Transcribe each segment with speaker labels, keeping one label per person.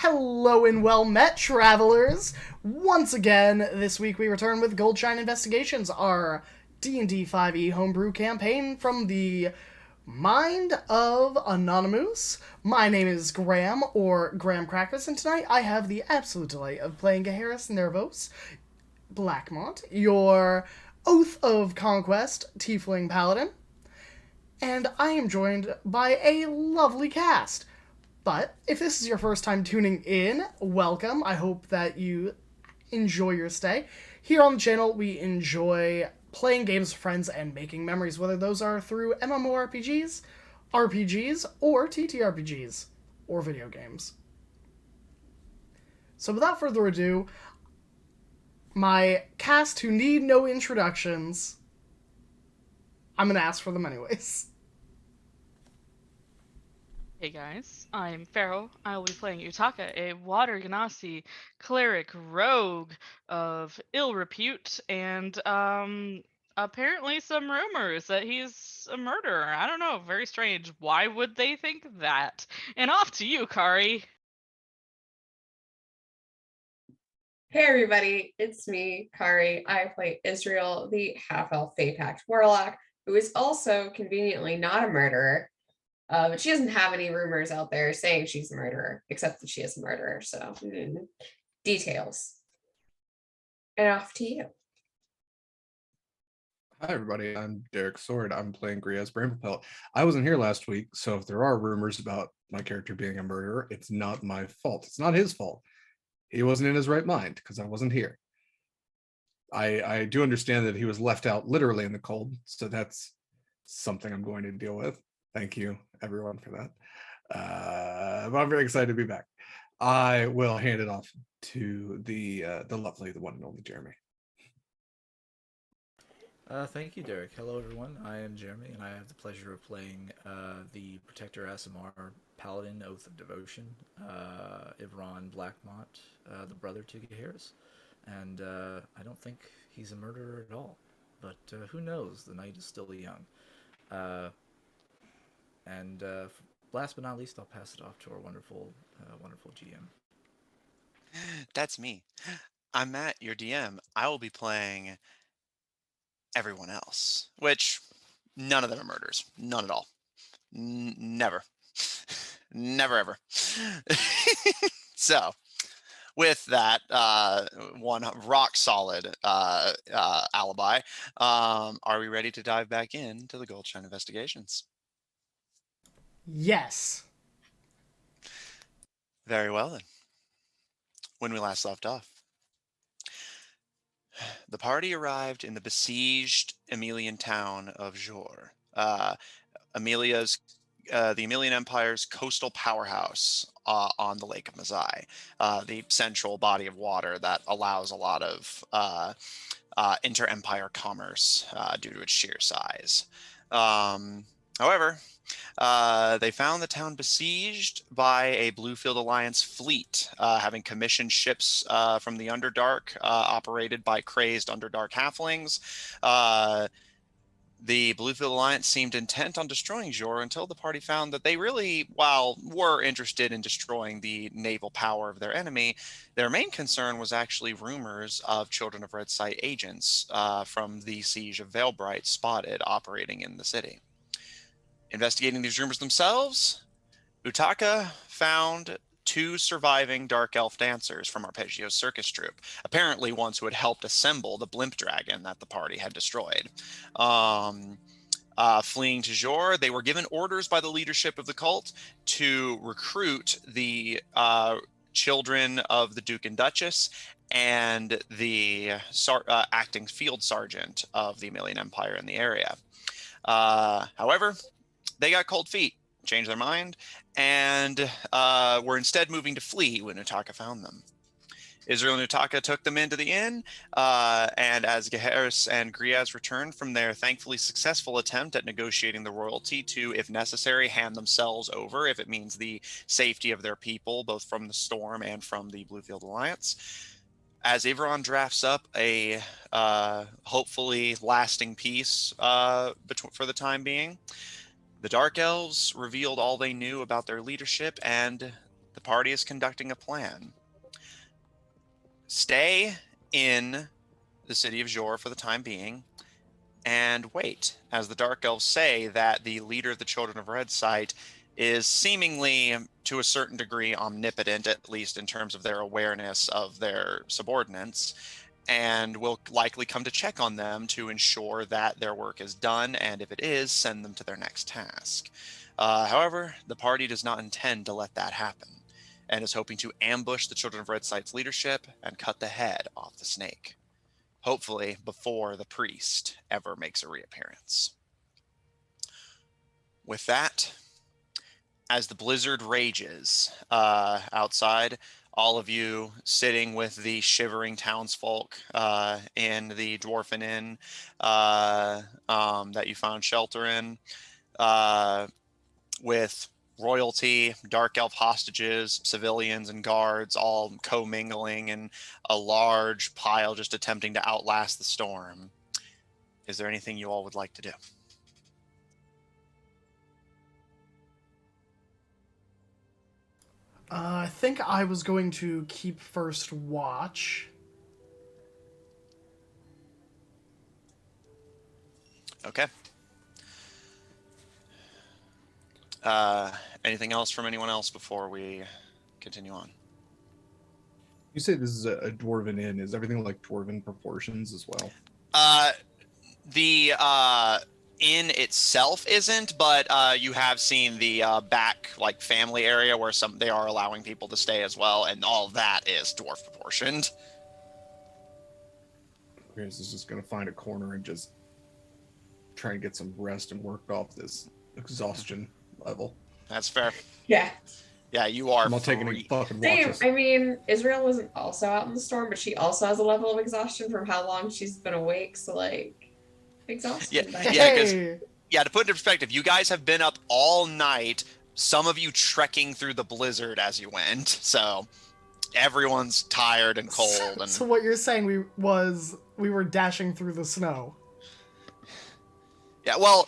Speaker 1: Hello and well met, travelers! Once again, this week we return with Goldshine Investigations, our D&D 5e homebrew campaign from the mind of Anonymous. My name is Graham, or Graham Crackers, and tonight I have the absolute delight of playing Gaheris Nervos Blackmont, your Oath of Conquest Tiefling Paladin, and I am joined by a lovely cast. But if this is your first time tuning in, welcome. I hope that you enjoy your stay. Here on the channel, we enjoy playing games with friends and making memories, whether those are through MMORPGs, RPGs, or TTRPGs, or video games. So without further ado, my cast who need no introductions, I'm going to ask for them anyways.
Speaker 2: Hey guys, I'm Pharaoh. I will be playing Utaka, a water genasi cleric rogue of ill repute and apparently some rumors that he's a murderer. I don't know, very strange. Why would they think that? And off to you, Kari.
Speaker 3: Hey everybody, it's me, Kari. I play Israel, the half-elf Fae Pact warlock, who is also conveniently not a murderer. But she doesn't have any rumors out there saying she's a murderer, except that she is a murderer. So, details. And off to you.
Speaker 4: Hi everybody, I'm Derek Sword. I'm playing Griaz Bramblepelt. I wasn't here last week, so if there are rumors about my character being a murderer, it's not my fault. It's not his fault. He wasn't in his right mind because I wasn't here. I do understand that he was left out literally in the cold, so that's something I'm going to deal with. Thank you everyone for that. But I'm very excited to be back. I will hand it off to the lovely, the one and only Jeremy.
Speaker 5: Thank you, Derek. Hello, everyone. I am Jeremy, and I have the pleasure of playing the Protector Asimar Paladin Oath of Devotion, Ivron Blackmont, the brother to Gaheris. And I don't think he's a murderer at all. But who knows? The night is still young. And last but not least, I'll pass it off to our wonderful GM.
Speaker 6: That's me. I'm Matt, your DM. I will be playing everyone else, which none of them are murders. None at all. Never. Never ever. So, with that one rock solid alibi, are we ready to dive back into the Goldshine investigations?
Speaker 1: Yes.
Speaker 6: Very well then. When we last left off, the party arrived in the besieged Emelian town of Jor. Emilia's the Emelian Empire's coastal powerhouse on the Lake of Mazai, the central body of water that allows a lot of inter-empire commerce due to its sheer size. However, they found the town besieged by a Bluefield Alliance fleet, having commissioned ships from the Underdark, operated by crazed Underdark halflings. The Bluefield Alliance seemed intent on destroying Jor until the party found that they really, while were interested in destroying the naval power of their enemy, their main concern was actually rumors of Children of Red Sight agents from the Siege of Veilbright spotted operating in the city. Investigating these rumors themselves, Utaka found two surviving Dark Elf dancers from Arpeggio's circus troupe, apparently ones who had helped assemble the blimp dragon that the party had destroyed. Fleeing to Jor, they were given orders by the leadership of the cult to recruit the children of the Duke and Duchess and the acting field sergeant of the Emelian Empire in the area. However, they got cold feet, changed their mind, and were instead moving to flee when Utaka found them. Israel and Utaka took them into the inn, and as Gaheris and Griaz returned from their thankfully successful attempt at negotiating the royalty to, if necessary, hand themselves over if it means the safety of their people, both from the Storm and from the Bluefield Alliance. As Ivron drafts up a hopefully lasting peace for the time being, the Dark Elves revealed all they knew about their leadership and the party is conducting a plan. Stay in the city of Jor for the time being, and wait, as the Dark Elves say that the leader of the Children of Red site is seemingly, to a certain degree, omnipotent, at least in terms of their awareness of their subordinates, and will likely come to check on them to ensure that their work is done, and if it is, send them to their next task. However, the party does not intend to let that happen, and is hoping to ambush the Children of Red site's leadership and cut the head off the snake. Hopefully before the priest ever makes a reappearance. With that, as the blizzard rages outside, all of you sitting with the shivering townsfolk in the Dwarfen Inn that you found shelter in, with royalty, dark elf hostages, civilians, and guards all commingling in a large pile, just attempting to outlast the storm. Is there anything you all would like to do?
Speaker 1: I think I was going to keep first watch.
Speaker 6: Okay. Anything else from anyone else before we continue on?
Speaker 4: You say this is a dwarven inn. Is everything like dwarven proportions as well?
Speaker 6: The inn itself isn't, but you have seen the back like family area where they are allowing people to stay as well, and all of that is dwarf proportioned.
Speaker 4: Grace is just gonna find a corner and just try and get some rest and work off this exhaustion level.
Speaker 6: That's fair.
Speaker 3: Yeah.
Speaker 6: Yeah, you are.
Speaker 4: I'm not taking any fucking
Speaker 3: Same.
Speaker 4: watches.
Speaker 3: I mean, Israel wasn't also out in the storm, but she also has a level of exhaustion from how long she's been awake. So, like, exhaustion.
Speaker 6: Yeah,
Speaker 1: Hey!
Speaker 6: yeah, to put it in perspective, you guys have been up all night. Some of you trekking through the blizzard as you went. So everyone's tired and cold. And
Speaker 1: So what you're saying we were dashing through the snow.
Speaker 6: yeah, well,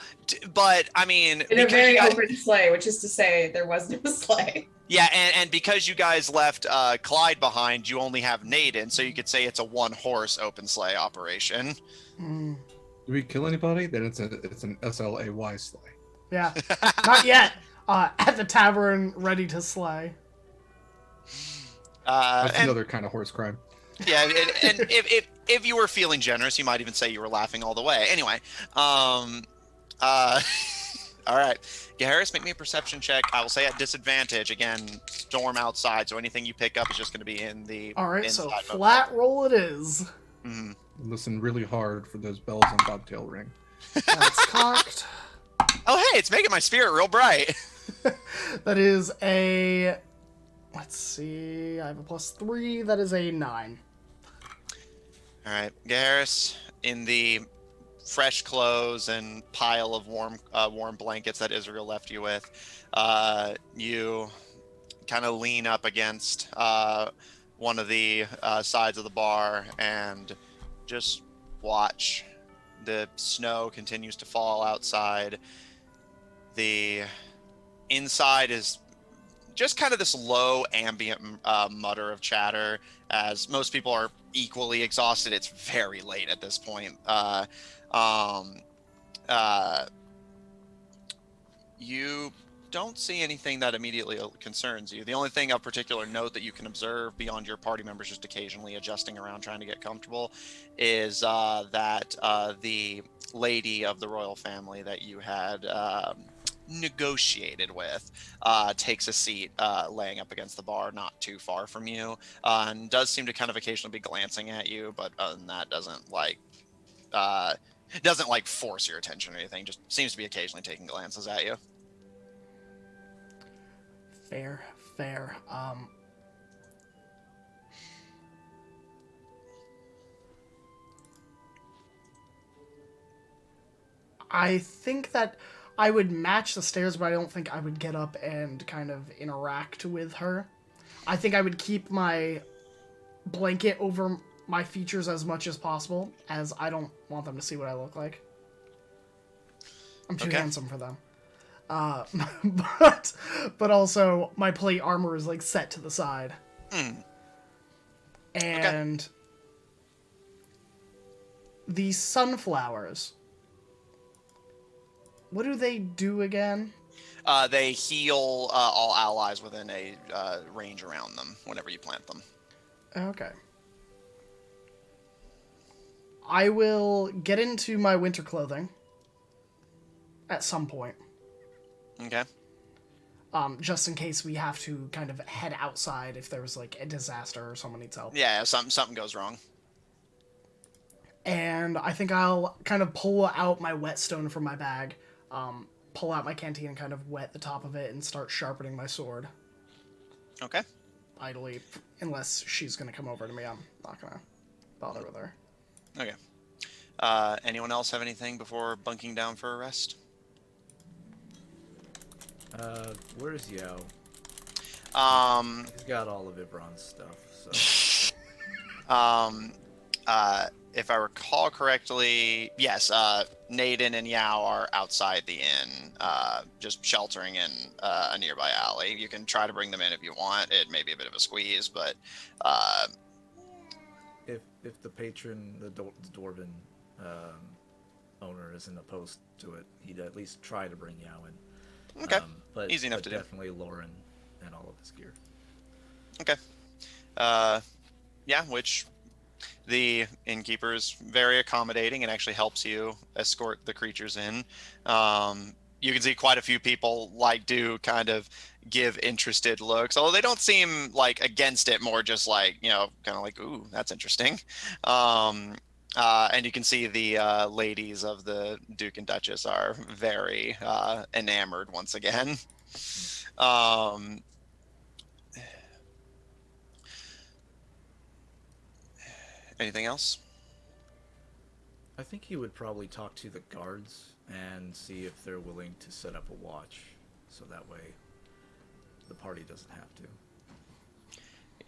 Speaker 6: but I mean,
Speaker 3: In a
Speaker 6: because
Speaker 3: very
Speaker 6: you guys,
Speaker 3: open sleigh, which is to say there was no sleigh.
Speaker 6: yeah, and because you guys left Clyde behind, you only have Naden, so you could say it's a one-horse open sleigh operation.
Speaker 1: Mm,
Speaker 4: Do we kill anybody? Then it's an SLAY sleigh.
Speaker 1: yeah. Not yet. At the tavern, ready to slay.
Speaker 4: That's
Speaker 6: And,
Speaker 4: another kind of horse crime.
Speaker 6: yeah, and if you were feeling generous, you might even say you were laughing all the way. Anyway, all right. Harris, make me a perception check. I will say at disadvantage. Again, storm outside, so anything you pick up is just going to be in the
Speaker 1: All right, so
Speaker 6: inside
Speaker 1: flat roll it is.
Speaker 6: Mm-hmm.
Speaker 4: Listen really hard for those bells on Bobtail Ring.
Speaker 1: That's cocked.
Speaker 6: Oh, hey, it's making my spirit real bright.
Speaker 1: That is a... Let's see... I have a +3. That is a 9.
Speaker 6: All right, Garrus, in the fresh clothes and pile of warm blankets that Israel left you with, you kind of lean up against one of the sides of the bar and just watch. The snow continues to fall outside. The inside is just kind of this low ambient mutter of chatter, as most people are equally exhausted. It's very late at this point. You don't see anything that immediately concerns you. The only thing of particular note that you can observe beyond your party members just occasionally adjusting around trying to get comfortable is that the lady of the royal family that you had negotiated with takes a seat laying up against the bar not too far from you, and does seem to kind of occasionally be glancing at you, but other than that doesn't force your attention or anything, just seems to be occasionally taking glances at you.
Speaker 1: Fair. I think that I would match the stairs, but I don't think I would get up and kind of interact with her. I think I would keep my blanket over my features as much as possible, as I don't want them to see what I look like. I'm too
Speaker 6: Okay.
Speaker 1: handsome for them. Uh, but but also my plate armor is like set to the side.
Speaker 6: Hmm.
Speaker 1: And these sunflowers, what do they do again?
Speaker 6: They heal all allies within a range around them whenever you plant them.
Speaker 1: Okay. I will get into my winter clothing at some point.
Speaker 6: Okay.
Speaker 1: Just in case we have to kind of head outside if there's like a disaster or someone needs help.
Speaker 6: Yeah, something goes wrong.
Speaker 1: And I think I'll kind of pull out my whetstone from my bag, pull out my canteen and kind of wet the top of it and start sharpening my sword.
Speaker 6: Okay.
Speaker 1: Idly, unless she's gonna come over to me, I'm not gonna bother with her.
Speaker 6: Okay. Anyone else have anything before bunking down for a rest?
Speaker 5: Where's Yao? He's got all of Ibron's stuff, so.
Speaker 6: If I recall correctly, yes, Naden and Yao are outside the inn, just sheltering in a nearby alley. You can try to bring them in if you want. It may be a bit of a squeeze, but
Speaker 5: If the patron, the dwarven owner isn't opposed to it, he'd at least try to bring Yao in.
Speaker 6: okay,
Speaker 5: but
Speaker 6: easy enough
Speaker 5: but
Speaker 6: to do.
Speaker 5: definitely Lauren and all of his gear.
Speaker 6: Okay. Yeah, which the innkeeper is very accommodating and actually helps you escort the creatures in. You can see quite a few people do kind of give interested looks, although they don't seem like against it, more just like, kind of like, ooh, that's interesting. And you can see the ladies of the Duke and Duchess are very enamored once again. Anything else?
Speaker 5: I think he would probably talk to the guards and see if they're willing to set up a watch, so that way the party doesn't have to.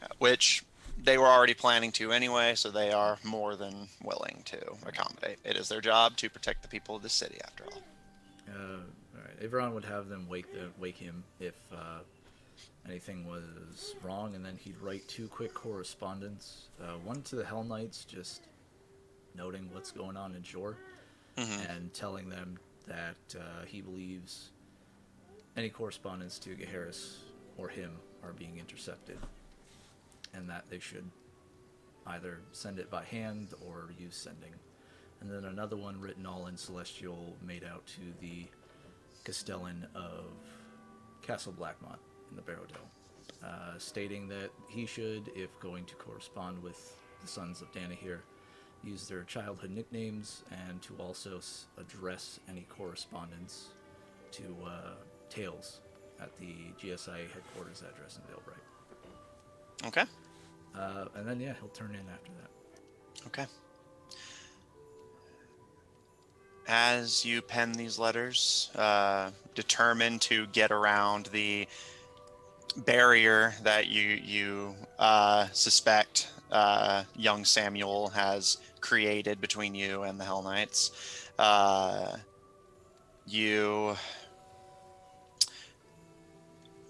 Speaker 6: Yeah, which they were already planning to anyway, so they are more than willing to accommodate. It is their job to protect the people of the city, after all.
Speaker 5: All right. Everyone would have them wake him if anything was wrong, and then he'd write 2 quick correspondence. One to the Hell Knights, just noting what's going on in Jor, and telling them that he believes any correspondence to Gaheris or him are being intercepted, and that they should either send it by hand or use sending. And then another one written all in Celestial, made out to the Castellan of Castle Blackmont in the Barrow-Dell, stating that he should, if going to correspond with the sons of Danahir, use their childhood nicknames, and to also address any correspondence to Tails at the GSI headquarters address in Valebright.
Speaker 6: Okay.
Speaker 5: And then, he'll turn in after that.
Speaker 6: Okay. As you pen these letters, determined to get around the barrier that you suspect young Samuel has created between you and the Hell Knights, you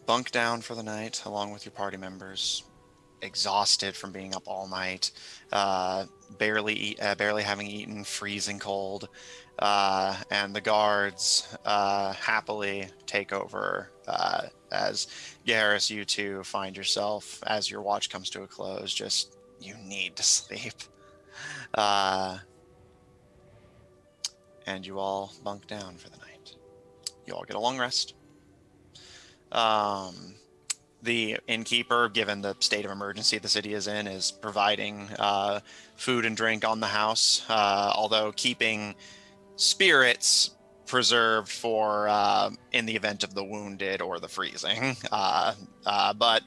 Speaker 6: bunk down for the night along with your party members, exhausted from being up all night, barely having eaten, freezing cold, and the guards happily take over as Garrus, you two find yourself, as your watch comes to a close, just, you need to sleep. And you all bunk down for the night. You all get a long rest. The innkeeper, given the state of emergency the city is in, is providing food and drink on the house, although keeping spirits preserved for in the event of the wounded or the freezing. But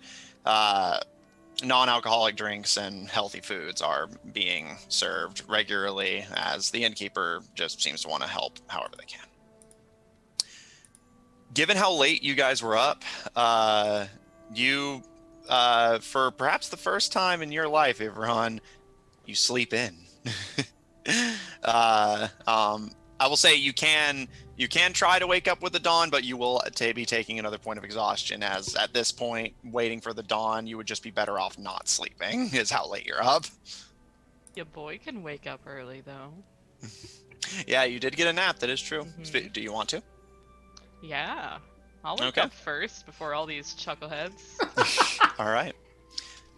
Speaker 6: non-alcoholic drinks and healthy foods are being served regularly, as the innkeeper just seems to want to help however they can. Given how late you guys were up, you, for perhaps the first time in your life, everyone, you sleep in. I will say you can try to wake up with the dawn, but you will be taking another point of exhaustion, as at this point, waiting for the dawn, you would just be better off not sleeping, is how late you're up.
Speaker 2: Your boy can wake up early, though.
Speaker 6: Yeah, you did get a nap, that is true.
Speaker 2: Mhm.
Speaker 6: Do you want to?
Speaker 2: Yeah. I'll wake
Speaker 6: Okay.
Speaker 2: up first before all these chuckleheads.
Speaker 6: All right.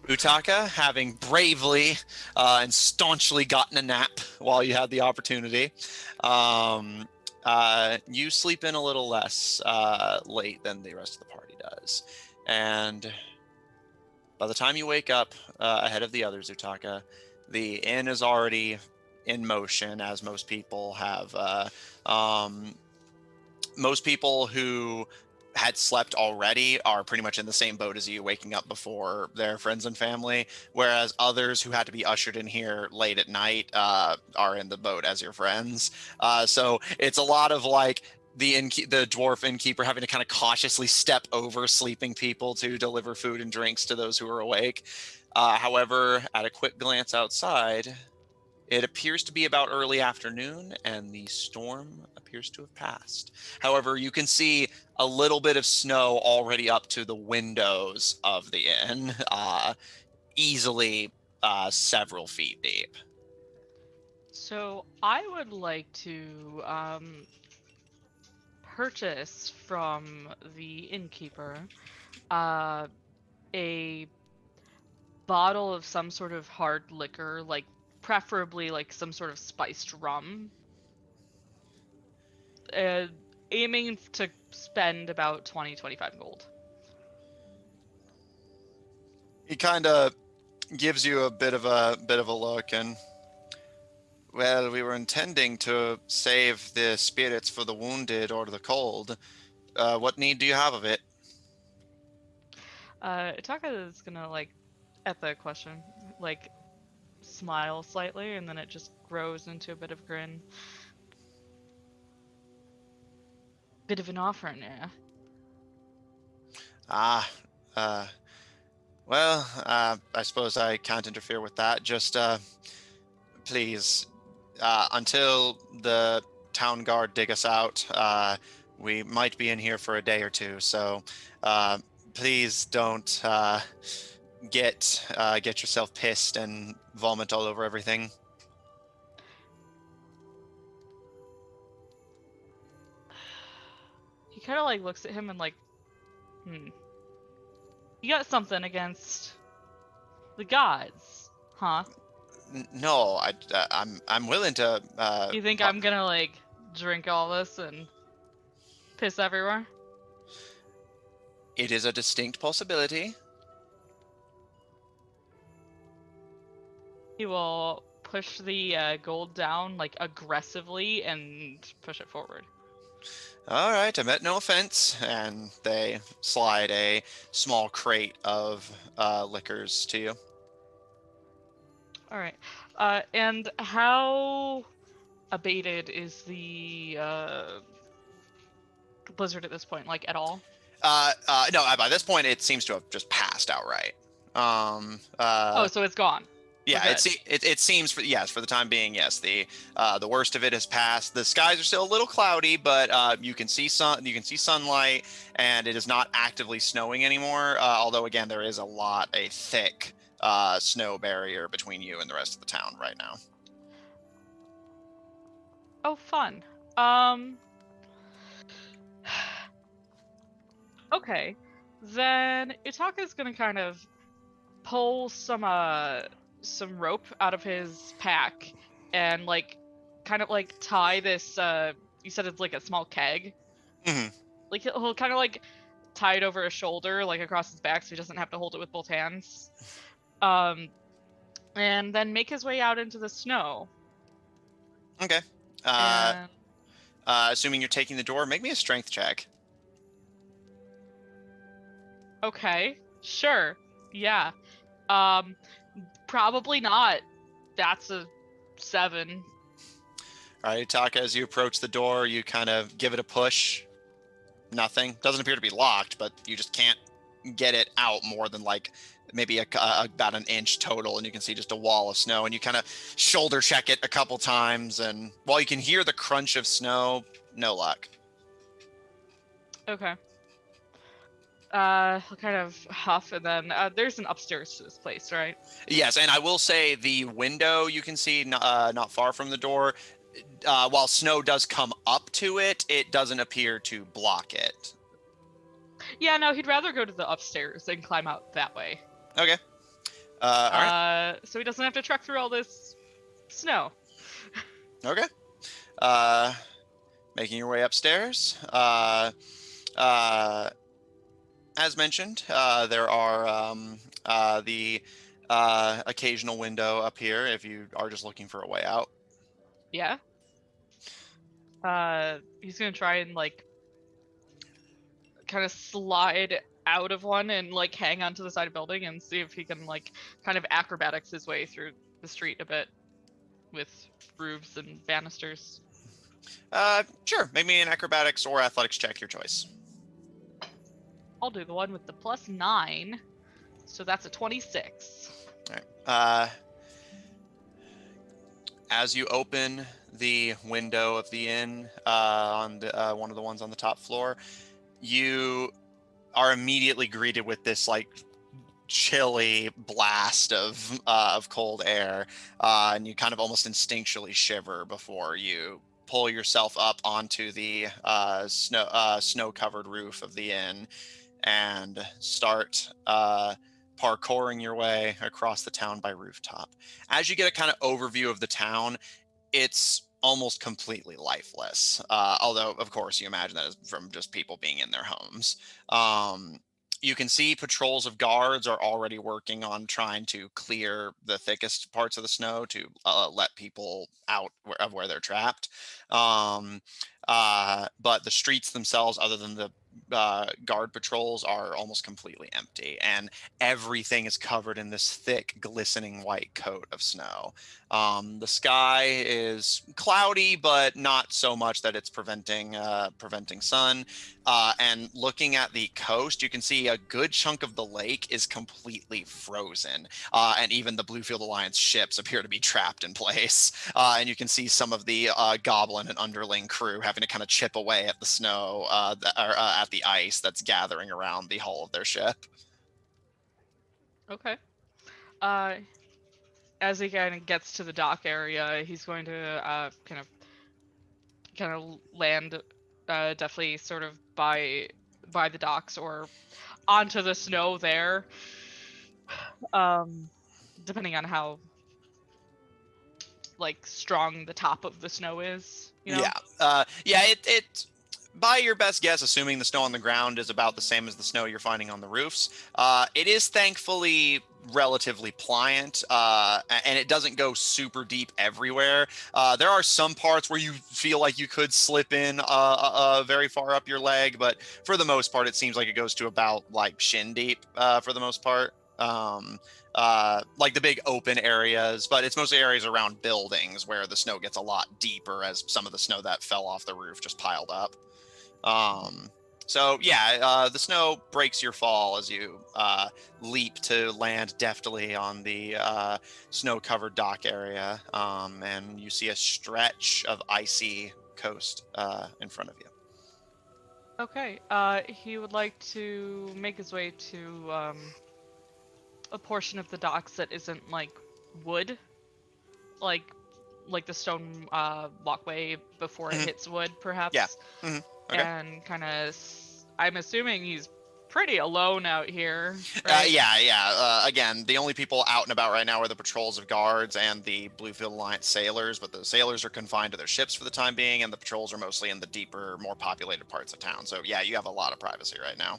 Speaker 6: Utaka, having bravely and staunchly gotten a nap while you had the opportunity, you sleep in a little less late than the rest of the party does. And by the time you wake up ahead of the others, Utaka, the inn is already in motion, as most people have. Most people who had slept already are pretty much in the same boat as you, waking up before their friends and family, whereas others who had to be ushered in here late at night are in the boat as your friends. So it's a lot of like the dwarf innkeeper having to kind of cautiously step over sleeping people to deliver food and drinks to those who are awake. However, at a quick glance outside, it appears to be about early afternoon, and the storm appears to have passed. However, you can see a little bit of snow already up to the windows of the inn, easily several feet deep.
Speaker 2: So I would like to purchase from the innkeeper uh, a bottle of some sort of hard liquor, like preferably like some sort of spiced rum. Uh, Aiming to spend about 25 gold.
Speaker 6: He kind of gives you a bit of a look, and well, we were intending to save the spirits for the wounded or the cold. What need do you have of it?
Speaker 2: Itaka is gonna like, at the question, like smile slightly, and then it just grows into a bit of grin. Bit of an offering, yeah.
Speaker 6: Ah, uh, well, I suppose I can't interfere with that. Just, please, until the town guard dig us out, we might be in here for a day or two. So, please don't get yourself pissed and vomit all over everything.
Speaker 2: He kind of like looks at him and like, you got something against the gods, huh?
Speaker 6: No, I'm willing to.
Speaker 2: You think I'm gonna like drink all this and piss everywhere?
Speaker 6: It is a distinct possibility.
Speaker 2: He will push the gold down like aggressively and push it forward.
Speaker 6: All right, I meant no offense. And they slide a small crate of liquors to you.
Speaker 2: All right. And how abated is the blizzard at this point? Like at all?
Speaker 6: No, by this point, it seems to have just passed outright.
Speaker 2: So it's gone.
Speaker 6: Yeah, it seems for the time being, yes. The worst of it has passed. The skies are still a little cloudy, but you can see sunlight, and it is not actively snowing anymore. Although again, there is a thick snow barrier between you and the rest of the town right now.
Speaker 2: Oh, fun. Okay, then Itaka's gonna kind of pull some rope out of his pack and like kind of like tie this you said it's like a small keg.
Speaker 6: Mm-hmm.
Speaker 2: Like he'll kind of like tie it over his shoulder, like across his back, so he doesn't have to hold it with both hands. And then make his way out into the snow.
Speaker 6: Okay.
Speaker 2: And
Speaker 6: Assuming you're taking the door, make me a strength check.
Speaker 2: okay, sure, yeah. Probably not. That's a 7.
Speaker 6: All right, Taka, as you approach the door, you kind of give it a push. Nothing. Doesn't appear to be locked, but you just can't get it out more than like maybe about an inch total, and you can see just a wall of snow, and you kind of shoulder check it a couple times, and while you can hear the crunch of snow, no luck.
Speaker 2: Okay. He'll kind of huff, and then there's an upstairs to this place, right?
Speaker 6: Yes, and I will say the window you can see not far from the door, while snow does come up to it, it doesn't appear to block it.
Speaker 2: Yeah, no, he'd rather go to the upstairs and climb out that way.
Speaker 6: Okay. All right.
Speaker 2: So he doesn't have to trek through all this snow.
Speaker 6: Okay. Making your way upstairs. As mentioned, there are the occasional window up here if you are just looking for a way out.
Speaker 2: Yeah. He's gonna try and like kind of slide out of one and like hang onto the side of the building and see if he can like kind of acrobatics his way through the street a bit with roofs and banisters.
Speaker 6: Sure. Make me an acrobatics or athletics check, your choice.
Speaker 2: I'll do the one with the +9, so that's a 26.
Speaker 6: All right. As you open the window of the inn on the, one of the ones on the top floor, you are immediately greeted with this like chilly blast of cold air, and you kind of almost instinctually shiver before you pull yourself up onto the snow-covered roof of the inn and start parkouring your way across the town by rooftop. As you get a kind of overview of the town, it's almost completely lifeless. Although, of course, you imagine that is from just people being in their homes. You can see patrols of guards are already working on trying to clear the thickest parts of the snow to let people out of where they're trapped. But the streets themselves, other than the guard patrols, are almost completely empty, and everything is covered in this thick, glistening white coat of snow. The sky is cloudy, but not so much that it's preventing sun. And looking at the coast, you can see a good chunk of the lake is completely frozen, and even the Bluefield Alliance ships appear to be trapped in place. And you can see some of the Goblin and Underling crew having to kind of chip away at the snow, at the ice that's gathering around the hull of their ship.
Speaker 2: Okay. As he kind of gets to the dock area, he's going to kind of land definitely sort of by the docks or onto the snow there, depending on how like strong the top of the snow is, you know?
Speaker 6: Yeah. It by your best guess, assuming the snow on the ground is about the same as the snow you're finding on the roofs, it is thankfully relatively pliant, and it doesn't go super deep everywhere. There are some parts where you feel like you could slip in very far up your leg, but for the most part, it seems like it goes to about like shin deep for the most part. Like the big open areas, but it's mostly areas around buildings where the snow gets a lot deeper as some of the snow that fell off the roof just piled up. So yeah, the snow breaks your fall as you leap to land deftly on the snow-covered dock area, and you see a stretch of icy coast in front of you.
Speaker 2: Okay. He would like to make his way to a portion of the docks that isn't like wood, like the stone walkway before it hits wood, perhaps.
Speaker 6: Yeah. Okay.
Speaker 2: And kind of, I'm assuming he's pretty alone out here, right?
Speaker 6: Yeah. Again, the only people out and about right now are the patrols of guards and the Bluefield Alliance sailors, but the sailors are confined to their ships for the time being, and the patrols are mostly in the deeper, more populated parts of town. So yeah, you have a lot of privacy right now.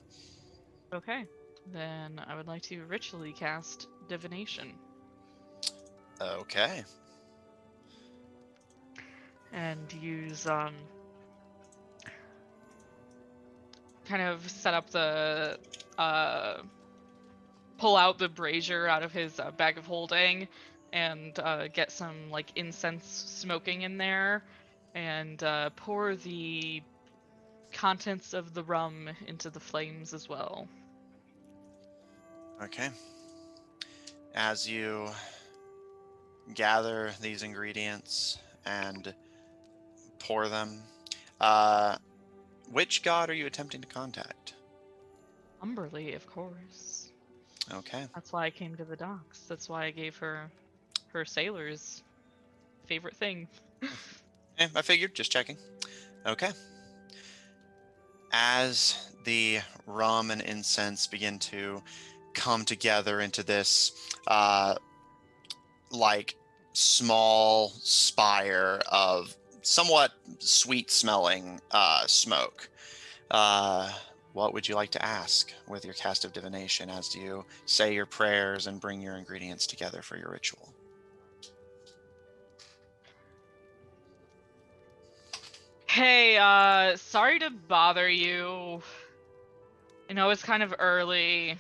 Speaker 2: Okay. Then I would like to ritually cast divination.
Speaker 6: Okay.
Speaker 2: And use kind of set up the pull out the brazier out of his bag of holding and get some like incense smoking in there, and pour the contents of the rum into the flames as well.
Speaker 6: Okay. As you gather these ingredients and pour them, which god are you attempting to contact?
Speaker 2: Umberly, of course.
Speaker 6: Okay.
Speaker 2: That's why I came to the docks. That's why I gave her her sailor's favorite thing.
Speaker 6: I figured, just checking. Okay. As the rum and incense begin to come together into this, like, small spire of somewhat sweet-smelling smoke, what would you like to ask with your cast of divination as you say your prayers and bring your ingredients together for your ritual?
Speaker 2: Hey, sorry to bother you. I know it's kind of early,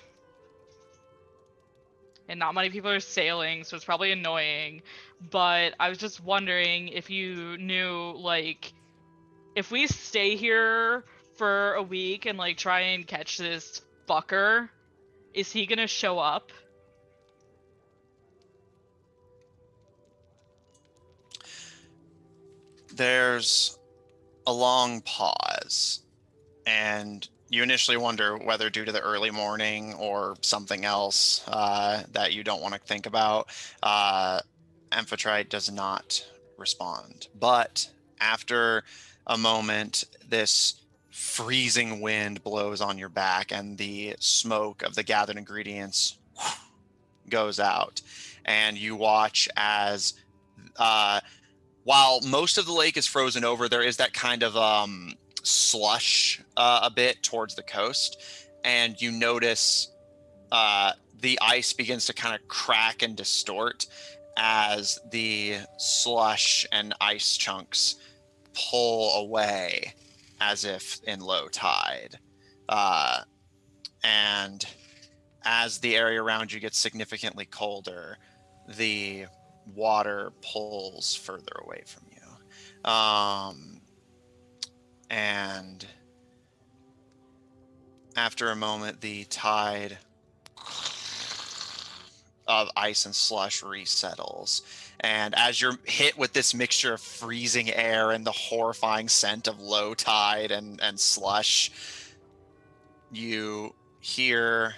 Speaker 2: and not many people are sailing, so it's probably annoying. But I was just wondering if you knew, like, if we stay here for a week and, like, try and catch this fucker, is he gonna show up?
Speaker 6: There's a long pause, and you initially wonder whether due to the early morning or something else that you don't want to think about. Amphitrite does not respond. But after a moment, this freezing wind blows on your back, and the smoke of the gathered ingredients goes out. And you watch as, while most of the lake is frozen over, there is that kind of slush a bit towards the coast, and you notice the ice begins to kind of crack and distort as the slush and ice chunks pull away as if in low tide. And as the area around you gets significantly colder, the water pulls further away from you. And after a moment, the tide of ice and slush resettles. And as you're hit with this mixture of freezing air and the horrifying scent of low tide and slush, you hear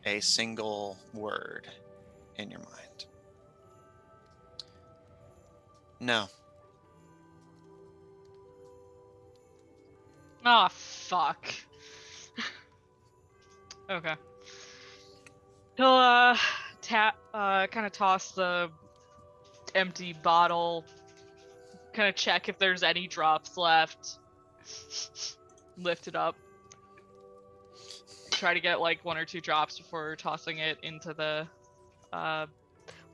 Speaker 6: a single word in your mind. No.
Speaker 2: Oh, fuck. Okay. He'll, kind of toss the empty bottle, kind of check if there's any drops left, lift it up, try to get like 1 or 2 drops before tossing it into the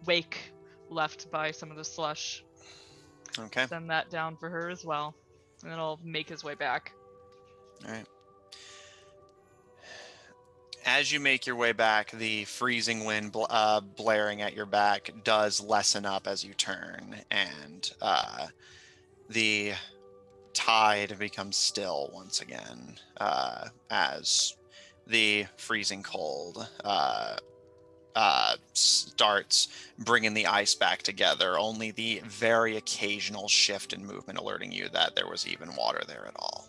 Speaker 2: wake left by some of the slush.
Speaker 6: Okay.
Speaker 2: Send that down for her as well, and then he'll make his way back.
Speaker 6: All right. As you make your way back, the freezing wind blaring at your back does lessen up as you turn, and the tide becomes still once again as the freezing cold starts bringing the ice back together, only the very occasional shift in movement alerting you that there was even water there at all.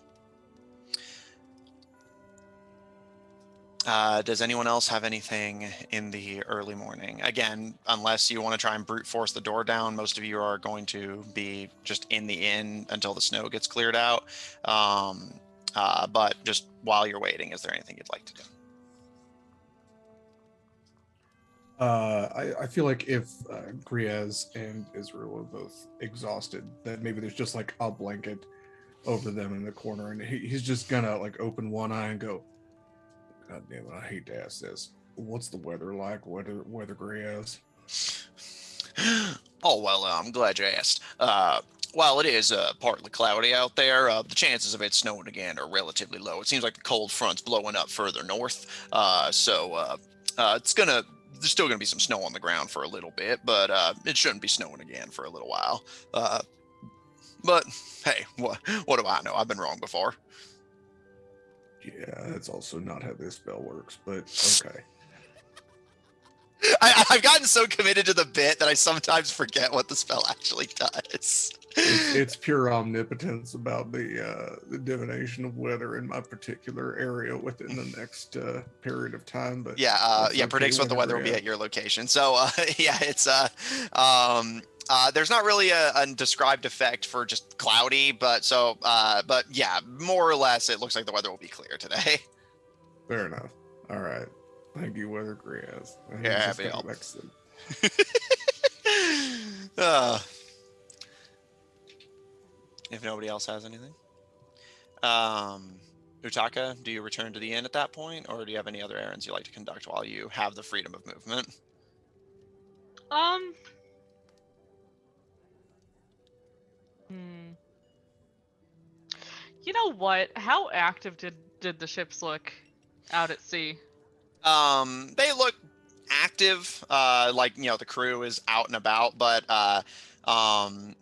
Speaker 6: Does anyone else have anything in the early morning? Again, unless you want to try and brute force the door down, most of you are going to be just in the inn until the snow gets cleared out. But just while you're waiting, is there anything you'd like to do?
Speaker 4: I feel like if Griez and Israel are both exhausted, that maybe there's just like a blanket over them in the corner, and he's just gonna like open one eye and go, God damn it, I hate to ask this. What's the weather like? Weather Griez?
Speaker 6: Oh, well, I'm glad you asked. While it is partly cloudy out there, the chances of it snowing again are relatively low. It seems like the cold front's blowing up further north, so there's still gonna be some snow on the ground for a little bit, but it shouldn't be snowing again for a little while. But hey, what do I know? I've been wrong before.
Speaker 4: Yeah, that's also not how this spell works, but okay.
Speaker 6: I've gotten so committed to the bit that I sometimes forget what the spell actually does.
Speaker 4: It's pure omnipotence about the divination of weather in my particular area within the next period of time. But
Speaker 6: yeah,
Speaker 4: that's
Speaker 6: predicts what the weather will be at your location. So yeah, it's there's not really a described effect for just cloudy, but yeah, more or less, it looks like the weather will be clear today.
Speaker 4: Fair enough. All right. Thank you, Weather Griaz.
Speaker 6: Yeah, happy to help.
Speaker 4: Excellent.
Speaker 6: If nobody else has anything. Utaka, do you return to the inn at that point, or do you have any other errands you like to conduct while you have the freedom of movement?
Speaker 2: You know what? How active did the ships look out at sea?
Speaker 6: They look active, like, the crew is out and about, but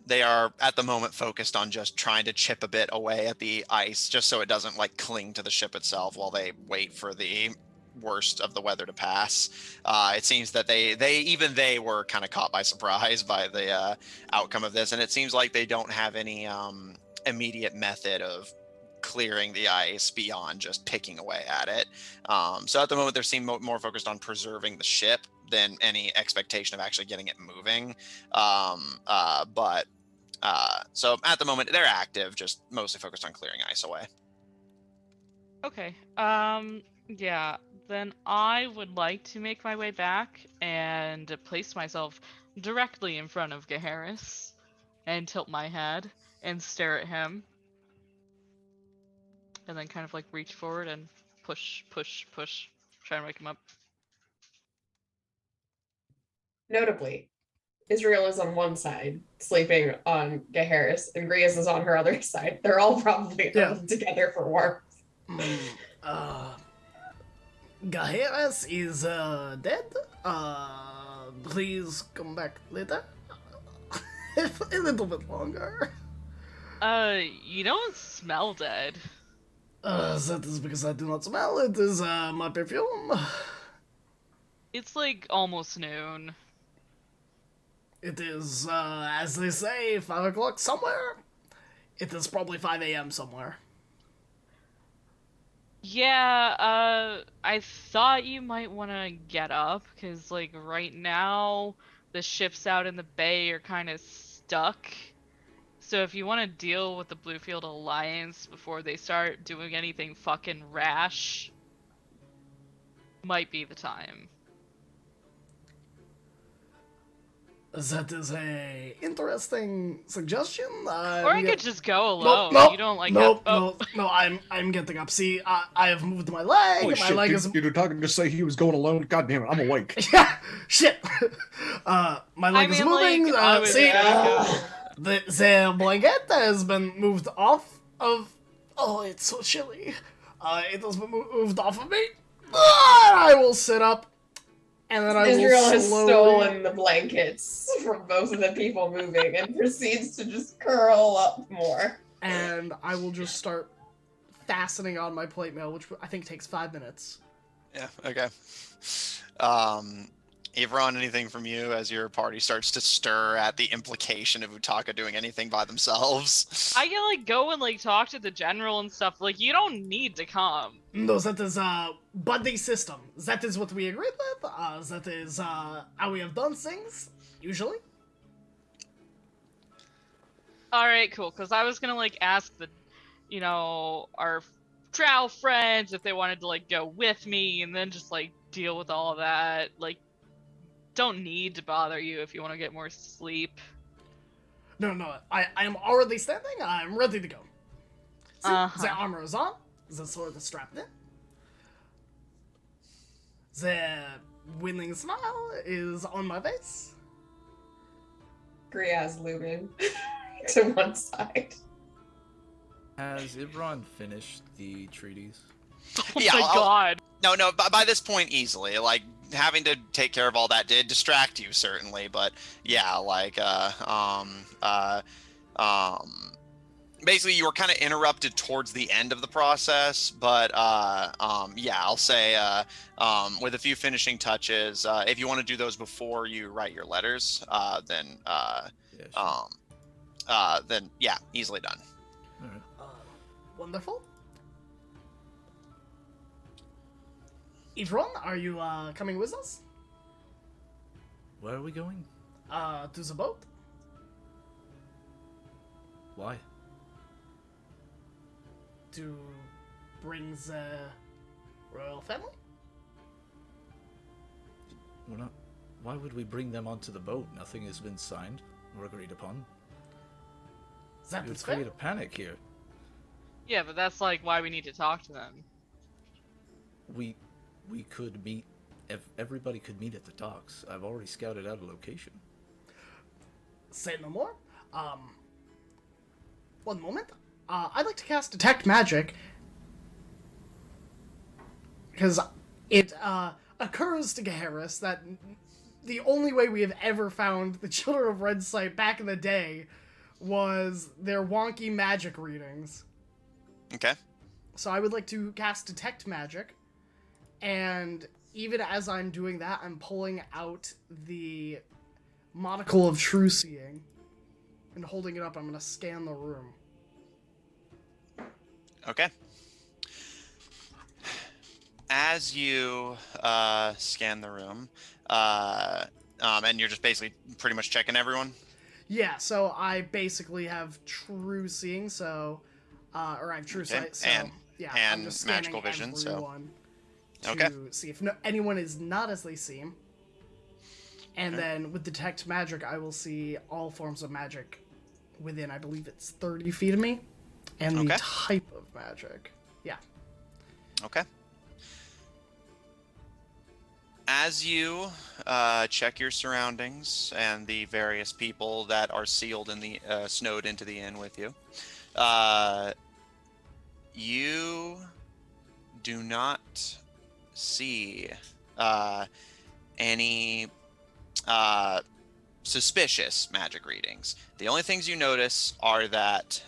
Speaker 6: they are at the moment focused on just trying to chip a bit away at the ice, just so it doesn't like cling to the ship itself while they wait for the worst of the weather to pass. It seems that they were kind of caught by surprise by the outcome of this, and it seems like they don't have any immediate method of clearing the ice beyond just picking away at it. So at the moment, they seem more focused on preserving the ship than any expectation of actually getting it moving. So at the moment, they're active, just mostly focused on clearing ice away.
Speaker 2: Okay. Yeah. Then I would like to make my way back and place myself directly in front of Gaharis and tilt my head and stare at him. And then kind of like reach forward and push, try and wake him up.
Speaker 3: Notably, Israel is on one side, sleeping on Gaharis, and Griaz is on her other side. They're all probably huddled together for warmth.
Speaker 1: Gaheras is dead. Please come back later. A little bit longer.
Speaker 2: You don't smell dead.
Speaker 1: That is because I do not smell. It is my perfume.
Speaker 2: It's like almost noon.
Speaker 1: It is, as they say, 5 o'clock somewhere. It is probably 5 a.m. somewhere.
Speaker 2: Yeah, I thought you might want to get up, because, like, right now, the ships out in the bay are kind of stuck. So if you want to deal with the Bluefield Alliance before they start doing anything fucking rash, might be the time.
Speaker 1: That is a interesting suggestion.
Speaker 2: Or I could just go alone.
Speaker 1: No,
Speaker 2: you don't like
Speaker 1: no,
Speaker 2: have...
Speaker 1: no, I'm getting up. See, I have moved my leg.
Speaker 4: Holy
Speaker 1: my
Speaker 4: shit,
Speaker 1: leg
Speaker 4: dude,
Speaker 1: is.
Speaker 4: You're talking to say he was going alone. God damn it, I'm awake.
Speaker 1: Yeah, shit. My leg is moving.
Speaker 2: Like,
Speaker 1: see, the blanket has been moved off of. Oh, it's so chilly. It has been moved off of me. I will sit up. And then I
Speaker 3: Israel
Speaker 1: will
Speaker 3: has
Speaker 1: slowly...
Speaker 3: stolen the blankets from both of the people moving and proceeds to just curl up more.
Speaker 1: And I will just start fastening on my plate mail, which I think takes 5 minutes.
Speaker 6: Yeah, okay. Avron, anything from you as your party starts to stir at the implication of Utaka doing anything by themselves?
Speaker 2: I can, like, go and, like, talk to the general and stuff. Like, you don't need to come.
Speaker 1: No, that is buddy system. That is what we agreed with. That is how we have done things, usually.
Speaker 2: Alright, cool. Because I was gonna, like, ask our drow friends if they wanted to, like, go with me and then just, like, deal with all of that. Like, don't need to bother you if you want to get more sleep.
Speaker 1: No, I am already standing. I'm ready to go. See, the armor is on. The sword is strapped in. The winning smile is on my face.
Speaker 3: Griaz looming to one side.
Speaker 5: Has Ibron finished the treaties?
Speaker 2: Oh my god.
Speaker 6: No, by this point, easily. Like, having to take care of all that did distract you, certainly, but yeah, like, basically you were kind of interrupted towards the end of the process, but yeah, I'll say with a few finishing touches, if you want to do those before you write your letters, then
Speaker 5: Yeah, sure.
Speaker 6: then yeah, easily done.
Speaker 5: All right.
Speaker 1: Wonderful. Yvonne, are you coming with us?
Speaker 5: Where are we going?
Speaker 1: To the boat?
Speaker 5: Why?
Speaker 1: To bring the royal family?
Speaker 5: We're not. Why would we bring them onto the boat? Nothing has been signed or agreed upon.
Speaker 1: That
Speaker 5: It would
Speaker 1: is fair.
Speaker 5: create a panic here.
Speaker 2: Yeah, but that's like why we need to talk to them.
Speaker 5: We could meet. Everybody could meet at the docks. I've already scouted out a location.
Speaker 1: Say no more. One moment. I'd like to cast Detect Magic. Because it occurs to Gaheris that the only way we have ever found the Children of Red Sight back in the day was their wonky magic readings.
Speaker 6: Okay.
Speaker 1: So I would like to cast Detect Magic, and even as I'm doing that, I'm pulling out the Monocle of True Seeing and holding it up. I'm going to scan the room.
Speaker 6: Okay. As you scan the room, and you're just basically pretty much checking everyone.
Speaker 1: Yeah, so I basically have True Seeing, so or I have True
Speaker 6: Okay,
Speaker 1: Sight, so
Speaker 6: and-
Speaker 1: yeah,
Speaker 6: and
Speaker 1: I'm just scanning
Speaker 6: Magical Vision, so-
Speaker 1: everyone to
Speaker 6: Okay.
Speaker 1: see if anyone is not as they seem. And
Speaker 6: Okay.
Speaker 1: then with Detect Magic, I will see all forms of magic within, I believe it's 30 feet of me, and the
Speaker 6: Okay.
Speaker 1: type of magic. Yeah.
Speaker 6: Okay. As you check your surroundings and the various people that are sealed in the snowed into the inn with you, you do not see any suspicious magic readings. The only things you notice are that,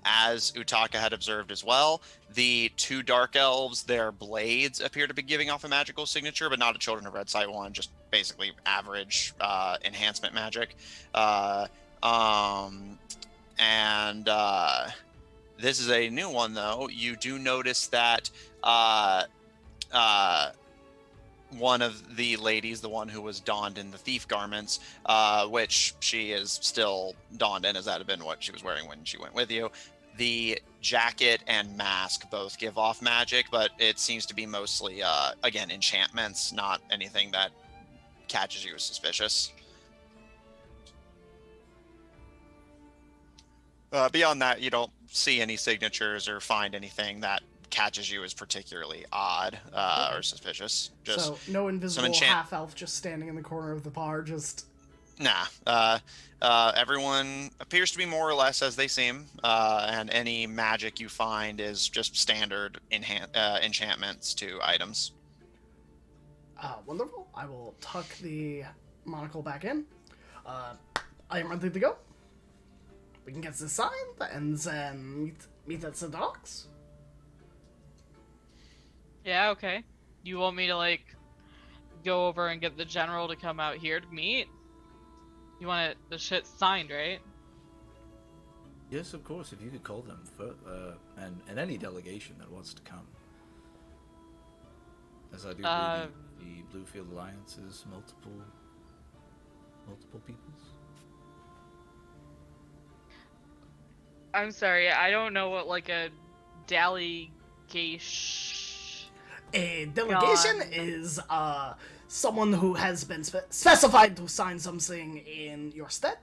Speaker 6: as Utaka had observed as well, the two dark elves, their blades appear to be giving off a magical signature, but not a Children of Red Sight one, just basically average enhancement magic. And this is a new one, though. You do notice that one of the ladies, the one who was donned in the thief garments, which she is still donned in, as that had been what she was wearing when she went with you. The jacket and mask both give off magic, but it seems to be mostly, again, enchantments, not anything that catches you as suspicious. Beyond that, you don't see any signatures or find anything that catches you as particularly odd or suspicious. Just
Speaker 1: So no invisible
Speaker 6: enchant-
Speaker 1: half-elf just standing in the corner of the bar, just...
Speaker 6: nah. Everyone appears to be more or less as they seem, and any magic you find is just standard enchantments to items.
Speaker 1: Wonderful. I will tuck the monocle back in. I am ready to go. We can get this signed and then meet at the docks.
Speaker 2: Yeah, okay. You want me to, like, go over and get the general to come out here to meet? You want the shit signed, right?
Speaker 5: Yes, of course. If you could call them for, and any delegation that wants to come, as I do believe the Bluefield Alliance is multiple peoples.
Speaker 2: I'm sorry, I don't know what, like, a delegation...
Speaker 1: A delegation is someone who has been specified to sign something in your stead.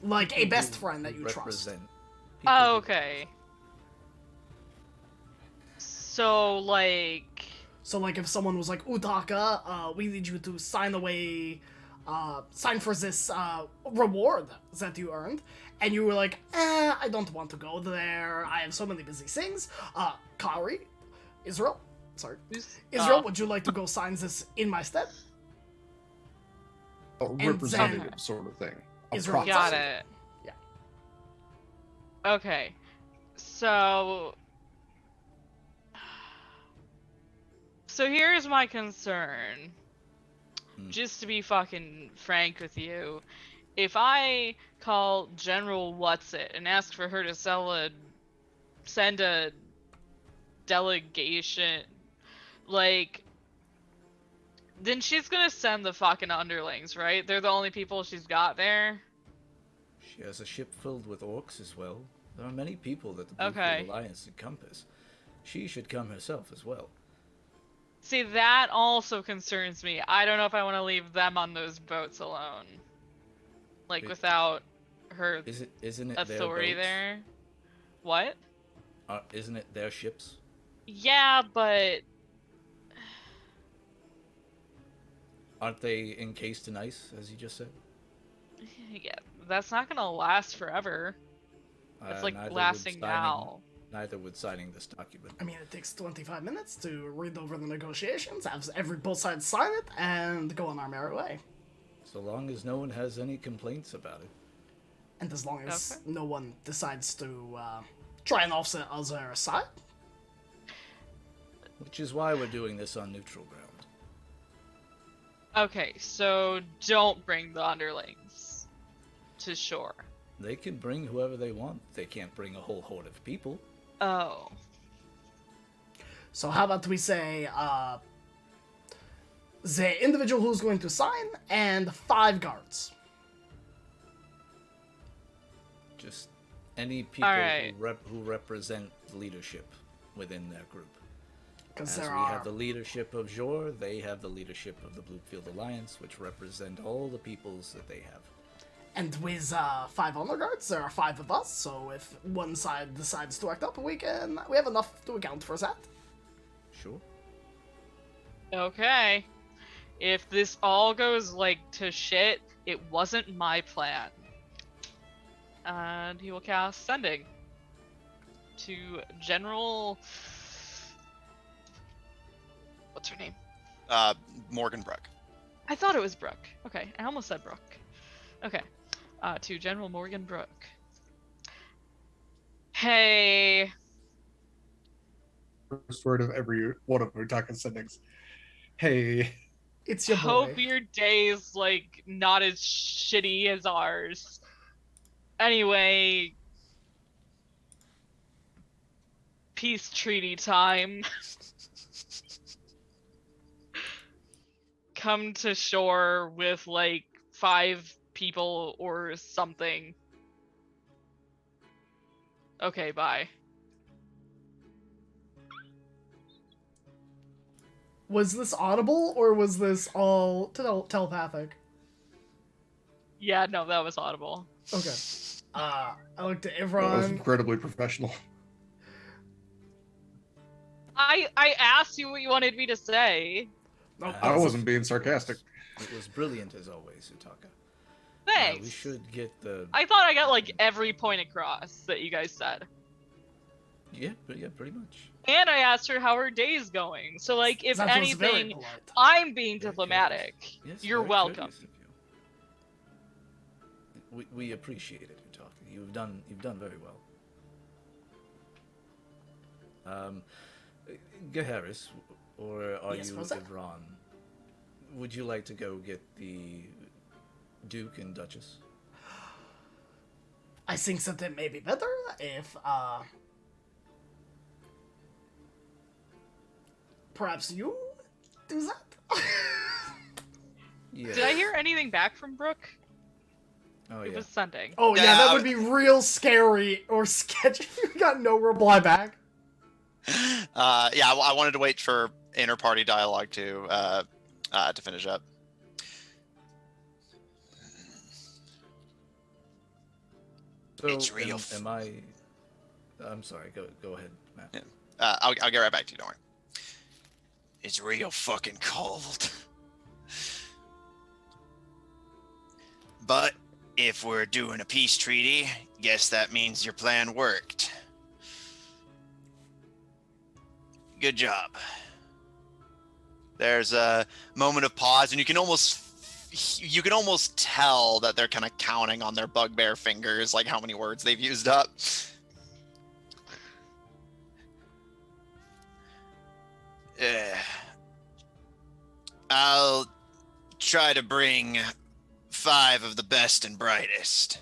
Speaker 1: Like a best
Speaker 5: who
Speaker 1: friend that you trust.
Speaker 5: represent people
Speaker 2: Oh,
Speaker 5: who-
Speaker 2: okay. So, like...
Speaker 1: So, like, if someone was like, Utaka, we need you to sign away, sign for this reward that you earned, and you were like, I don't want to go there, I have so many busy things. Kari, Israel, would you like to go sign this in my stead?
Speaker 4: A
Speaker 1: And
Speaker 4: representative
Speaker 2: then-
Speaker 4: sort of thing. A
Speaker 1: Israel
Speaker 4: proxy.
Speaker 2: Got it.
Speaker 1: Yeah.
Speaker 2: Okay, so here's my concern.
Speaker 5: Hmm.
Speaker 2: Just to be fucking frank with you, if I call General Whatsit and ask for her to send a delegation, like, then she's gonna send the fucking underlings, right? They're the only people she's got there.
Speaker 5: She has a ship filled with orcs as well. There are many people that the Bluefield
Speaker 2: Okay.
Speaker 5: Alliance encompass. She should come herself as well.
Speaker 2: See, that also concerns me. I don't know if I want to leave them on those boats alone. Like,
Speaker 5: It-
Speaker 2: without her
Speaker 5: Isn't it their
Speaker 2: authority
Speaker 5: boats?
Speaker 2: there. What?
Speaker 5: Isn't it their ships?
Speaker 2: Yeah, but
Speaker 5: Aren't they encased in ice, as you just said?
Speaker 2: yeah, that's not gonna last forever. It's like
Speaker 5: Neither would
Speaker 2: lasting
Speaker 5: signing.
Speaker 2: now.
Speaker 5: Neither would signing this document.
Speaker 1: I mean, it takes 25 minutes to read over the negotiations, have both sides sign it, and go on our merry way.
Speaker 5: So long as no one has any complaints about it.
Speaker 1: And as long as
Speaker 2: Okay.
Speaker 1: no one decides to try and offset our side.
Speaker 5: Which is why we're doing this on neutral ground.
Speaker 2: Okay, so don't bring the underlings to shore.
Speaker 5: They can bring whoever they want. They can't bring a whole horde of people.
Speaker 2: Oh.
Speaker 1: So how about we say the individual who's going to sign and 5 guards.
Speaker 5: Just any people
Speaker 2: Alright.
Speaker 5: who represent leadership within their group.
Speaker 1: Because
Speaker 5: As
Speaker 1: there
Speaker 5: we
Speaker 1: are...
Speaker 5: have the leadership of Jor, they have the leadership of the Bluefield Alliance, which represent all the peoples that they have.
Speaker 1: And with 5 honor guards, there are 5 of us, so if one side decides to act up, we have enough to account for that.
Speaker 5: Sure.
Speaker 2: Okay. If this all goes, like, to shit, it wasn't my plan. And he will cast Sending to General... What's her name?
Speaker 6: Morgan Brook.
Speaker 2: I thought it was Brooke. Okay, I almost said Brooke. Okay. To General Morgan Brooke. Hey,
Speaker 4: First word of every one of Utaka's sendings. Hey.
Speaker 1: It's your
Speaker 2: hope
Speaker 1: boy.
Speaker 2: your day's, like, not as shitty as ours. Anyway, peace treaty time. Come to shore with, like, 5 people or something. Okay, bye.
Speaker 1: Was this audible, or was this all telepathic?
Speaker 2: Yeah, no, that was audible.
Speaker 1: Okay. I looked at
Speaker 4: That was
Speaker 1: Ivron.
Speaker 4: incredibly professional.
Speaker 2: I asked you what you wanted me to say.
Speaker 1: Nope,
Speaker 4: I
Speaker 1: that's-
Speaker 4: wasn't being sarcastic.
Speaker 5: It was brilliant as always, Utaka.
Speaker 2: Thanks.
Speaker 5: We should get the...
Speaker 2: I thought I got, like, every point across that you guys said.
Speaker 5: Yeah, pretty much.
Speaker 2: And I asked her how her day's going. So, like, if
Speaker 1: that was very
Speaker 2: anything,
Speaker 1: polite.
Speaker 2: I'm being
Speaker 5: Very
Speaker 2: diplomatic.
Speaker 5: courteous. Yes,
Speaker 2: You're
Speaker 5: very
Speaker 2: welcome.
Speaker 5: courteous of you. We appreciate it, Utaka. You've done very well. Gaharis, or are
Speaker 1: Yes,
Speaker 5: you
Speaker 1: what's that?
Speaker 5: Ivron? Would you like to go get the Duke and Duchess?
Speaker 1: I think that it may be better if, perhaps you do that?
Speaker 5: Yeah.
Speaker 2: Did I hear anything back from Brooke?
Speaker 5: Oh
Speaker 2: It
Speaker 5: yeah.
Speaker 2: was Sending.
Speaker 1: Oh yeah,
Speaker 6: Yeah,
Speaker 1: that would be real scary or sketchy if you got no reply back.
Speaker 6: Yeah, I wanted to wait for inter-party dialogue to finish up.
Speaker 5: So
Speaker 6: It's real
Speaker 5: Am I? I'm sorry. Go ahead, Matt.
Speaker 6: Yeah. I'll get right back to you. Don't worry. It's real fucking cold. But if we're doing a peace treaty, guess that means your plan worked. Good job. There's a moment of pause, and you can almost you can almost tell that they're kind of counting on their bugbear fingers, like how many words they've used up. I'll try to bring 5 of the best and brightest.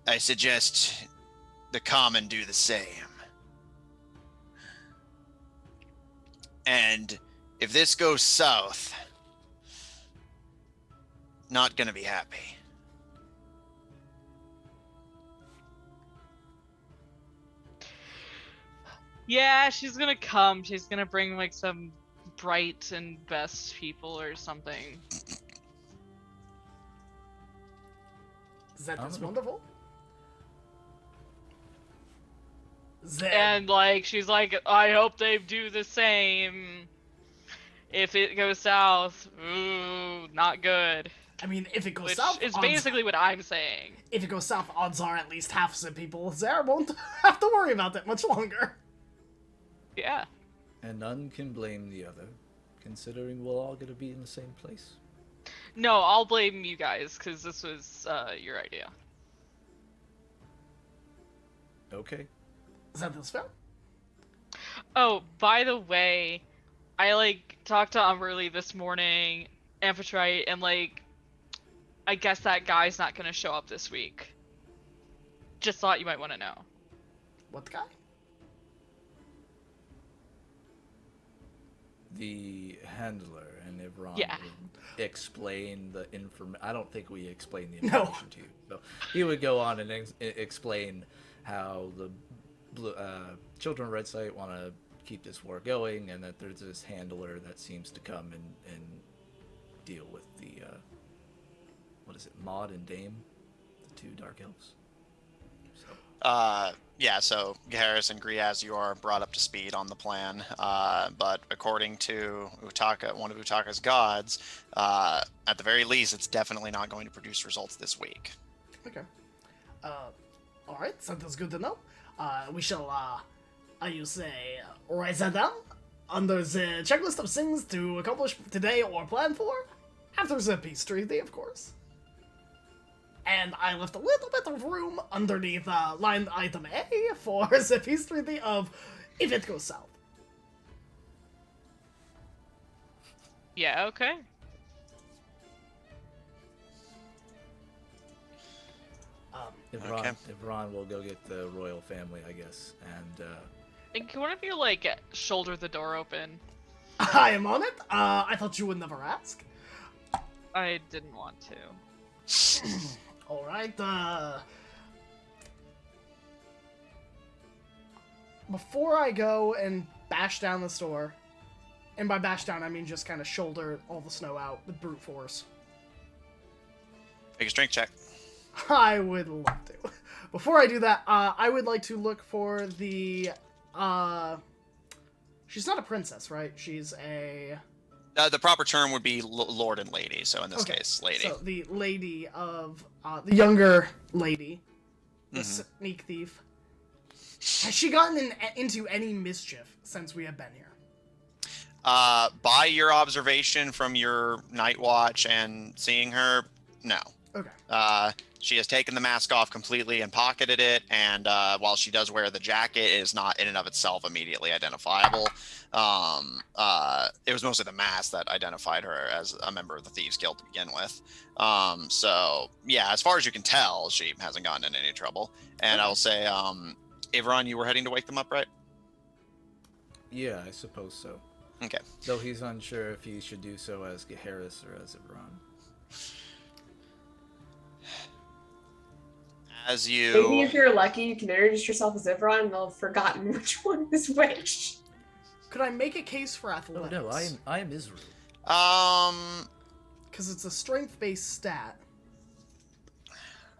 Speaker 6: I suggest the common do the same. And if this goes south, not gonna be happy.
Speaker 2: Yeah, she's gonna come. She's gonna bring like some bright and best people or something.
Speaker 1: Zed is wonderful. Zed.
Speaker 2: And like she's like, I hope they do the same. If it goes south, ooh, not good.
Speaker 1: I mean, if it goes
Speaker 2: Which
Speaker 1: south,
Speaker 2: is basically what I'm saying.
Speaker 1: if it goes south, odds are at least half the people there won't have to worry about it much longer.
Speaker 2: Yeah.
Speaker 5: And none can blame the other, considering we're all gonna be in the same place.
Speaker 2: No, I'll blame you guys because this was your idea.
Speaker 5: Okay.
Speaker 1: Is that this fair?
Speaker 2: Oh, by the way, I like talked to Umberly this morning, Amphitrite, and like, I guess that guy's not gonna show up this week. Just thought you might want to know.
Speaker 1: What guy?
Speaker 5: The handler and Ivron
Speaker 2: Yeah.
Speaker 5: would explain the information. I don't think we explained the
Speaker 1: No.
Speaker 5: information to you. So he would go on and explain how the Children of Red Site want to keep this war going, and that there's this handler that seems to come and deal with the what is it, Maud and Dame, the 2 dark elves. So.
Speaker 6: Yeah, so Harris and Griaz, you are brought up to speed on the plan, but according to Utaka, one of Utaka's gods, at the very least, it's definitely not going to produce results this week.
Speaker 1: Okay. Alright, something's good to know. We shall, you say, write that down under the checklist of things to accomplish today or plan for, after the peace treaty, of course. And I left a little bit of room underneath line item A for the peace treaty of if it goes south.
Speaker 2: Yeah, okay.
Speaker 5: Ivron will go get the royal family, I guess, and
Speaker 2: And can one of you like shoulder the door open?
Speaker 1: I am on it. I thought you would never ask.
Speaker 2: I didn't want to.
Speaker 1: Alright, before I go and bash down the store, and by bash down I mean just kind of shoulder all the snow out with brute force.
Speaker 6: Make a strength check.
Speaker 1: I would love to. Before I do that, I would like to look for the, she's not a princess, right? She's a...
Speaker 6: The proper term would be lord and lady, so in this case, lady.
Speaker 1: So the lady of, the younger lady, the sneak thief. Has she gotten into any mischief since we have been here?
Speaker 6: By your observation from your night watch and seeing her, no.
Speaker 1: Okay.
Speaker 6: She has taken the mask off completely and pocketed it, and while she does wear the jacket, it is not in and of itself immediately identifiable. It was mostly the mask that identified her as a member of the Thieves Guild to begin with. So, yeah, as far as you can tell, she hasn't gotten in any trouble. And I'll say, Ivron, you were heading to wake them up, right?
Speaker 5: yeah, I suppose so.
Speaker 6: Okay.
Speaker 5: Though he's unsure if he should do so as Geharis or as Ivron.
Speaker 6: As you...
Speaker 3: Maybe if you're lucky, you can introduce yourself as Ivron and they'll have forgotten which one is which.
Speaker 1: Could I make a case for athletics?
Speaker 5: Oh no, I am Israel.
Speaker 1: Because it's a strength-based stat.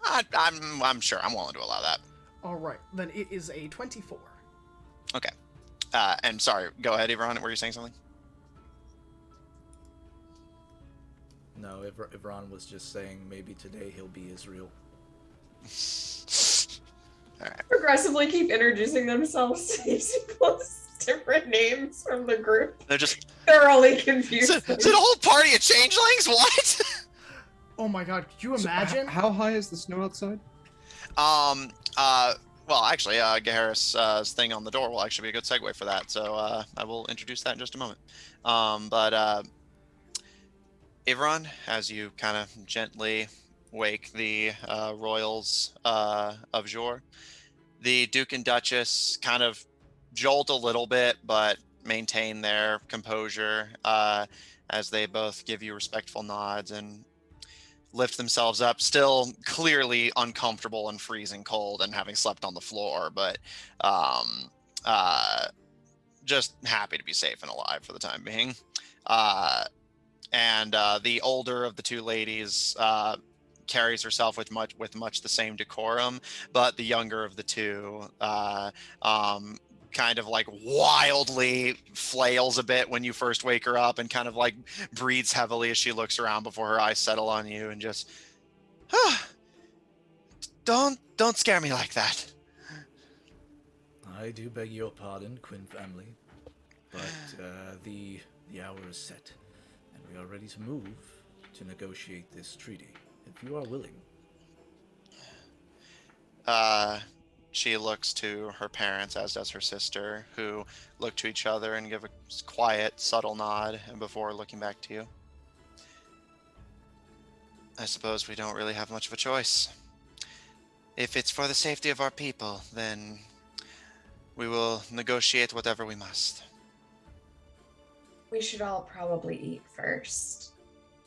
Speaker 6: I'm sure. I'm willing to allow that.
Speaker 1: Alright, then it is a 24.
Speaker 6: Okay. And sorry, go ahead, Ivron. Were you saying something?
Speaker 5: No, Ivron was just saying maybe today he'll be Israel.
Speaker 6: All right.
Speaker 3: Progressively keep introducing themselves to these people's different names from the group.
Speaker 6: They're just...
Speaker 3: Thoroughly confused.
Speaker 6: Is it a whole party of changelings? What?
Speaker 1: Oh my god, could you
Speaker 4: So,
Speaker 1: imagine?
Speaker 4: how high is the snow outside?
Speaker 6: Well, actually, Gaharis' thing on the door will actually be a good segue for that. So I will introduce that in just a moment. But Ivron, as you kind of gently wake the royals of Jor, the Duke and Duchess kind of jolt a little bit, but maintain their composure as they both give you respectful nods and lift themselves up, still clearly uncomfortable and freezing cold and having slept on the floor, but um, uh, just happy to be safe and alive for the time being. And the older of the two ladies carries herself with much the same decorum, but the younger of the two kind of like wildly flails a bit when you first wake her up and kind of like breathes heavily as she looks around before her eyes settle on you and just don't scare me like that.
Speaker 5: I do beg your pardon, Quinn family, but the hour is set, and we are ready to move to negotiate this treaty, if you are willing.
Speaker 6: She looks to her parents, as does her sister, who look to each other and give a quiet, subtle nod, and before looking back to you. I suppose we don't really have much of a choice. If it's for the safety of our people, then we will negotiate whatever we must.
Speaker 3: We should all probably eat first.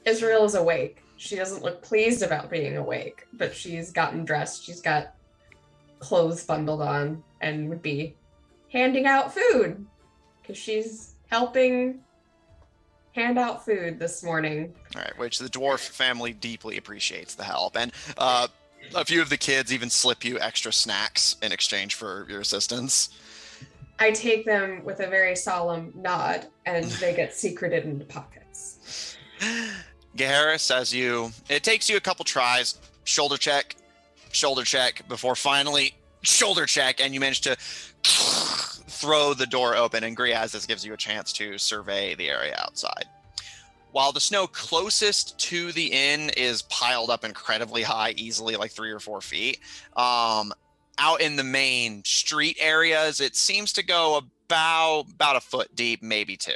Speaker 3: Israel is awake. She doesn't look pleased about being awake, but she's gotten dressed. She's got clothes bundled on and would be handing out food because she's helping hand out food this morning.
Speaker 6: All right, which the dwarf family deeply appreciates the help. And a few of the kids even slip you extra snacks in exchange for your assistance.
Speaker 3: I take them with a very solemn nod, and they get secreted into pockets.
Speaker 6: Gaharis, it takes you a couple tries, shoulder check, before finally shoulder check, and you manage to throw the door open, and Griaz, this gives you a chance to survey the area outside. While the snow closest to the inn is piled up incredibly high, easily like 3 or 4 feet, out in the main street areas, it seems to go about a foot deep, maybe 2.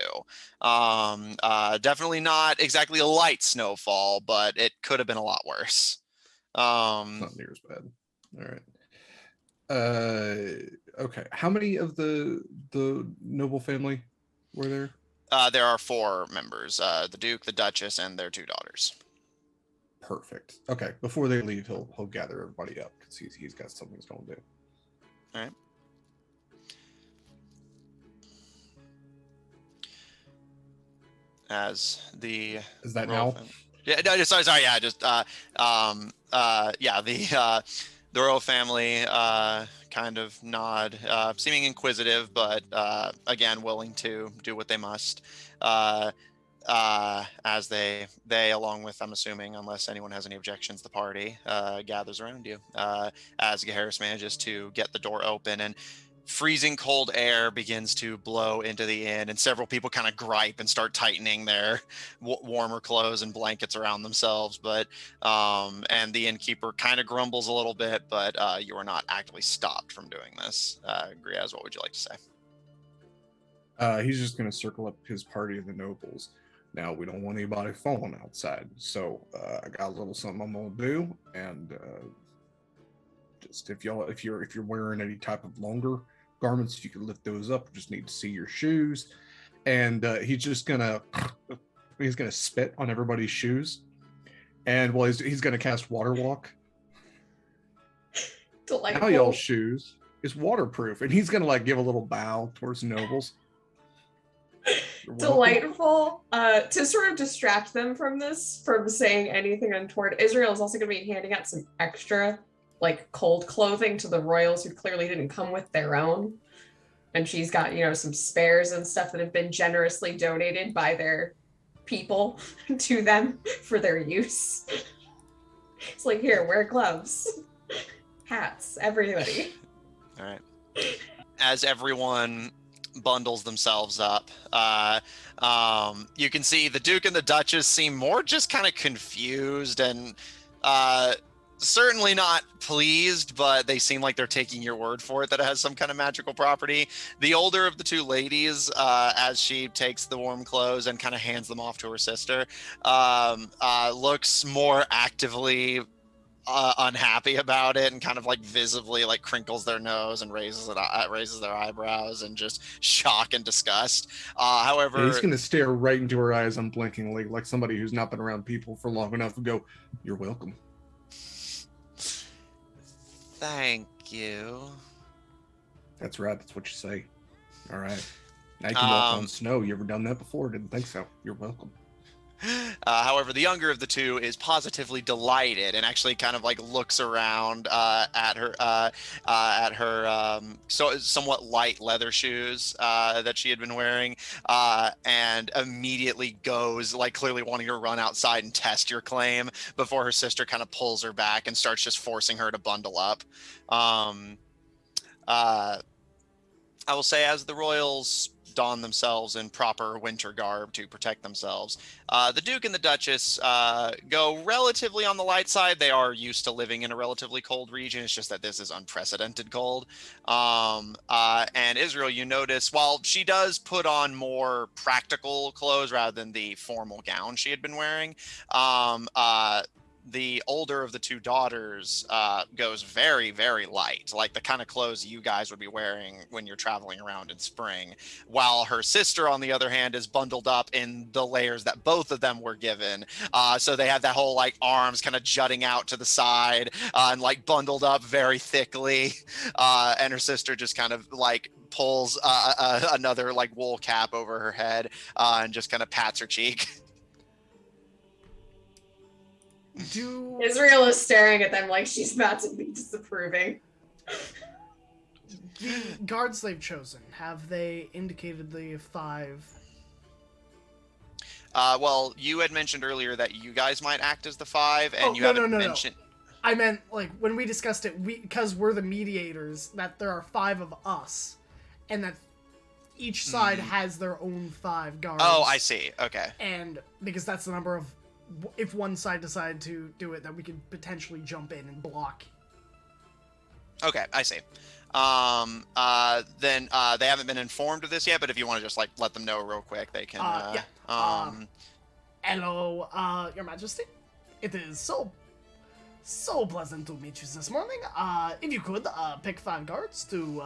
Speaker 6: Definitely not exactly a light snowfall, but it could have been a lot worse.
Speaker 4: Not near as bad. All right. Okay. How many of the noble family were there?
Speaker 6: There are 4 members: the Duke, the Duchess, and their 2 daughters.
Speaker 4: Perfect. Okay. Before they leave, he'll gather everybody up because he's got something he's going to do.
Speaker 6: All right. Is
Speaker 4: that now?
Speaker 6: Yeah, no, sorry. Yeah, just the royal family kind of nod, seeming inquisitive, but again willing to do what they must. As they along with, I'm assuming, unless anyone has any objections, the party gathers around you as Gaharis manages to get the door open, and freezing cold air begins to blow into the inn, and several people kind of gripe and start tightening their warmer clothes and blankets around themselves. But and the innkeeper kind of grumbles a little bit, but you are not actively stopped from doing this. Griaz, what would you like to say?
Speaker 4: He's just going to circle up his party of the nobles. Now, we don't want anybody falling outside, so I got a little something I'm going to do, and just if you're wearing any type of longer garments, you can lift those up. We just need to see your shoes. And he's gonna spit on everybody's shoes, and he's gonna cast water walk.
Speaker 3: Delightful.
Speaker 4: Now y'all's shoes is waterproof, and he's gonna give a little bow towards the nobles.
Speaker 3: Delightful. To sort of distract them from saying anything untoward, Israel is also going to be handing out some extra cold clothing to the royals who clearly didn't come with their own. And she's got, some spares and stuff that have been generously donated by their people to them for their use. It's here, wear gloves, hats, everybody.
Speaker 6: All right. As everyone bundles themselves up. You can see the Duke and the Duchess seem more just kind of confused and certainly not pleased, but they seem like they're taking your word for it that it has some kind of magical property. The older of the two ladies, as she takes the warm clothes and kind of hands them off to her sister, looks more actively unhappy about it and kind of like visibly like crinkles their nose and raises their eyebrows and just shock and disgust.
Speaker 4: Yeah,
Speaker 6: However,
Speaker 4: he's gonna stare right into her eyes unblinkingly, like somebody who's not been around people for long enough to go, "You're welcome."
Speaker 6: thank you.
Speaker 4: That's right. That's what you say. All right. Now you can walk on
Speaker 6: Um,
Speaker 4: snow. You ever done that before? Didn't think so. You're welcome.
Speaker 6: However, the younger of the two is positively delighted and actually kind of like looks around at her so somewhat light leather shoes that she had been wearing, and immediately goes like clearly wanting to run outside and test your claim before her sister kind of pulls her back and starts just forcing her to bundle up. Um, uh, I will say, as the royals don themselves in proper winter garb to protect themselves, the Duke and the Duchess go relatively on the light side. They are used to living in a relatively cold region. It's just that this is unprecedented cold. And Israel, you notice, while she does put on more practical clothes rather than the formal gown she had been wearing, the older of the two daughters goes very, very light, like the kind of clothes you guys would be wearing when you're traveling around in spring, while her sister, on the other hand, is bundled up in the layers that both of them were given. So they have that whole like arms kind of jutting out to the side and like bundled up very thickly. And her sister just kind of like pulls another like wool cap over her head and just kind of pats her cheek.
Speaker 3: Israel is staring at them like she's about to be disapproving.
Speaker 1: The guards they've chosen, have they indicated the 5?
Speaker 6: Well, you had mentioned earlier that you guys might act as the 5, and you
Speaker 1: no,
Speaker 6: haven't
Speaker 1: no,
Speaker 6: mentioned.
Speaker 1: I meant, like, when we discussed it, because we're the mediators, that there are 5 of us, and that each side has their own 5 guards.
Speaker 6: Oh, I see. Okay.
Speaker 1: And because that's the number of, if one side decided to do it, that we could potentially jump in and block.
Speaker 6: Okay, I see. Then they haven't been informed of this yet, but if you want to just like let them know real quick, they can.
Speaker 1: Hello, Your Majesty. It is so pleasant to meet you this morning. If you could pick 5 guards to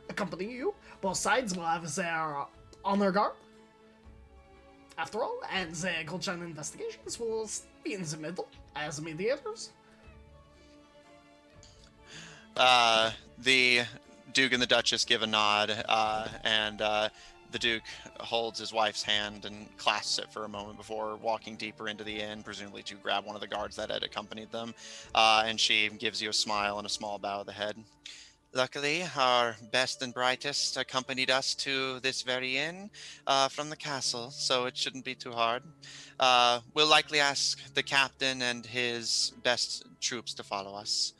Speaker 1: accompany you, both sides will have their honor guard. After all, and the Goldshine investigations will be in the middle as mediators.
Speaker 6: The Duke and the Duchess give a nod, and the Duke holds his wife's hand and clasps it for a moment before walking deeper into the inn, presumably to grab one of the guards that had accompanied them. And she gives you a smile and a small bow of the head. Luckily, our best and brightest accompanied us to this very inn from the castle, so it shouldn't be too hard. We'll likely ask the captain and his best troops to follow us.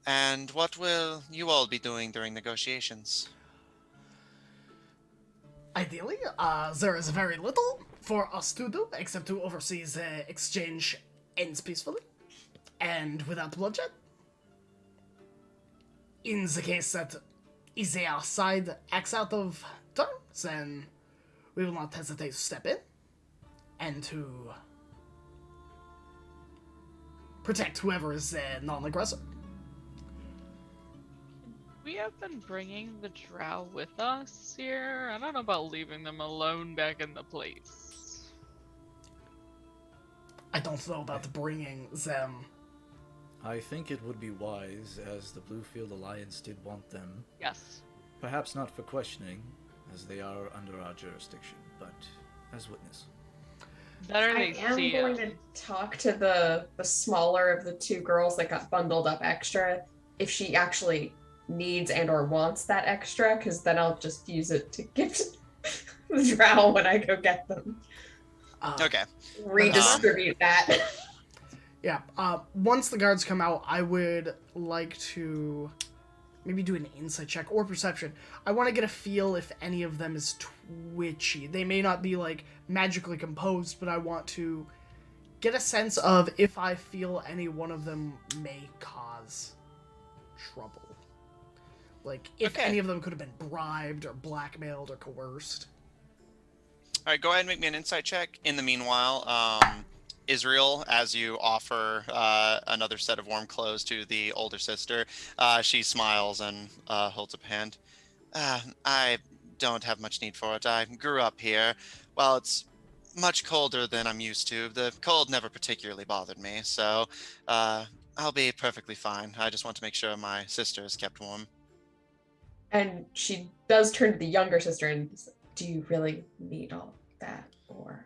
Speaker 6: And what will you all be doing during negotiations?
Speaker 1: Ideally, there is very little for us to do except to oversee the exchange ends peacefully and without bloodshed. In the case that either side acts out of turn, then we will not hesitate to step in and to protect whoever is the non-aggressor.
Speaker 2: We have been bringing the drow with us here. I don't know about leaving them alone back in the place.
Speaker 1: I don't know about bringing them.
Speaker 5: I think it would be wise, as the Bluefield Alliance did want them.
Speaker 2: Yes.
Speaker 5: Perhaps not for questioning, as they are under our jurisdiction, but as witness.
Speaker 2: Better
Speaker 3: I
Speaker 2: they
Speaker 3: am
Speaker 2: see
Speaker 3: going
Speaker 2: them.
Speaker 3: to talk to the smaller of the 2 girls that got bundled up extra, if she actually needs and or wants that extra, because then I'll just use it to give the drow when I go get them.
Speaker 6: Okay.
Speaker 3: Redistribute that.
Speaker 1: Yeah, once the guards come out, I would like to maybe do an insight check or perception. I want to get a feel if any of them is twitchy. They may not be like magically composed, but I want to get a sense of if I feel any one of them may cause trouble. Like if
Speaker 6: Okay.
Speaker 1: any of them could have been bribed or blackmailed or coerced.
Speaker 6: All right, go ahead and make me an insight check. In the meanwhile, Israel, as you offer another set of warm clothes to the older sister, she smiles and holds up a hand. I don't have much need for it. I grew up here. While it's much colder than I'm used to, the cold never particularly bothered me, so I'll be perfectly fine. I just want to make sure my sister is kept warm.
Speaker 3: And she does turn to the younger sister and says, do you really need all that? Or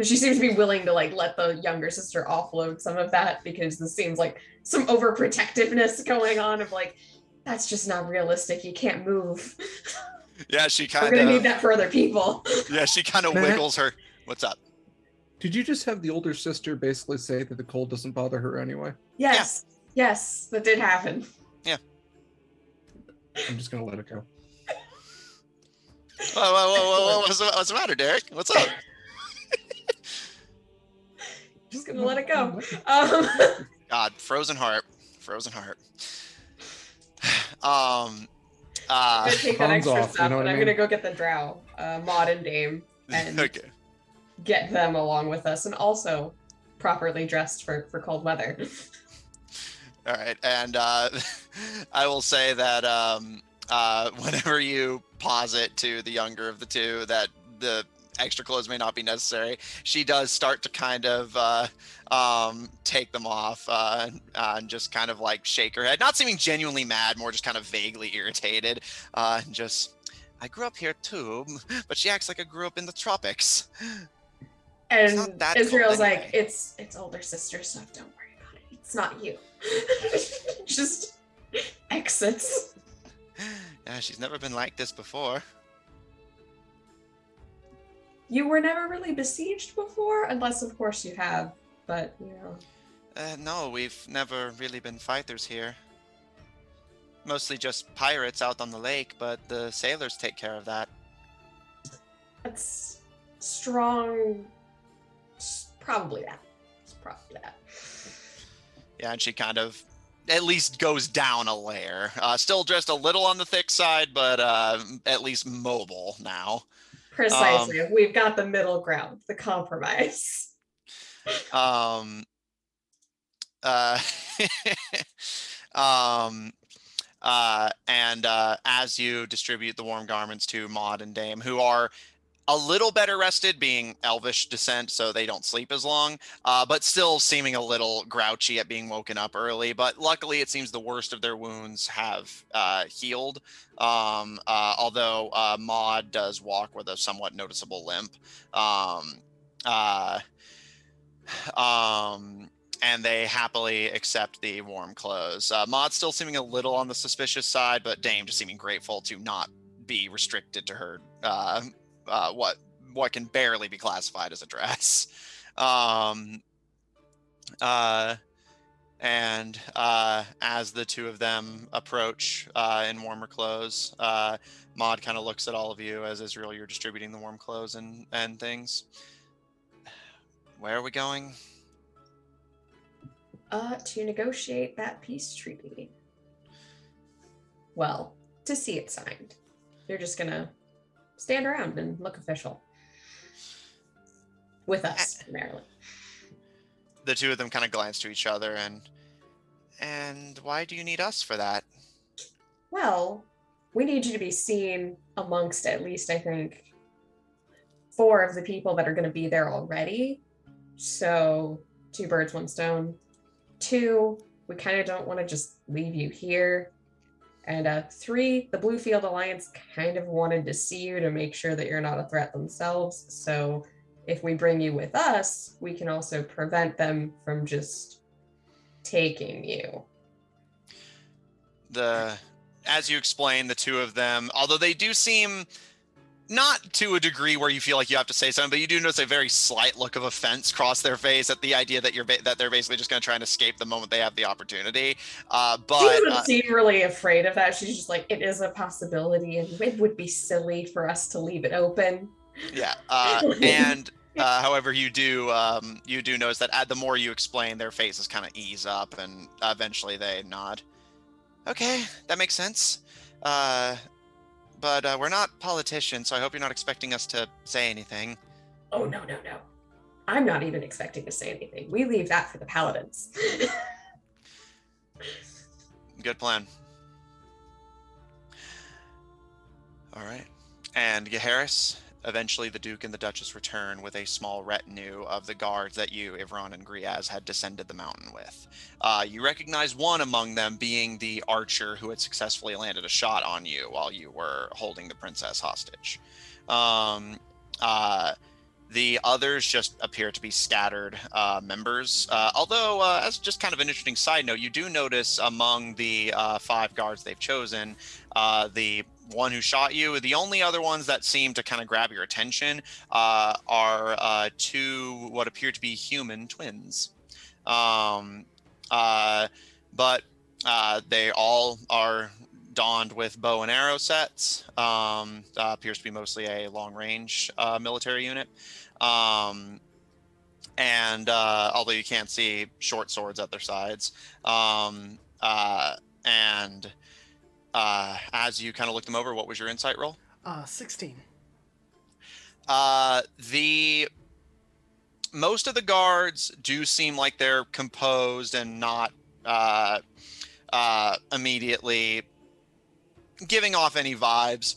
Speaker 3: she seems to be willing to like let the younger sister offload some of that, because this seems like some overprotectiveness going on of like, that's just not realistic. You can't move.
Speaker 6: Yeah, she
Speaker 3: We're
Speaker 6: kind
Speaker 3: gonna need
Speaker 6: of.
Speaker 3: that for other people.
Speaker 6: Yeah, she kind of
Speaker 4: Matt?
Speaker 6: wiggles her. What's up?
Speaker 4: Did you just have the older sister basically say that the cold doesn't bother her anyway?
Speaker 3: Yes, yes, that did happen.
Speaker 4: I'm just gonna let it go.
Speaker 6: Whoa. What's the matter, Derek? What's up?
Speaker 3: Just gonna let it go.
Speaker 6: God, frozen heart.
Speaker 3: I'm gonna take that
Speaker 4: Hands
Speaker 3: extra
Speaker 4: off, you
Speaker 3: stuff,
Speaker 4: know what
Speaker 3: and
Speaker 4: I
Speaker 3: I'm
Speaker 4: mean?
Speaker 3: gonna go get the drow, Maud and Dame, and
Speaker 6: Okay.
Speaker 3: get them along with us, and also properly dressed for cold weather.
Speaker 6: All right, and I will say that whenever you posit to the younger of the two that the extra clothes may not be necessary, she does start to kind of take them off and just kind of like shake her head, not seeming genuinely mad, more just kind of vaguely irritated, and just, I grew up here too, but she acts like I grew up in the tropics. It's not
Speaker 3: And
Speaker 6: that cold
Speaker 3: Israel's
Speaker 6: anyway.
Speaker 3: like, it's older sister, so don't worry about it. It's not you. Just exits.
Speaker 6: Yeah, she's never been like this before.
Speaker 3: You were never really besieged before, unless of course you have, but you know.
Speaker 6: No, we've never really been fighters here. Mostly just pirates out on the lake, but the sailors take care of that.
Speaker 3: That's strong. Probably that. It's probably that.
Speaker 6: Yeah, and she kind of at least goes down a layer. Still just a little on the thick side, but at least mobile now.
Speaker 3: Precisely. We've got the middle ground, the compromise.
Speaker 6: Um, uh, and as you distribute the warm garments to Maud and Dame, who are a little better rested, being elvish descent, so they don't sleep as long, but still seeming a little grouchy at being woken up early. But luckily, it seems the worst of their wounds have healed, although Maud does walk with a somewhat noticeable limp. And they happily accept the warm clothes. Maud still seeming a little on the suspicious side, but Dame just seeming grateful to not be restricted to her what can barely be classified as a dress. And as the two of them approach in warmer clothes, Maud kind of looks at all of you as Israel, you're distributing the warm clothes and things. Where are we going?
Speaker 3: To negotiate that peace treaty. Well, to see it signed. They're just gonna stand around and look official. With us, primarily.
Speaker 6: The two of them kind of glance to each other and why do you need us for that?
Speaker 3: Well, we need you to be seen amongst at least, I think, 4 of the people that are going to be there already. So 2 birds, 1 stone. 2, we kind of don't want to just leave you here. And 3, the Bluefield Alliance kind of wanted to see you to make sure that you're not a threat themselves. So if we bring you with us, we can also prevent them from just taking you.
Speaker 6: As you explain, the two of them, although they do seem not to a degree where you feel like you have to say something, but you do notice a very slight look of offense cross their face at the idea that that they're basically just going to try and escape the moment they have the opportunity.
Speaker 3: She
Speaker 6: But
Speaker 3: doesn't seem really afraid of that. She's just like, it is a possibility, and it would be silly for us to leave it open.
Speaker 6: yeah, and however, you do notice that the more you explain, their faces kind of ease up, and eventually they nod. Okay, that makes sense. But we're not politicians, so I hope you're not expecting us to say anything.
Speaker 3: Oh, no. I'm not even expecting to say anything. We leave that for the paladins.
Speaker 6: Good plan. All right. And Geharis, eventually the Duke and the Duchess return with a small retinue of the guards that you, Ivron and Griaz, had descended the mountain with. You recognize one among them being the archer who had successfully landed a shot on you while you were holding the princess hostage. The others just appear to be scattered members. Although, as just kind of an interesting side note, you do notice among the 5 guards they've chosen, the one who shot you, the only other ones that seem to kind of grab your attention are 2 what appear to be human twins. But they all are donned with bow and arrow sets. Appears to be mostly a long-range military unit. And although you can't see short swords at their sides. As you kind of look them over, what was your insight roll?
Speaker 1: 16.
Speaker 6: Most of the guards do seem like they're composed and not immediately giving off any vibes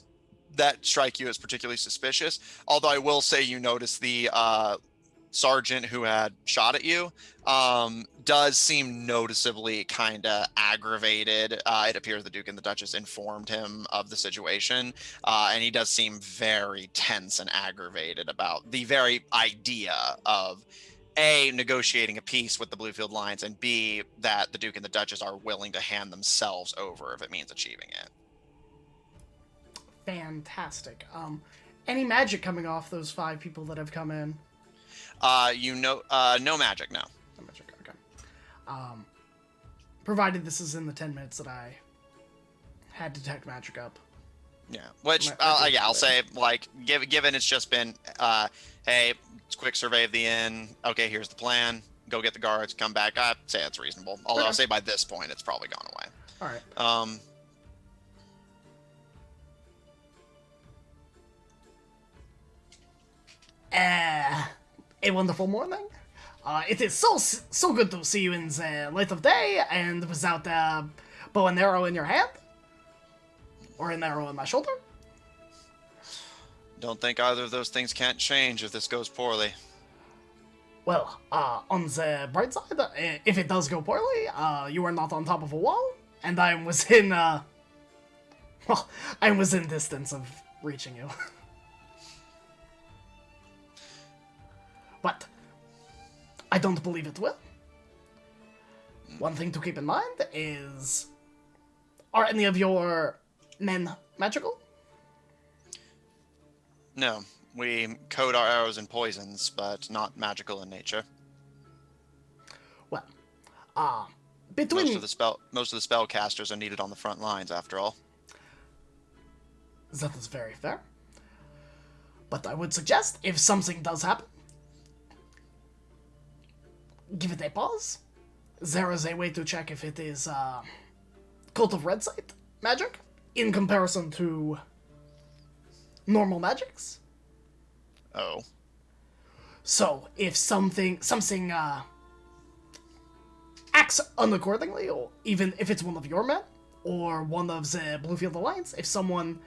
Speaker 6: that strike you as particularly suspicious. Although I will say you notice the sergeant who had shot at you does seem noticeably kind of aggravated. It appears the Duke and the Duchess informed him of the situation, and he does seem very tense and aggravated about the very idea of A, negotiating a peace with the Bluefield Lions, and B, that the Duke and the Duchess are willing to hand themselves over if it means achieving it.
Speaker 1: Fantastic. Any magic coming off those 5 people that have come in?
Speaker 6: No magic, no.
Speaker 1: No magic, okay. Provided this is in the 10 minutes that I had detect magic up.
Speaker 6: Yeah, which I'll say, like, given it's just been, hey, quick survey of the inn. Okay, here's the plan. Go get the guards. Come back. I'd say that's reasonable. Although I'll say by this point it's probably gone away.
Speaker 1: All right. A wonderful morning. It is so good to see you in the light of day and without a bow and arrow in your hand. Or an arrow in my shoulder.
Speaker 6: Don't think either of those things can't change if this goes poorly.
Speaker 1: Well, on the bright side, if it does go poorly, you are not on top of a wall, and I am within, I'm within distance of reaching you. But I don't believe it will. One thing to keep in mind is, are any of your men magical?
Speaker 6: No, we coat our arrows in poisons, but not magical in nature.
Speaker 1: Well, between
Speaker 6: most of the spellcasters are needed on the front lines, after all.
Speaker 1: That is very fair. But I would suggest, if something does happen, give it a pause. There is a way to check if it is Cult of Red Sight magic in comparison to normal magics.
Speaker 6: Oh.
Speaker 1: So, if something acts unaccordingly, or even if it's one of your men, or one of the Bluefield Alliance, if someone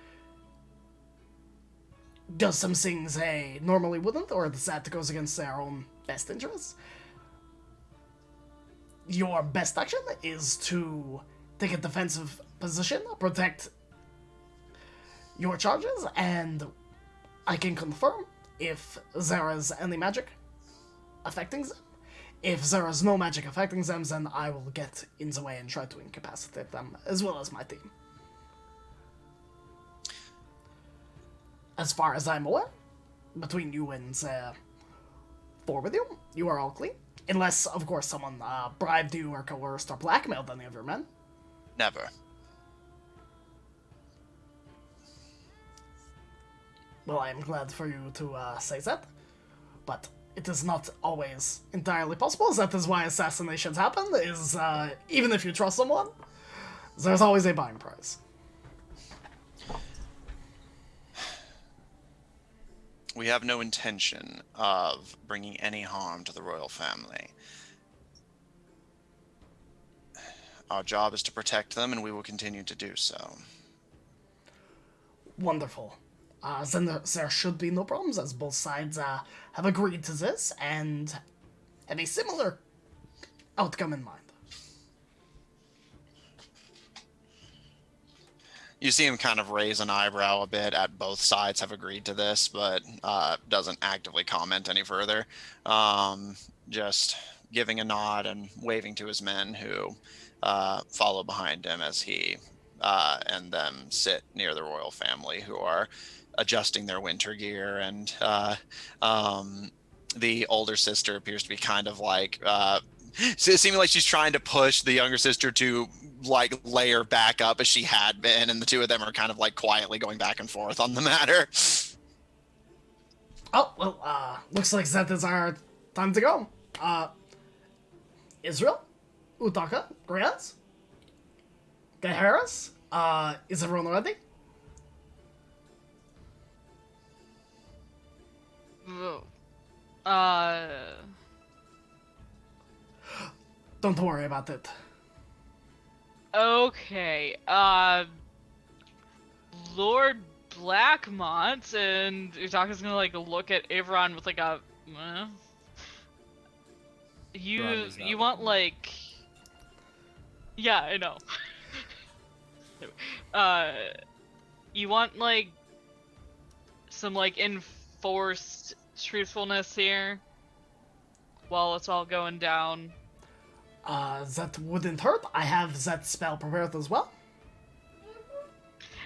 Speaker 1: does some things they normally wouldn't, or that goes against their own best interests, your best action is to take a defensive position, protect your charges, and I can confirm if there is any magic affecting them. If there is no magic affecting them, then I will get in the way and try to incapacitate them, as well as my team. As far as I'm aware, between you and the four with you, you are all clean. Unless, of course, someone bribed you or coerced or blackmailed any of your men.
Speaker 6: Never.
Speaker 1: Well, I am glad for you to say that, but it is not always entirely possible. That is why assassinations happen, is even if you trust someone, there's always a buying price.
Speaker 6: We have no intention of bringing any harm to the royal family. Our job is to protect them, and we will continue to do so.
Speaker 1: Wonderful. Then there should be no problems, as both sides have agreed to this and have a similar outcome in mind.
Speaker 6: You see him kind of raise an eyebrow a bit at both sides have agreed to this, but doesn't actively comment any further. Just giving a nod and waving to his men who follow behind him as he and them sit near the royal family, who are adjusting their winter gear. And the older sister appears to be kind of like seeming like she's trying to push the younger sister to like lay her back up as she had been, and the two of them are kind of like quietly going back and forth on the matter.
Speaker 1: Oh, well, looks like that is our time to go. Israel, Utaka, Grants, Harris, is everyone ready? Don't worry about it.
Speaker 2: Okay, Lord Blackmont, and Utaka's gonna like look at Ivron with like a you want like yeah, I know. You want like some like enforced truthfulness here while it's all going down.
Speaker 1: That wouldn't hurt. I have that spell prepared as well.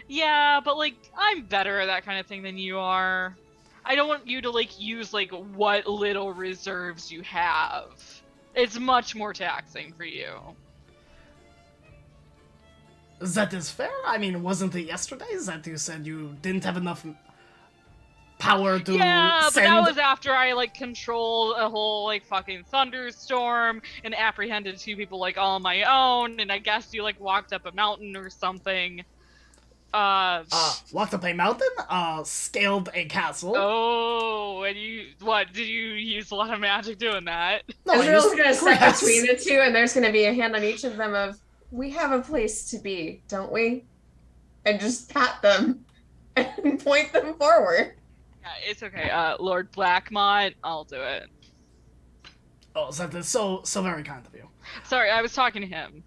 Speaker 2: Yeah, but like I'm better at that kind of thing than you are. I don't want you to like use like what little reserves you have. It's much more taxing for you.
Speaker 1: That is fair. I mean, wasn't it yesterday that you said you didn't have enough power to
Speaker 2: yeah,
Speaker 1: send?
Speaker 2: but that was after I like controlled a whole like fucking thunderstorm and apprehended two people like all on my own, and I guess you like walked up a mountain or something.
Speaker 1: Walked up a mountain, scaled a castle.
Speaker 2: Oh, and what, did you use a lot of magic doing that?
Speaker 1: No,
Speaker 3: Israel's gonna step between the two, and there's gonna be a hand on each of them of, we have a place to be, don't we? And just pat them and point them forward.
Speaker 2: Yeah, it's okay. Lord Blackmont, I'll do it.
Speaker 1: Oh, that is so very kind of you.
Speaker 2: Sorry, I was talking to him.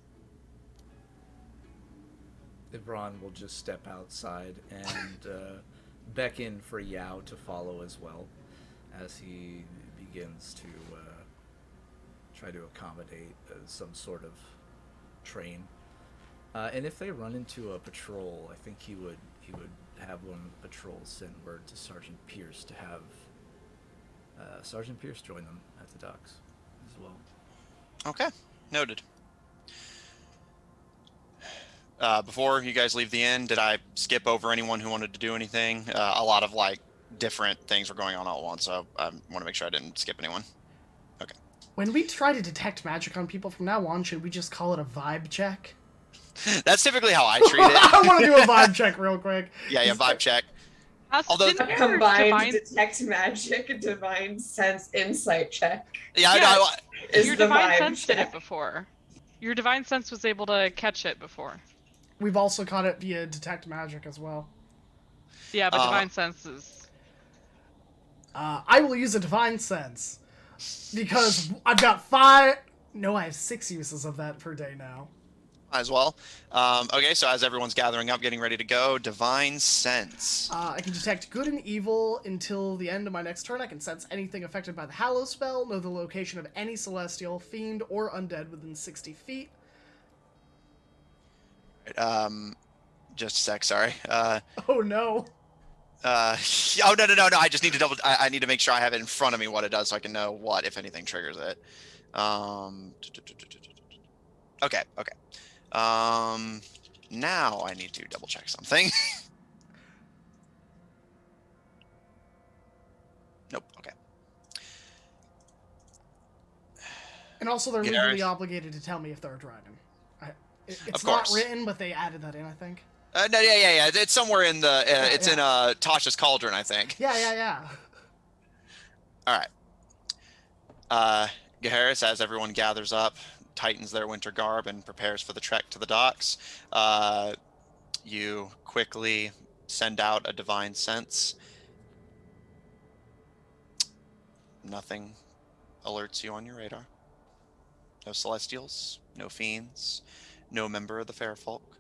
Speaker 5: Ibron will just step outside and beckon for Yao to follow as well, as he begins to try to accommodate some sort of train. And if they run into a patrol, I think he would have one of the patrols send word to Sergeant Pierce to have Sergeant Pierce join them at the docks as well.
Speaker 6: Okay, noted. Before you guys leave the inn, did I skip over anyone who wanted to do anything? A lot of like different things were going on all at once, so I want to make sure I didn't skip anyone. Okay.
Speaker 1: When we try to detect magic on people from now on, should we just call it a vibe check?
Speaker 6: That's typically how I treat it.
Speaker 1: I want to do a vibe check real quick.
Speaker 6: Yeah, vibe check. Although
Speaker 2: Didn't your
Speaker 3: Combined
Speaker 2: divine-
Speaker 3: detect magic, divine sense, insight check.
Speaker 6: Yeah,
Speaker 2: Yeah.
Speaker 6: I
Speaker 3: Is
Speaker 2: your
Speaker 3: the
Speaker 2: divine
Speaker 3: vibe
Speaker 2: sense did
Speaker 3: check.
Speaker 2: it before. Your divine sense was able to catch it before.
Speaker 1: We've also caught it via detect magic as well.
Speaker 2: Yeah, but divine sense is...
Speaker 1: I will use a divine sense because I've got 5. No, I have 6 uses of that per day now.
Speaker 6: as well. Okay, so as everyone's gathering up, getting ready to go, divine sense.
Speaker 1: I can detect good and evil until the end of my next turn. I can sense anything affected by the Hallow spell, know the location of any celestial, fiend, or undead within 60 feet.
Speaker 6: Just a sec, sorry.
Speaker 1: Oh no.
Speaker 6: Oh no! I just need to double. I need to make sure I have it in front of me what it does, so I can know what, if anything, triggers it. Okay. Now I need to double check something. Nope. Okay.
Speaker 1: And also, they're
Speaker 6: Garrett?
Speaker 1: legally obligated to tell me if they're a dragon. It's
Speaker 6: Of
Speaker 1: not
Speaker 6: course.
Speaker 1: written, but they added that in, I think.
Speaker 6: No, yeah. It's somewhere in the. It's in
Speaker 1: yeah.
Speaker 6: Tasha's cauldron, I think.
Speaker 1: Yeah.
Speaker 6: All right. Gaharis, as everyone gathers up, tightens their winter garb, and prepares for the trek to the docks. You quickly send out a divine sense. Nothing alerts you on your radar. No celestials, no fiends, no member of the fair folk.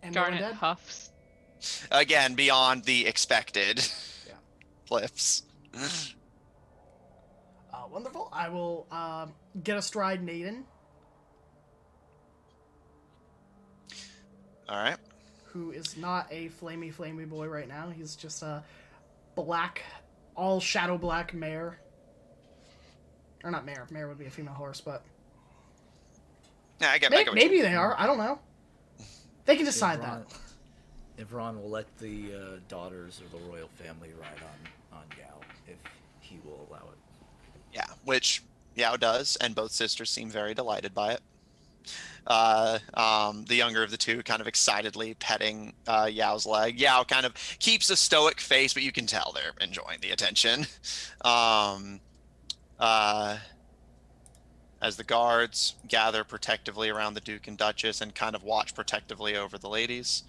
Speaker 1: And no one
Speaker 2: Garnet
Speaker 1: dead?
Speaker 2: huffs.
Speaker 6: Again, beyond the expected
Speaker 1: Yeah.
Speaker 6: flips.
Speaker 1: Wonderful. I will get astride Naden.
Speaker 6: All right.
Speaker 1: Who is not a flamey boy right now. He's just a black, all shadow black mare. Or not mare. Mare would be a female horse, but...
Speaker 6: Yeah, I get
Speaker 1: maybe they are. I don't know. They can decide that.
Speaker 5: Ivron will let the daughters of the royal family ride on Yao if he will allow it.
Speaker 6: Yeah, which Yao does, and both sisters seem very delighted by it. The younger of the two kind of excitedly petting Yao's leg. Yao kind of keeps a stoic face, but you can tell they're enjoying the attention. As the guards gather protectively around the Duke and Duchess and kind of watch protectively over the ladies.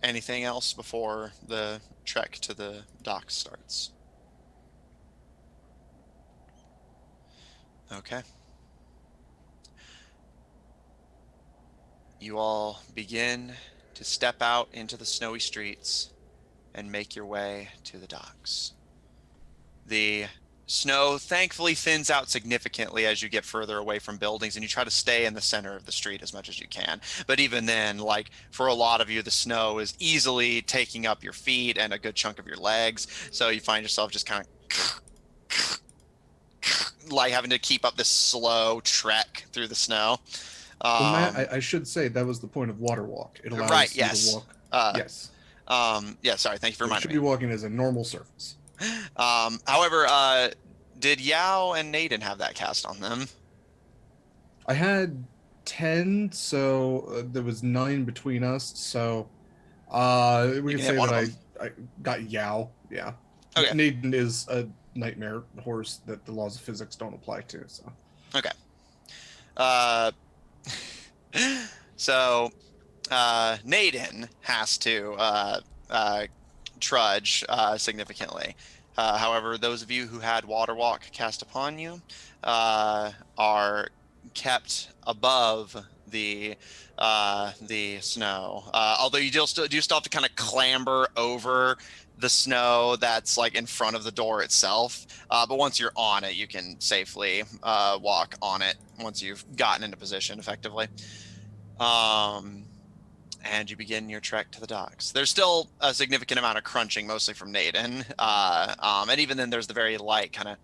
Speaker 6: Anything else before the trek to the docks starts? Okay. You all begin to step out into the snowy streets and make your way to the docks. The snow thankfully thins out significantly as you get further away from buildings, and you try to stay in the center of the street as much as you can. But even then, like, for a lot of you, the snow is easily taking up your feet and a good chunk of your legs, so you find yourself just kind of like having to keep up this slow trek through the snow.
Speaker 4: Well, Matt, I should say that was the point of water walk. It allows you to walk. Yes.
Speaker 6: Yeah, sorry, thank you for reminding me.
Speaker 4: You should be walking as a normal surface.
Speaker 6: However, did Yao and Naden have that cast on them?
Speaker 4: I had 10, so there was 9 between us. So we can say that I got Yao. Yeah.
Speaker 6: Okay.
Speaker 4: Naden is a nightmare horse that the laws of physics don't apply to. So.
Speaker 6: Okay. So Naden has to trudge significantly. However, those of you who had Water Walk cast upon you are kept above the snow. Although you do still have to kind of clamber over the snow that's like in front of the door itself. But once you're on it, you can safely walk on it once you've gotten into position effectively. And you begin your trek to the docks. There's still a significant amount of crunching, mostly from Naden. And even then, there's the very light kind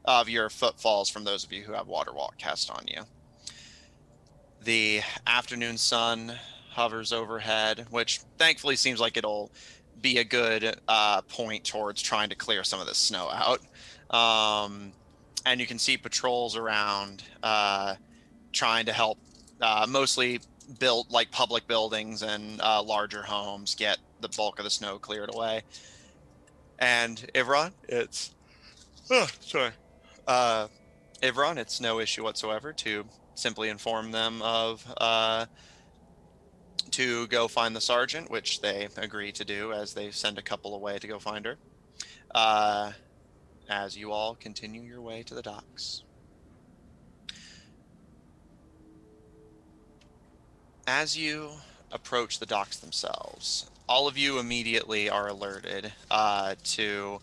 Speaker 6: of your footfalls from those of you who have Water Walk cast on you. The afternoon sun hovers overhead, which thankfully seems like it'll be a good point towards trying to clear some of the snow out. And you can see patrols around trying to help mostly built like public buildings and larger homes get the bulk of the snow cleared away. And Ivron, it's Ivron, it's no issue whatsoever to simply inform them of to go find the sergeant, which they agree to do as they send a couple away to go find her. As you all continue your way to the docks. As you approach the docks themselves, all of you immediately are alerted to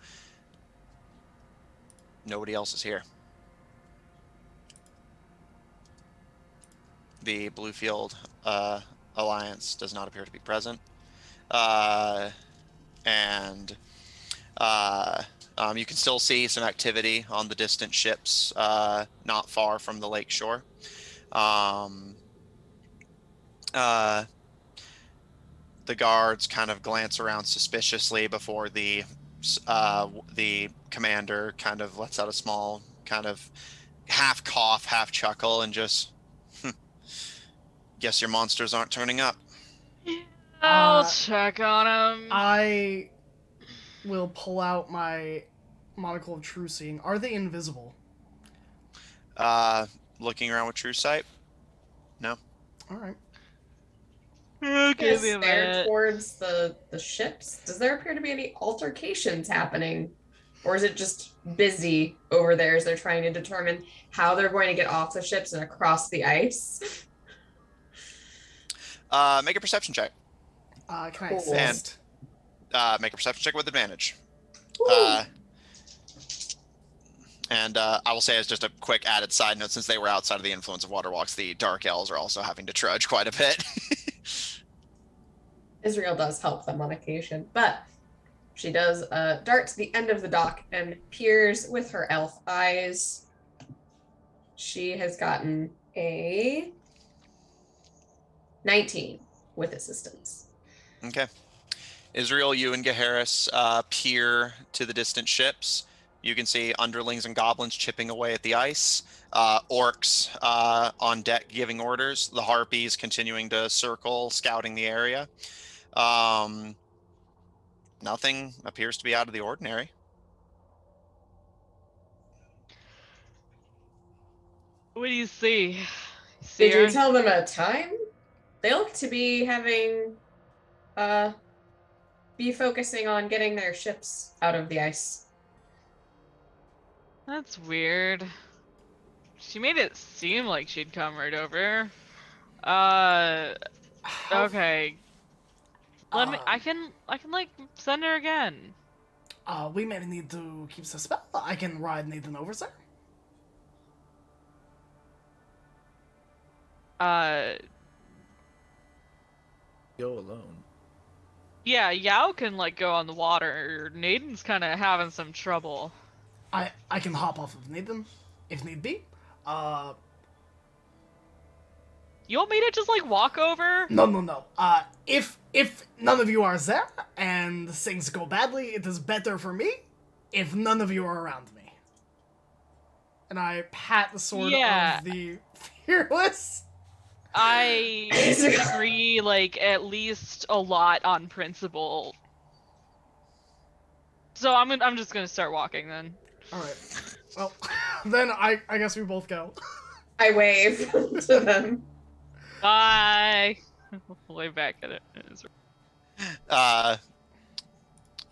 Speaker 6: nobody else is here. The Bluefield Alliance does not appear to be present. And you can still see some activity on the distant ships not far from the lake shore. The guards kind of glance around suspiciously before the commander kind of lets out a small kind of half cough, half chuckle, and just, guess your monsters aren't turning up.
Speaker 2: Yeah, I'll
Speaker 1: Uh,
Speaker 2: check on him.
Speaker 1: I will pull out my monocle of true seeing. Are they invisible?
Speaker 6: Looking around with true sight? No.
Speaker 1: All right.
Speaker 2: Give me a
Speaker 3: Stare
Speaker 2: minute.
Speaker 3: towards the ships. Does there appear to be any altercations happening? Or is it just busy over there as they're trying to determine how they're going to get off the ships and across the ice?
Speaker 6: Make a perception check.
Speaker 1: Can I
Speaker 3: Cool.
Speaker 1: assist?
Speaker 6: Make a perception check with advantage.
Speaker 3: Woo.
Speaker 6: And I will say, as just a quick added side note, since they were outside of the influence of Waterwalks, the Dark Elves are also having to trudge quite a bit.
Speaker 3: Israel does help them on occasion, but she does dart to the end of the dock and peers with her elf eyes. She has gotten a 19 with assistance.
Speaker 6: Okay. Israel, you and Gaharis peer to the distant ships. You can see underlings and goblins chipping away at the ice. Orcs on deck giving orders. The harpies continuing to circle, scouting the area. Nothing appears to be out of the ordinary.
Speaker 2: What do you see? See
Speaker 3: Did you
Speaker 2: her?
Speaker 3: tell them a time? They look to be having be focusing on getting their ships out of the ice.
Speaker 2: That's weird. She made it seem like she'd come right over. Okay. Let me. I can like send her again.
Speaker 1: We may need to keep the spell. I can ride Nathan over, sir.
Speaker 5: Go alone.
Speaker 2: Yeah, Yao can like go on the water. Naden's kind of having some trouble.
Speaker 1: I can hop off of Nathan, if need be.
Speaker 2: You want me to just like walk over?
Speaker 1: No. If none of you are there and things go badly, it is better for me if none of you are around me. And I pat the sword
Speaker 2: Yeah.
Speaker 1: of the fearless.
Speaker 2: I disagree, like, at least a lot on principle. So I'm just gonna start walking then.
Speaker 1: Alright. Well, then I guess we both go.
Speaker 3: I wave to them.
Speaker 2: Bye! Way back at it.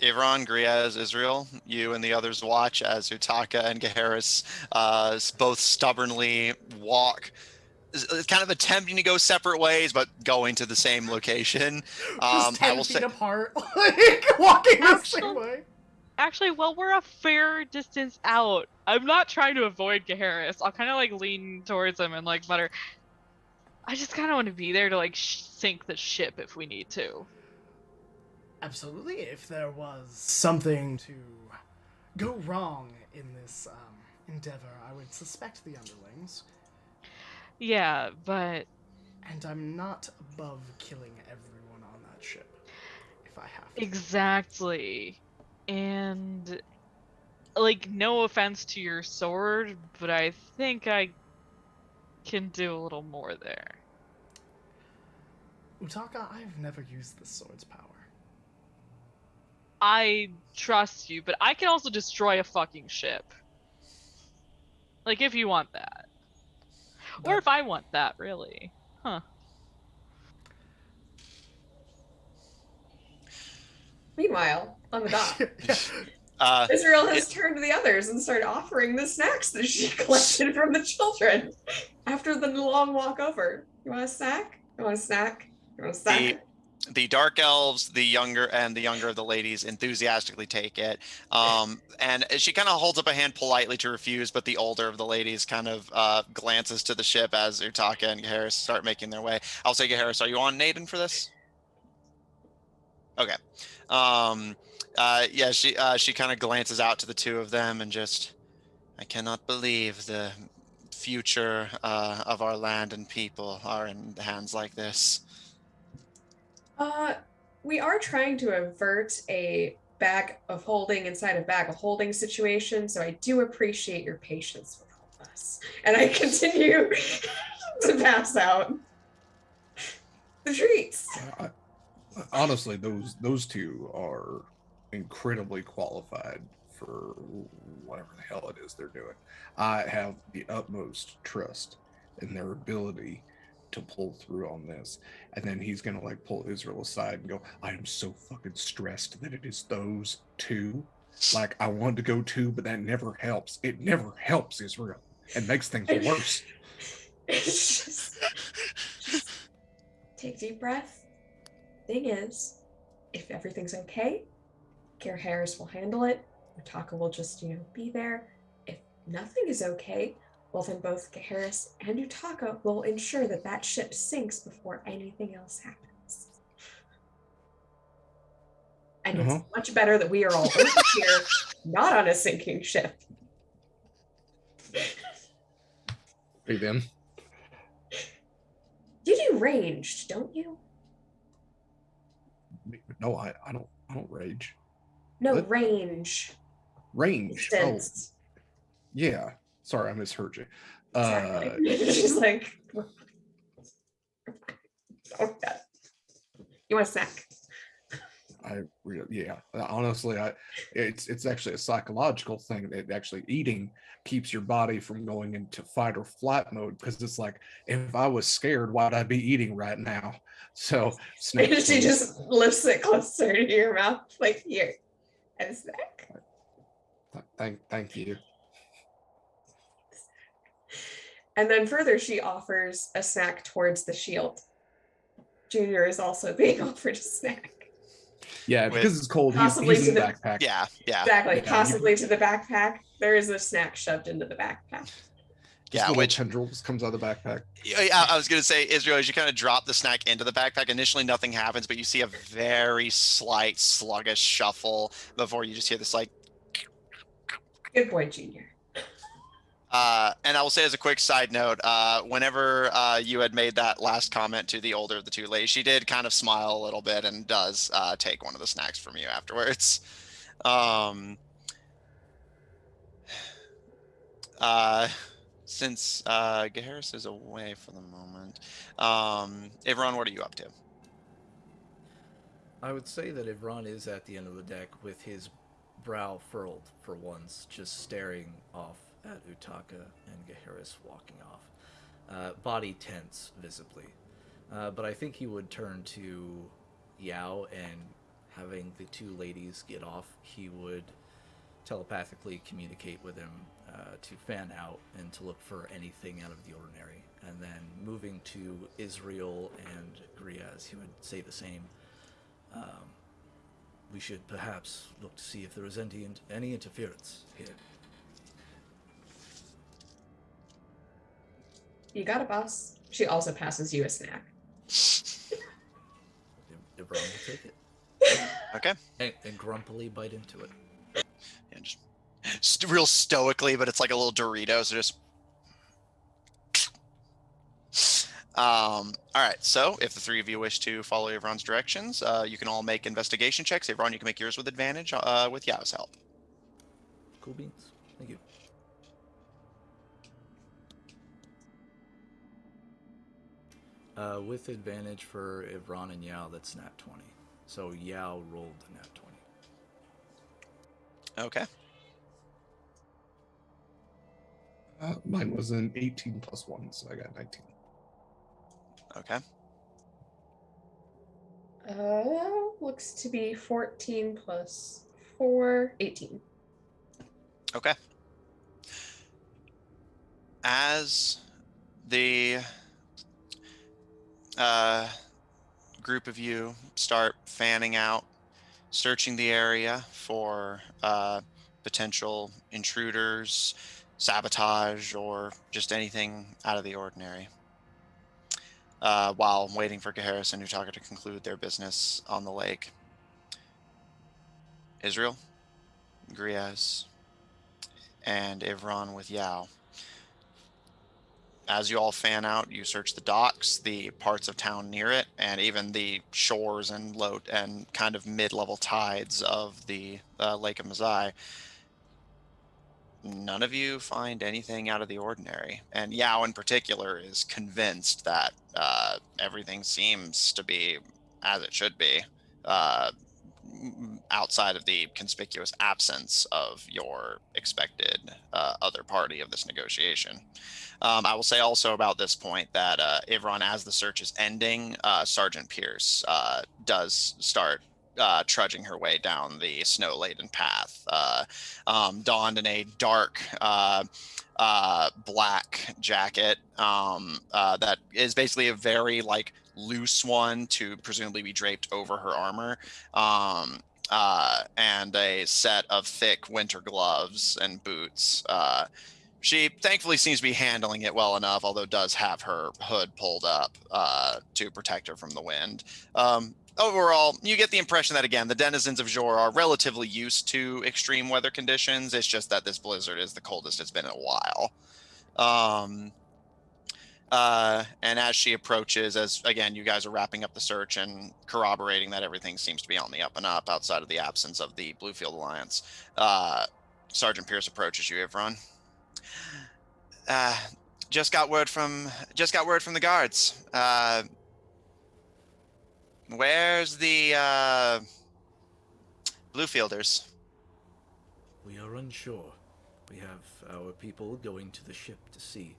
Speaker 6: Ivron, Griaz, Israel, you and the others watch as Utaka and Gaharis both stubbornly walk, kind of attempting to go separate ways, but going to the same location.
Speaker 1: Just 10
Speaker 6: I will
Speaker 1: feet
Speaker 6: say,
Speaker 1: apart, like, walking the same way.
Speaker 2: Actually, well, we're a fair distance out. I'm not trying to avoid Gaharis. I'll kind of like lean towards him and like mutter, I just kind of want to be there to like sink the ship if we need to.
Speaker 1: Absolutely. If there was something to go wrong in this endeavor, I would suspect the underlings.
Speaker 2: Yeah, but...
Speaker 1: And I'm not above killing everyone on that ship, if I have to.
Speaker 2: Exactly. And, like, no offense to your sword, but I think I can do a little more there.
Speaker 1: Utaka, I've never used this sword's power.
Speaker 2: I trust you, but I can also destroy a fucking ship. Like, if you want that. Or if I want that, really. Huh.
Speaker 3: Meanwhile, on the dock,
Speaker 1: Yeah.
Speaker 3: Israel has turned to the others and started offering the snacks that she collected from the children after the long walk over. You want a snack? You want a snack? You want a snack?
Speaker 6: the dark elves, the younger of the ladies, enthusiastically take it. And she kind of holds up a hand politely to refuse, but the older of the ladies kind of glances to the ship as Utaka and Harris start making their way. I'll say, Harris, are you on Naden for this? Okay. Yeah, she kind of glances out to the two of them and just, I cannot believe the future of our land and people are in hands like this.
Speaker 3: We are trying to avert a bag of holding inside a bag of holding situation, so I do appreciate your patience with all of us. And I continue to pass out the treats.
Speaker 4: Honestly, those two are incredibly qualified for whatever the hell it is they're doing. I have the utmost trust in their ability to pull through on this. And then he's gonna like pull Israel aside and go, I am so fucking stressed that it is those two. Like I wanted to go two, but that never helps. It never helps, Israel. It makes things worse.
Speaker 3: It's just take a deep breath. Thing is, if everything's okay, Care Harris will handle it. Utaka will just, be there. If nothing is okay, well, then both Harris and Utaka will ensure that that ship sinks before anything else happens. And it's much better that we are all over here, not on a sinking ship.
Speaker 4: Hey, then.
Speaker 3: You do ranged, don't you?
Speaker 4: No, I don't rage.
Speaker 3: No,
Speaker 4: what?
Speaker 3: Range.
Speaker 4: Distance. Oh, yeah. Sorry, I misheard you.
Speaker 3: Exactly. She's like, oh God. You want a snack?
Speaker 4: Honestly, it's actually a psychological thing that actually eating keeps your body from going into fight or flight mode, because it's like, if I was scared, why'd I be eating right now? So snack.
Speaker 3: She just lifts it closer to your mouth, like, here, have a snack.
Speaker 4: Thank you.
Speaker 3: And then further, she offers a snack towards the shield. Junior is also being offered a snack.
Speaker 4: Yeah, because it's cold. He's in the backpack.
Speaker 6: Yeah.
Speaker 3: Exactly. Yeah, possibly to the backpack. There is a snack shoved into the backpack.
Speaker 4: Which tendrils comes out of the backpack.
Speaker 6: Yeah, I was gonna say, Israel, as you kind of drop the snack into the backpack, initially nothing happens, but you see a very slight sluggish shuffle before you just hear this like.
Speaker 3: Good boy, Junior.
Speaker 6: And I will say, as a quick side note, whenever you had made that last comment to the older of the two ladies, she did kind of smile a little bit and does take one of the snacks from you afterwards. Since Gaharis is away for the moment, Ivron, what are you up to?
Speaker 5: I would say that Ivron is at the end of the deck with his brow furled for once, just staring off at Utaka and Gaharis walking off. Body tense, visibly. But I think he would turn to Yao, and having the two ladies get off, he would telepathically communicate with him to fan out and to look for anything out of the ordinary. And then moving to Israel and Griaz, he would say the same. We should perhaps look to see if there is any interference here.
Speaker 3: You got it, boss. She also passes you a snack.
Speaker 5: Ivron will take it.
Speaker 6: Okay.
Speaker 5: And grumpily bite into it.
Speaker 6: Yeah, just real stoically, but it's like a little Dorito, so just. All right, so if the three of you wish to follow everyone's directions, you can all make investigation checks. Everyone, you can make yours with advantage with Yao's help.
Speaker 5: Cool beans. Thank you. With advantage for Ivron and Yao, that's nat 20. So Yao rolled a nat 20.
Speaker 6: Okay.
Speaker 4: Mine was an 18 plus 1, so I got 19.
Speaker 6: Okay.
Speaker 3: Looks to be 14 plus 4, 18.
Speaker 6: Okay. As the group of you start fanning out, searching the area for potential intruders, sabotage, or just anything out of the ordinary. While waiting for Gaharis and Utaka to conclude their business on the lake. Israel, Griaz, and Ivron with Yao. As you all fan out, you search the docks, the parts of town near it, and even the shores and low and kind of mid-level tides of the Lake of Mazai. None of you find anything out of the ordinary, and Yao in particular is convinced that everything seems to be as it should be, outside of the conspicuous absence of your expected other party of this negotiation. I will say also about this point that Ivron, as the search is ending, Sergeant Pierce does start trudging her way down the snow-laden path, donned in a dark black jacket that is basically a very like loose one to presumably be draped over her armor, and a set of thick winter gloves and boots. She thankfully seems to be handling it well enough, although does have her hood pulled up to protect her from the wind. Overall, you get the impression that, again, the denizens of Jor are relatively used to extreme weather conditions. It's just that this blizzard is the coldest it's been in a while. And as she approaches, as again, you guys are wrapping up the search and corroborating that everything seems to be on the up and up outside of the absence of the Bluefield Alliance, Sergeant Pierce approaches you, Ivron. Just got word from the guards. Where's the Bluefielders?
Speaker 5: We are unsure. We have our people going to the ship to see,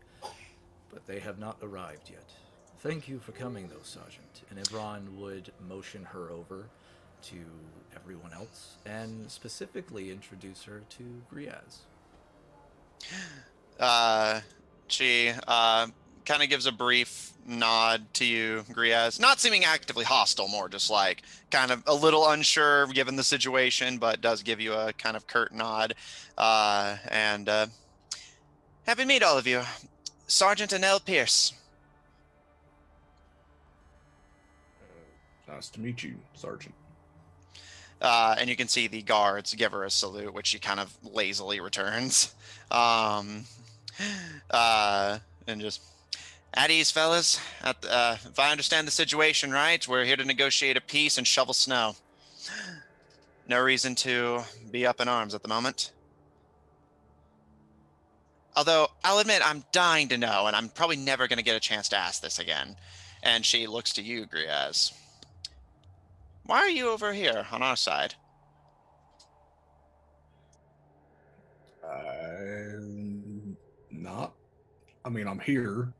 Speaker 5: but they have not arrived yet. Thank you for coming, though, Sergeant. And Ivron would motion her over to everyone else and specifically introduce her to Griaz.
Speaker 6: She kind of gives a brief nod to you, Griaz, not seeming actively hostile, more just like kind of a little unsure given the situation, but does give you a kind of curt nod. And happy to meet all of you. Sergeant Annelle Pierce.
Speaker 4: Nice to meet you, Sergeant.
Speaker 6: And you can see the guards give her a salute, which she kind of lazily returns. And just, at ease, fellas. If I understand the situation right, we're here to negotiate a peace and shovel snow. No reason to be up in arms at the moment. Although, I'll admit, I'm dying to know, and I'm probably never going to get a chance to ask this again. And she looks to you, Griaz. Why are you over here on our side?
Speaker 4: I'm not. I mean, I'm here,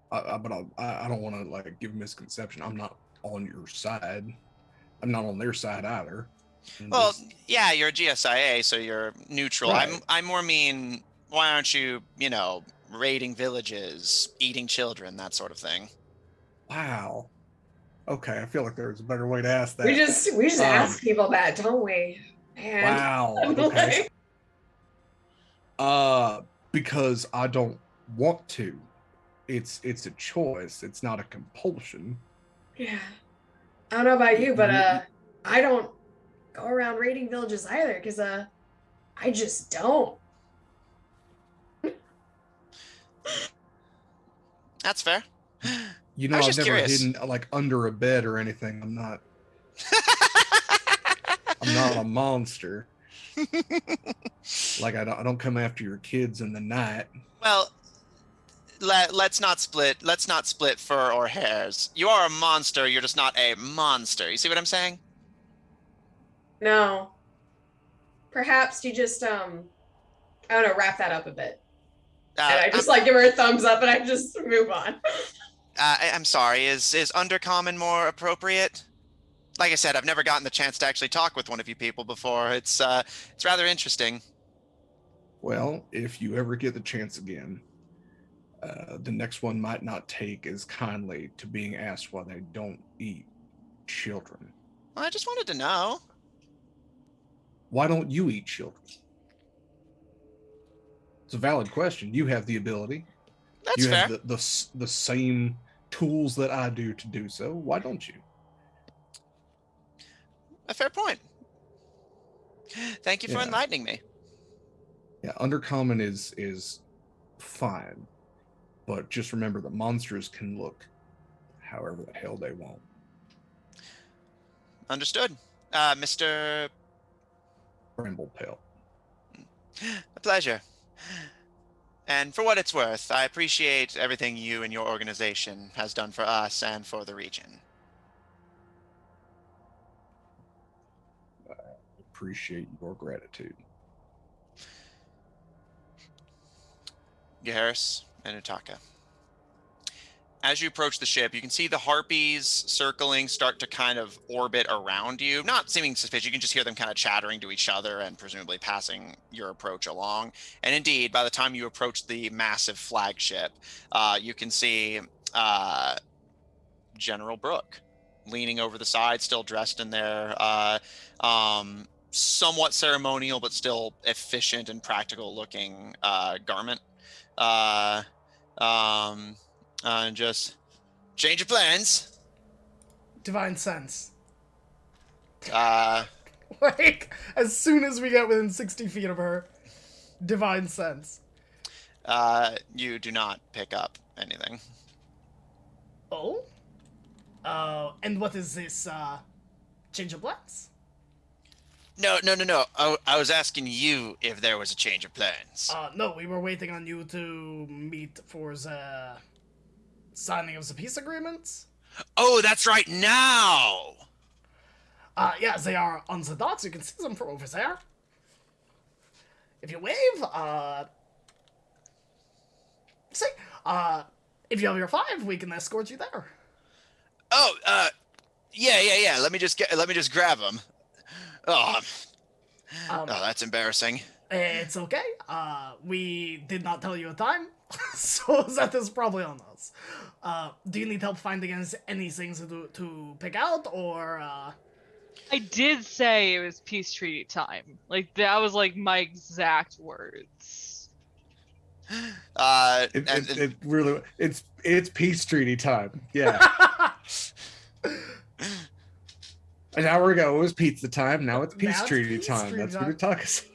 Speaker 4: but I don't want to like give misconception. I'm not on your side. I'm not on their side either.
Speaker 6: Well, yeah, you're a GSIA, so you're neutral.
Speaker 4: Right.
Speaker 6: I more mean, why aren't you, raiding villages, eating children, that sort of thing?
Speaker 4: Wow. Okay, I feel like there's a better way to ask that.
Speaker 3: We just ask people that, don't we? Man.
Speaker 4: Wow. Okay. Because I don't want to. It's a choice. It's not a compulsion.
Speaker 3: Yeah. I don't know about you, but I don't go around raiding villages either, because I just don't.
Speaker 6: That's fair.
Speaker 4: You know, I've never hidden like under a bed or anything. I'm not a monster. Like I don't come after your kids in the night.
Speaker 6: Well, let's not split fur or hairs. You are a monster, you're just not a monster. You see what I'm saying?
Speaker 3: No. Perhaps you just I don't know, wrap that up a bit. And I just give her a thumbs up and I just move on.
Speaker 6: I'm sorry, is undercommon more appropriate? Like I said, I've never gotten the chance to actually talk with one of you people before. It's rather interesting.
Speaker 4: Well, if you ever get the chance again, the next one might not take as kindly to being asked why they don't eat children?
Speaker 6: Well, I just wanted to know.
Speaker 4: Why don't you eat children? It's a valid question. You have the ability.
Speaker 6: That's
Speaker 4: You have
Speaker 6: fair.
Speaker 4: the same tools that I do to do so. Why don't you?
Speaker 6: A fair point. Thank you for
Speaker 4: Yeah.
Speaker 6: enlightening me.
Speaker 4: Yeah, undercommon is fine, but just remember that monsters can look however the hell they want.
Speaker 6: Understood. Mr.
Speaker 4: Bramble
Speaker 6: A pleasure. And for what it's worth, I appreciate everything you and your organization has done for us and for the region.
Speaker 4: Appreciate your gratitude.
Speaker 6: Harris and Utaka. As you approach the ship, you can see the harpies circling start to kind of orbit around you, not seeming suspicious. You can just hear them kind of chattering to each other and presumably passing your approach along. And indeed, by the time you approach the massive flagship, you can see General Brooke leaning over the side, still dressed in their somewhat ceremonial but still efficient and practical looking garment. And just change of plans.
Speaker 1: Divine sense.
Speaker 6: Uh,
Speaker 1: Like, as soon as we get within 60 feet of her, divine sense.
Speaker 6: you do not pick up anything.
Speaker 1: Oh? And what is this, change of plans?
Speaker 6: No. I was asking you if there was a change of plans.
Speaker 1: No, we were waiting on you to meet for the signing of the peace agreements.
Speaker 6: Oh, that's right, now!
Speaker 1: Yeah, they are on the docks. You can see them from over there. If you wave, see, if you have your 5, we can escort you there.
Speaker 6: Oh, yeah. Let me just grab them. Oh, that's embarrassing.
Speaker 1: It's okay. We did not tell you a time, so that is probably on us. Do you need help finding any things to pick out, or,
Speaker 2: I did say it was peace treaty time. Like, that was, like, my exact words.
Speaker 4: It really it's peace treaty time. Yeah. An hour ago it was pizza time. Now it's peace treaty time. That's what Utaka said.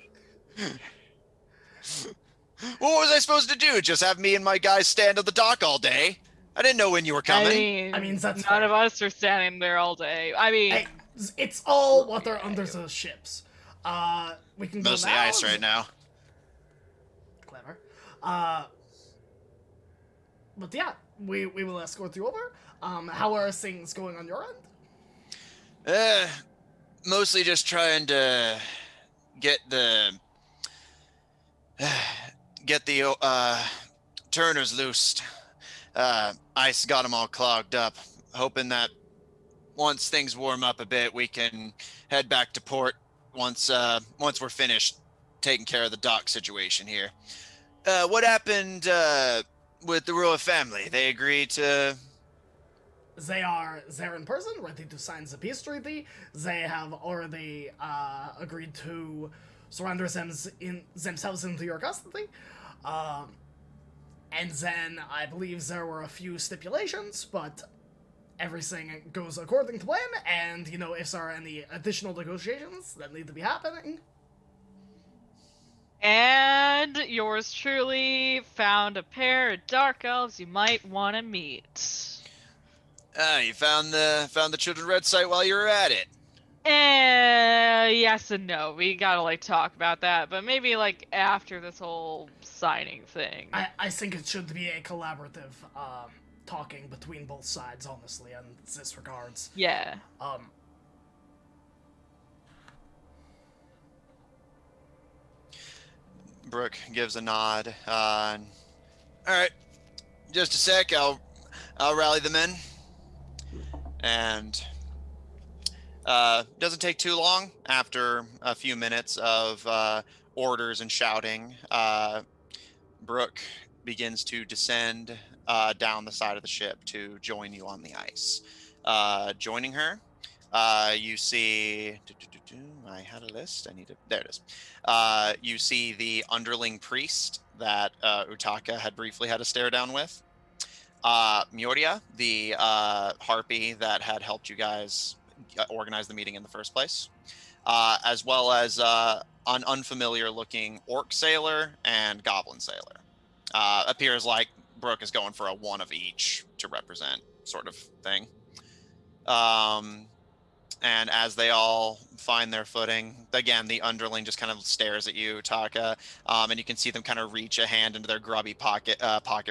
Speaker 6: What was I supposed to do? Just have me and my guys stand on the dock all day? I didn't know when you were coming.
Speaker 1: I mean, that's
Speaker 2: none
Speaker 1: fair.
Speaker 2: of us are standing there all day. I mean,
Speaker 1: Hey, it's all water under the ships. We can go
Speaker 6: Mostly
Speaker 1: now.
Speaker 6: ice right now.
Speaker 1: Clever. But yeah, we will escort you over. How are things going on your end?
Speaker 6: Mostly just trying to get the turners loosed. Ice got them all clogged up. Hoping that once things warm up a bit, we can head back to port once we're finished taking care of the dock situation here. What happened with the royal family? They agreed to...
Speaker 1: They are there in person, ready to sign the peace treaty. They have already agreed to surrender themselves into your custody. And then I believe there were a few stipulations, but everything goes according to plan. And, if there are any additional negotiations that need to be happening.
Speaker 2: and yours truly found a pair of dark elves you might want to meet.
Speaker 6: You found the Children Red site while you were at it.
Speaker 2: Yes and no. We gotta talk about that, but maybe after this whole signing thing.
Speaker 1: I think it should be a collaborative talking between both sides, honestly, in this regards.
Speaker 2: Yeah.
Speaker 6: Brooke gives a nod. All right, just a sec. I'll rally the men. And doesn't take too long. After a few minutes of orders and shouting, Brooke begins to descend down the side of the ship to join you on the ice. Joining her You see, I had a list. I need to. There it is. You see the underling priest that Utaka had briefly had a stare down with. Mioria, the harpy that had helped you guys organize the meeting in the first place, as well as an unfamiliar-looking orc sailor and goblin sailor. Appears like Brooke is going for a one of each to represent, sort of thing. And as they all find their footing, again, the underling just kind of stares at you, Taka, and you can see them kind of reach a hand into their grubby pocket,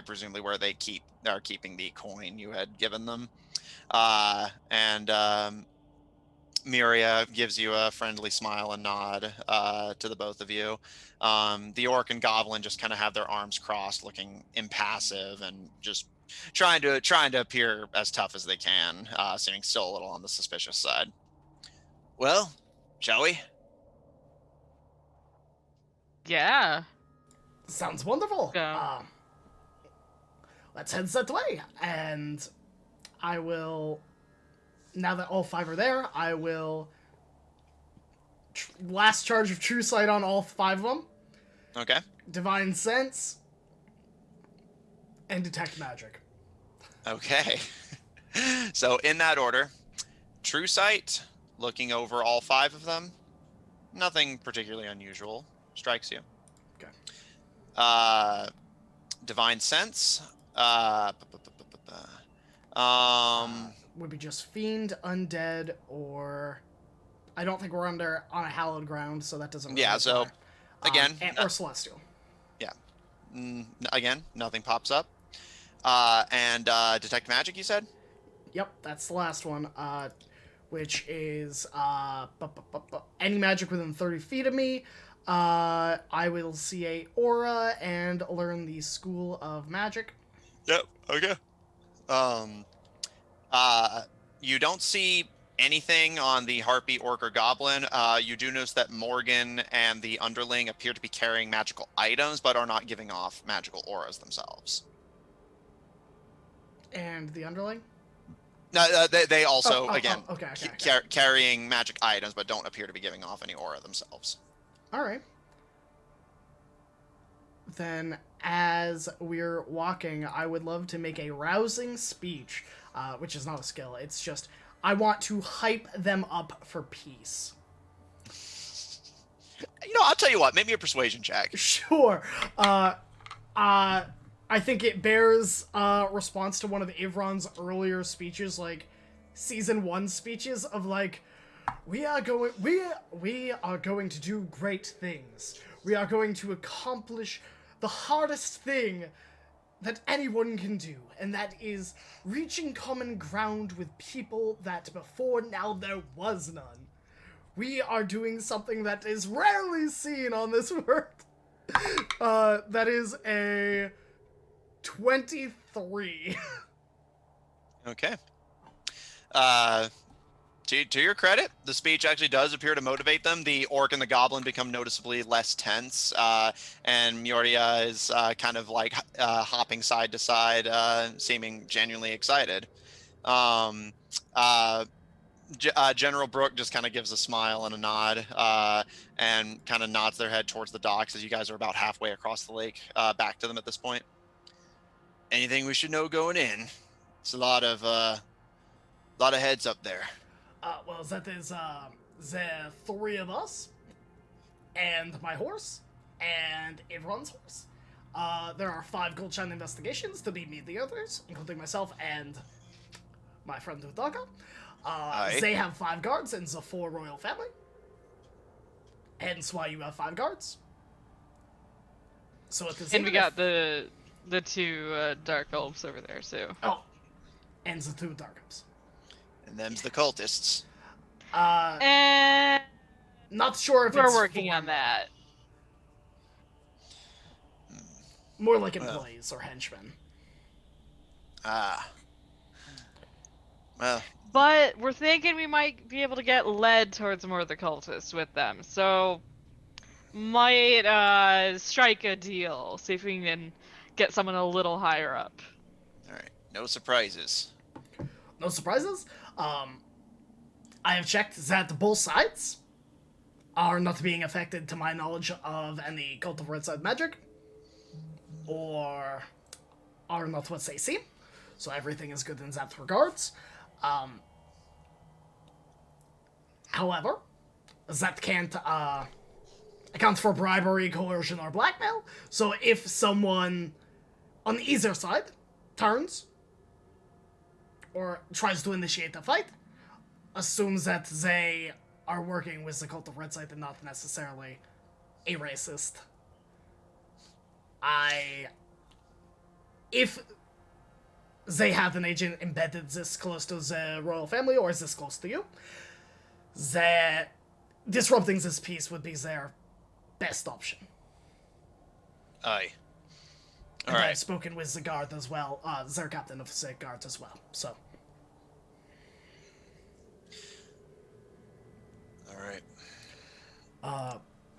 Speaker 6: presumably where they are keeping the coin you had given them. And Miria gives you a friendly smile and nod to the both of you. The orc and goblin just kind of have their arms crossed, looking impassive and just trying to appear as tough as they can, seeming still a little on the suspicious side. Well, shall we?
Speaker 2: Yeah.
Speaker 1: Sounds wonderful.
Speaker 2: Go.
Speaker 1: Let's head that way. And I will, now that all 5 are there, I will last charge of True Sight on all 5 of them.
Speaker 6: Okay.
Speaker 1: Divine Sense. And Detect Magic.
Speaker 6: Okay. So in that order, True Sight, looking over all 5 of them, nothing particularly unusual strikes you.
Speaker 1: Okay.
Speaker 6: Divine Sense.
Speaker 1: Would be just Fiend, Undead, or I don't think we're on a hallowed ground, so that doesn't. Really
Speaker 6: Yeah.
Speaker 1: apply.
Speaker 6: So again,
Speaker 1: or Celestial.
Speaker 6: Yeah. Again, nothing pops up. And Detect Magic, you said?
Speaker 1: Yep, that's the last one. Which is any magic within 30 feet of me. I will see a aura and learn the School of Magic.
Speaker 6: Yep. Okay. You don't see anything on the harpy, orc, or goblin. You do notice that Morgan and the underling appear to be carrying magical items, but are not giving off magical auras themselves.
Speaker 1: And the underling?
Speaker 6: No, they also
Speaker 1: okay.
Speaker 6: carrying magic items, but don't appear to be giving off any aura themselves.
Speaker 1: All right. Then, as we're walking, I would love to make a rousing speech, which is not a skill. It's just I want to hype them up for peace.
Speaker 6: I'll tell you what. Make me a persuasion check.
Speaker 1: Sure. I think it bears response to one of Ivron's earlier speeches, like season 1 speeches of like, we are going to do great things. We are going to accomplish the hardest thing that anyone can do, and that is reaching common ground with people that before now there was none. We are doing something that is rarely seen on this world. That is a 23.
Speaker 6: Okay. To your credit, the speech actually does appear to motivate them. The orc and the goblin become noticeably less tense, and Mioria is kind of like hopping side to side, seeming genuinely excited. General Brooke just kind of gives a smile and a nod, and kind of nods their head towards the docks as you guys are about halfway across the lake, back to them at this point. Anything we should know going in? It's a lot of heads up there.
Speaker 1: Well, there's 3 of us, and my horse, and Ivron's horse. There are 5 Goldshine investigations to lead me the others, including myself and my friend Udaka. They have 5 guards, and the 4 royal family. Hence why you have 5 guards. So at this
Speaker 2: And we got the 2 dark elves over there too.
Speaker 1: Oh, and the 2 dark elves.
Speaker 6: And them's the cultists.
Speaker 2: And
Speaker 1: Not sure if
Speaker 2: we're
Speaker 1: it's
Speaker 2: working on that.
Speaker 1: More like employees or henchmen.
Speaker 6: Well.
Speaker 2: But we're thinking we might be able to get led towards more of the cultists with them. So might strike a deal. See if we can get someone a little higher up.
Speaker 6: All right. No surprises.
Speaker 1: No surprises? I have checked that both sides are not being affected, to my knowledge, of any Cult of Red Side magic, or are not what they seem. So everything is good in that regards. However, that can't account for bribery, coercion, or blackmail. So if someone on either side turns or tries to initiate a fight, assumes that they are working with the Cult of Red Side and not necessarily a racist. If they have an agent embedded this close to the royal family or is this close to you, that disrupting this peace would be their best option.
Speaker 6: Aye. All
Speaker 1: And
Speaker 6: right.
Speaker 1: I've spoken with the guard as well, their captain of the guard as well, so.
Speaker 6: All right.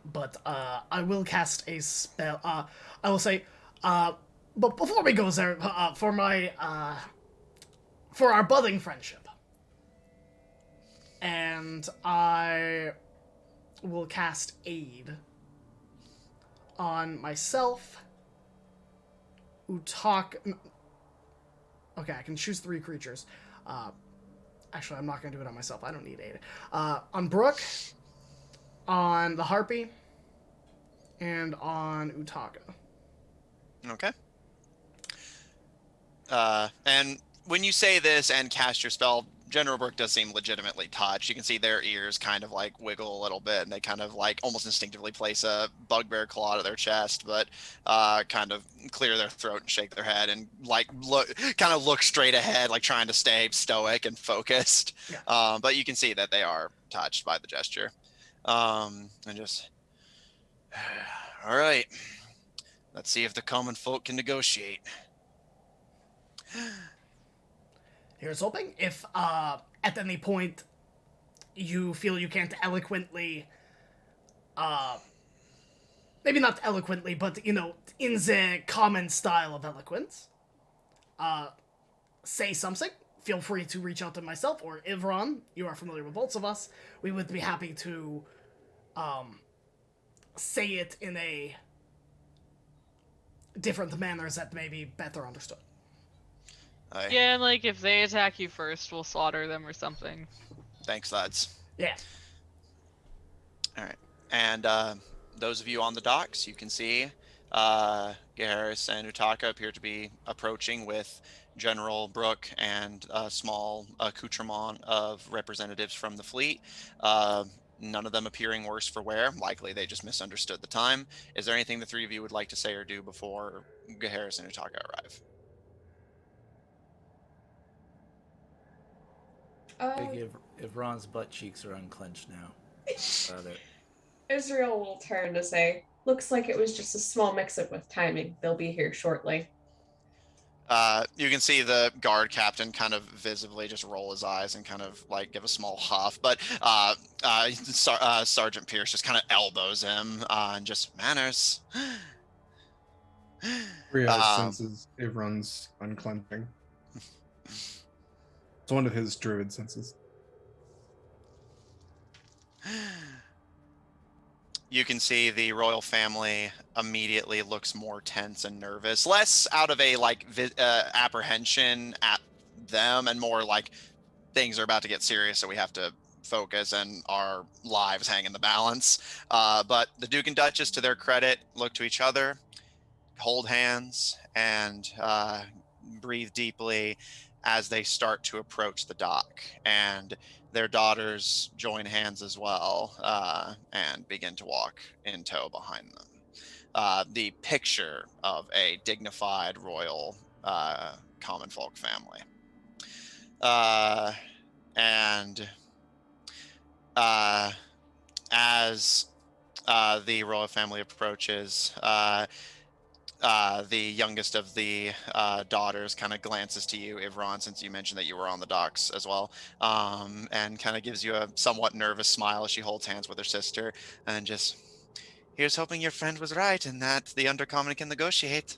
Speaker 1: But I will cast a spell. I will say, but before we go there, for our budding friendship, and I will cast Aid on myself, Utaka. Okay, I can choose 3 creatures. Actually, I'm not going to do it on myself. I don't need Aid. On Brooke, on the Harpy, and on Utaka.
Speaker 6: Okay. And when you say this and cast your spell, General Brooke does seem legitimately touched. You can see their ears kind of like wiggle a little bit, and they kind of like almost instinctively place a bugbear claw to their chest, but kind of clear their throat and shake their head and like look straight ahead, like trying to stay stoic and focused.
Speaker 1: Yeah.
Speaker 6: But you can see that they are touched by the gesture. And just, all right, let's see if the common folk can negotiate.
Speaker 1: Here's hoping. If at any point you feel you can't eloquently, maybe not eloquently, but in the common style of eloquence, say something, feel free to reach out to myself or Ivron. You are familiar with both of us. We would be happy to say it in a different manner that may be better understood.
Speaker 2: Yeah, like if they attack you first, we'll slaughter them or something.
Speaker 6: Thanks, lads.
Speaker 1: Yeah.
Speaker 6: All right. And those of you on the docks, you can see Garrus and Utaka appear to be approaching with General Brooke and a small accoutrement of representatives from the fleet. None of them appearing worse for wear. Likely they just misunderstood the time. Is there anything the 3 of you would like to say or do before Garrus and Utaka arrive?
Speaker 5: If Ron's butt cheeks are unclenched now. About it.
Speaker 3: Israel will turn to say, looks like it was just a small mix-up with timing. They'll be here shortly.
Speaker 6: You can see the guard captain kind of visibly just roll his eyes and kind of like give a small huff, but Sergeant Pierce just kind of elbows him and just manners.
Speaker 4: Rhea senses Ivron's unclenching. It's one of his druid senses.
Speaker 6: You can see the royal family immediately looks more tense and nervous, less out of a like apprehension at them and more like things are about to get serious, so we have to focus and our lives hang in the balance. But the Duke and Duchess, to their credit, look to each other, hold hands, and breathe deeply as they start to approach the dock. And their daughters join hands as well and begin to walk in tow behind them. The picture of a dignified royal common folk family. And as the royal family approaches, the youngest of the daughters kind of glances to you, Ivron, since you mentioned that you were on the docks as well, and kind of gives you a somewhat nervous smile as she holds hands with her sister and just, here's hoping your friend was right and that the Undercommon can negotiate.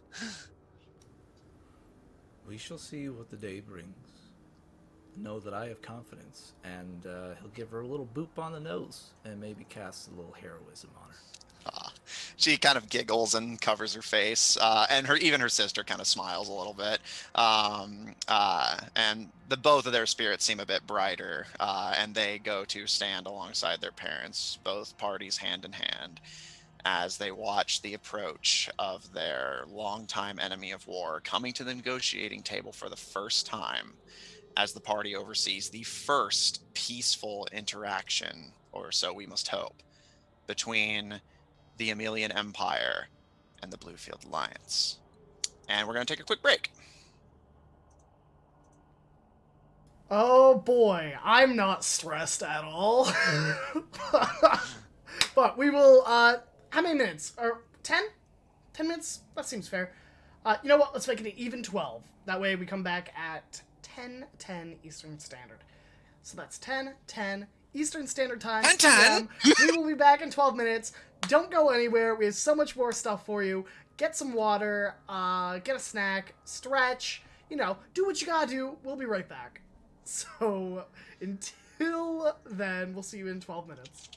Speaker 5: We shall see what the day brings. know that I have confidence, and he'll give her a little boop on the nose and maybe cast a little heroism on her.
Speaker 6: She kind of giggles and covers her face, and even her sister kind of smiles a little bit. And both of their spirits seem a bit brighter, and they go to stand alongside their parents, both parties hand in hand, as they watch the approach of their longtime enemy of war coming to the negotiating table for the first time, as the party oversees the first peaceful interaction, or so we must hope, between the Emelian Empire and the Bluefield Alliance. And we're going to take a quick break.
Speaker 1: Oh boy, I'm not stressed at all. But we will, how many minutes? 10? 10 minutes? That seems fair. You know what? Let's make it an even 12. That way we come back at 10:10 Eastern Standard. So that's 10:10 Eastern Standard Time.
Speaker 6: 10:10?
Speaker 1: We will be back in 12 minutes. Don't go anywhere. We have so much more stuff for you. Get some water, get a snack, stretch, do what you gotta do. We'll be right back. So, until then, we'll see you in 12 minutes.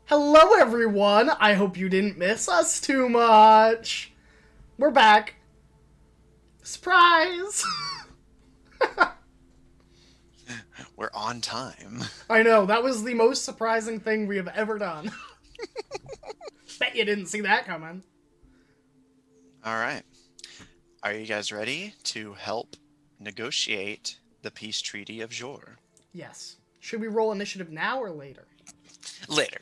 Speaker 1: Hello, everyone! I hope you didn't miss us too much! We're back. Surprise!
Speaker 6: We're on time.
Speaker 1: I know, that was the most surprising thing we have ever done. Bet you didn't see that coming.
Speaker 6: All right. Are you guys ready to help negotiate the peace treaty of Jor?
Speaker 1: Yes. Should we roll initiative now or later?
Speaker 6: Later.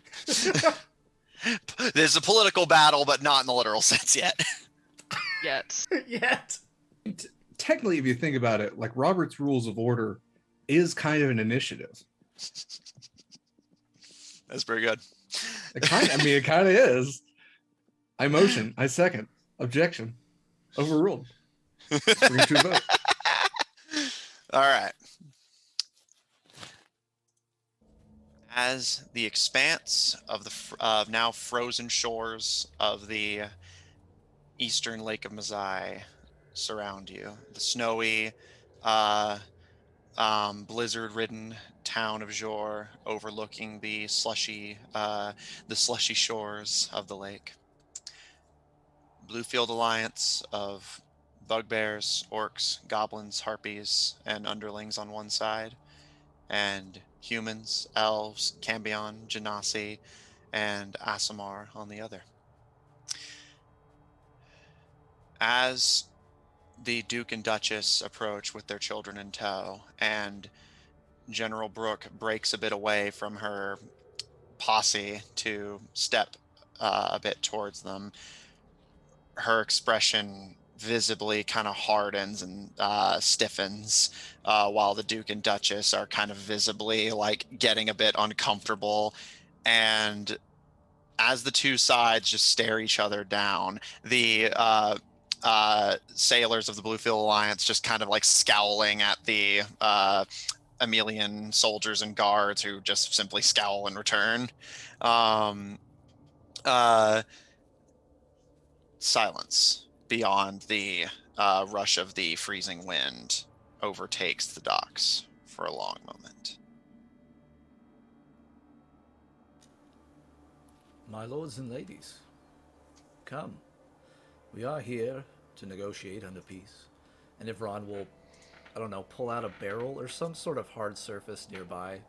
Speaker 6: There's a political battle, but not in the literal sense yet.
Speaker 2: Yet.
Speaker 1: Yet.
Speaker 4: Technically, if you think about it, like Robert's Rules of Order is kind of an initiative.
Speaker 6: That's pretty good.
Speaker 4: It kind of is. I motion. I second. Objection. Overruled. Bring to a vote.
Speaker 6: All right. As the expanse of the now frozen shores of the eastern Lake of Mazai surround you, the snowy, blizzard-ridden town of Jor overlooking the slushy shores of the lake. Bluefield Alliance of bugbears, orcs, goblins, harpies, and underlings on one side, and humans, elves, Cambion, Genasi, and Asimar on the other. As the Duke and Duchess approach with their children in tow, and General Brooke breaks a bit away from her posse to step a bit towards them, her expression visibly kind of hardens and stiffens, while the Duke and Duchess are kind of visibly like getting a bit uncomfortable. And as the two sides just stare each other down, the sailors of the Bluefield Alliance just kind of like scowling at the Emelian soldiers and guards who just simply scowl in return. Silence beyond the rush of the freezing wind overtakes the docks for a long moment.
Speaker 5: My lords and ladies, come. We are here to negotiate under peace. And if Ron will, I don't know, pull out a barrel or some sort of hard surface nearby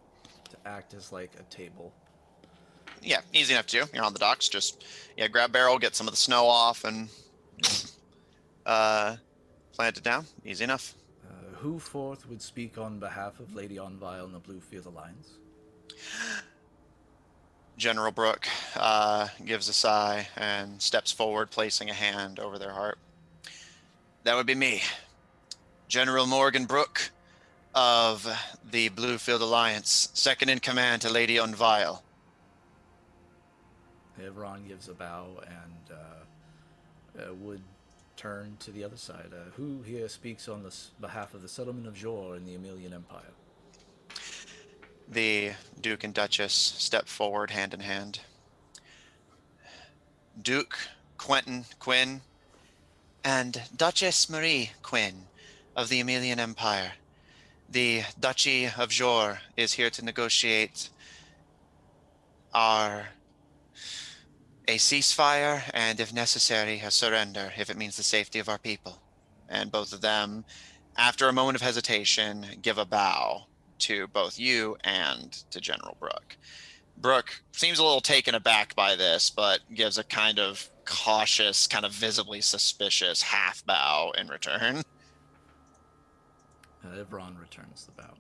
Speaker 5: to act as like a table.
Speaker 6: Yeah, easy enough to do. You're on the docks. Just grab barrel, get some of the snow off, and plant it down. Easy enough.
Speaker 5: Who forth would speak on behalf of Lady Onvile and the Bluefield Alliance?
Speaker 6: General Brooke gives a sigh and steps forward, placing a hand over their heart. That would be me, General Morgan Brooke of the Bluefield Alliance, second in command to Lady Onvile.
Speaker 5: Ron gives a bow and would turn to the other side. Who here speaks on the behalf of the settlement of Jor in the Emelian Empire?
Speaker 6: The Duke and Duchess step forward hand in hand. Duke Quentin Quinn and Duchess Marie Quinn of the Emelian Empire. The Duchy of Jor is here to negotiate a ceasefire and, if necessary, a surrender if it means the safety of our people. And both of them, after a moment of hesitation, give a bow to both you and to General Brooke. Brooke seems a little taken aback by this, but gives a kind of cautious, kind of visibly suspicious half bow in return.
Speaker 5: Ron returns the bow.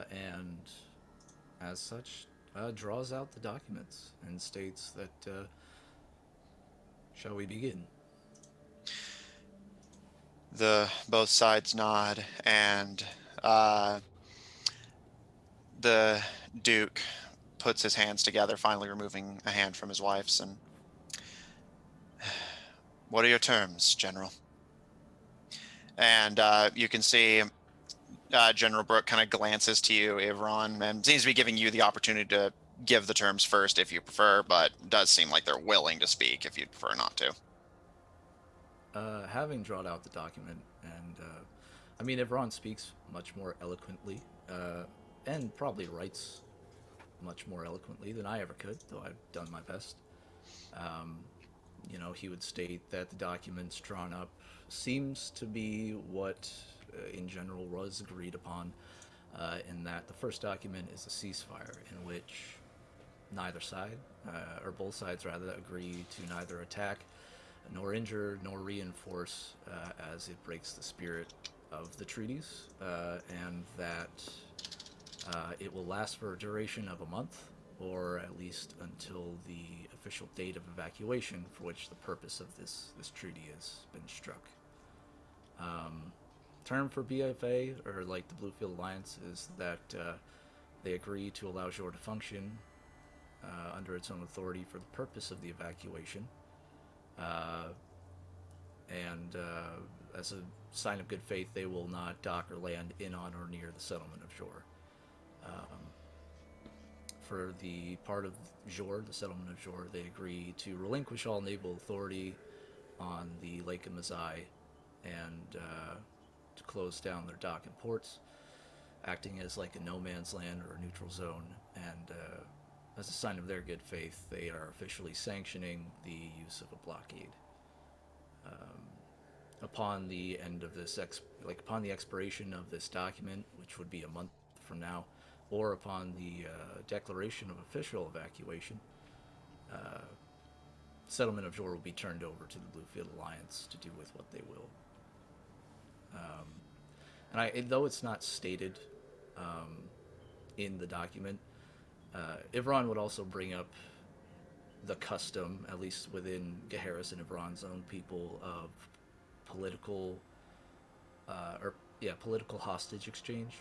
Speaker 5: And as such, draws out the documents and states that, shall we begin?
Speaker 6: Both sides nod, and the Duke puts his hands together, finally removing a hand from his wife's, and what are your terms, General? And you can see General Brooke kind of glances to you, Ivron, and seems to be giving you the opportunity to give the terms first if you prefer, but does seem like they're willing to speak if you'd prefer not to.
Speaker 5: Having drawn out the document, and Ivron speaks much more eloquently, and probably writes much more eloquently than I ever could, though I've done my best. Um, he would state that the documents drawn up seems to be what, in general, was agreed upon, in that the first document is a ceasefire in which neither side, or both sides rather, agree to neither attack nor injure nor reinforce, as it breaks the spirit of the treaties, and that it will last for a duration of a month, or at least until the official date of evacuation for which the purpose of this treaty has been struck. Um, Term for BFA, or like the Bluefield Alliance, is that they agree to allow Jor to function under its own authority for the purpose of the evacuation, uh, and as a sign of good faith, they will not dock or land in, on, or near the settlement of Jor. Um, for the part of Jor, the settlement of Jor, they agree to relinquish all naval authority on the Lake of Mazai and to close down their dock and ports, acting as like a no man's land or a neutral zone. And as a sign of their good faith, they are officially sanctioning the use of a blockade. Upon the end of this, upon the expiration of this document, which would be a month from now, or upon the declaration of official evacuation, uh, settlement of Jor will be turned over to the Bluefield Alliance to do with what they will. Though it's not stated um, in the document, Ivron would also bring up the custom, at least within Geharis and Ivron's own people, of political, political hostage exchange,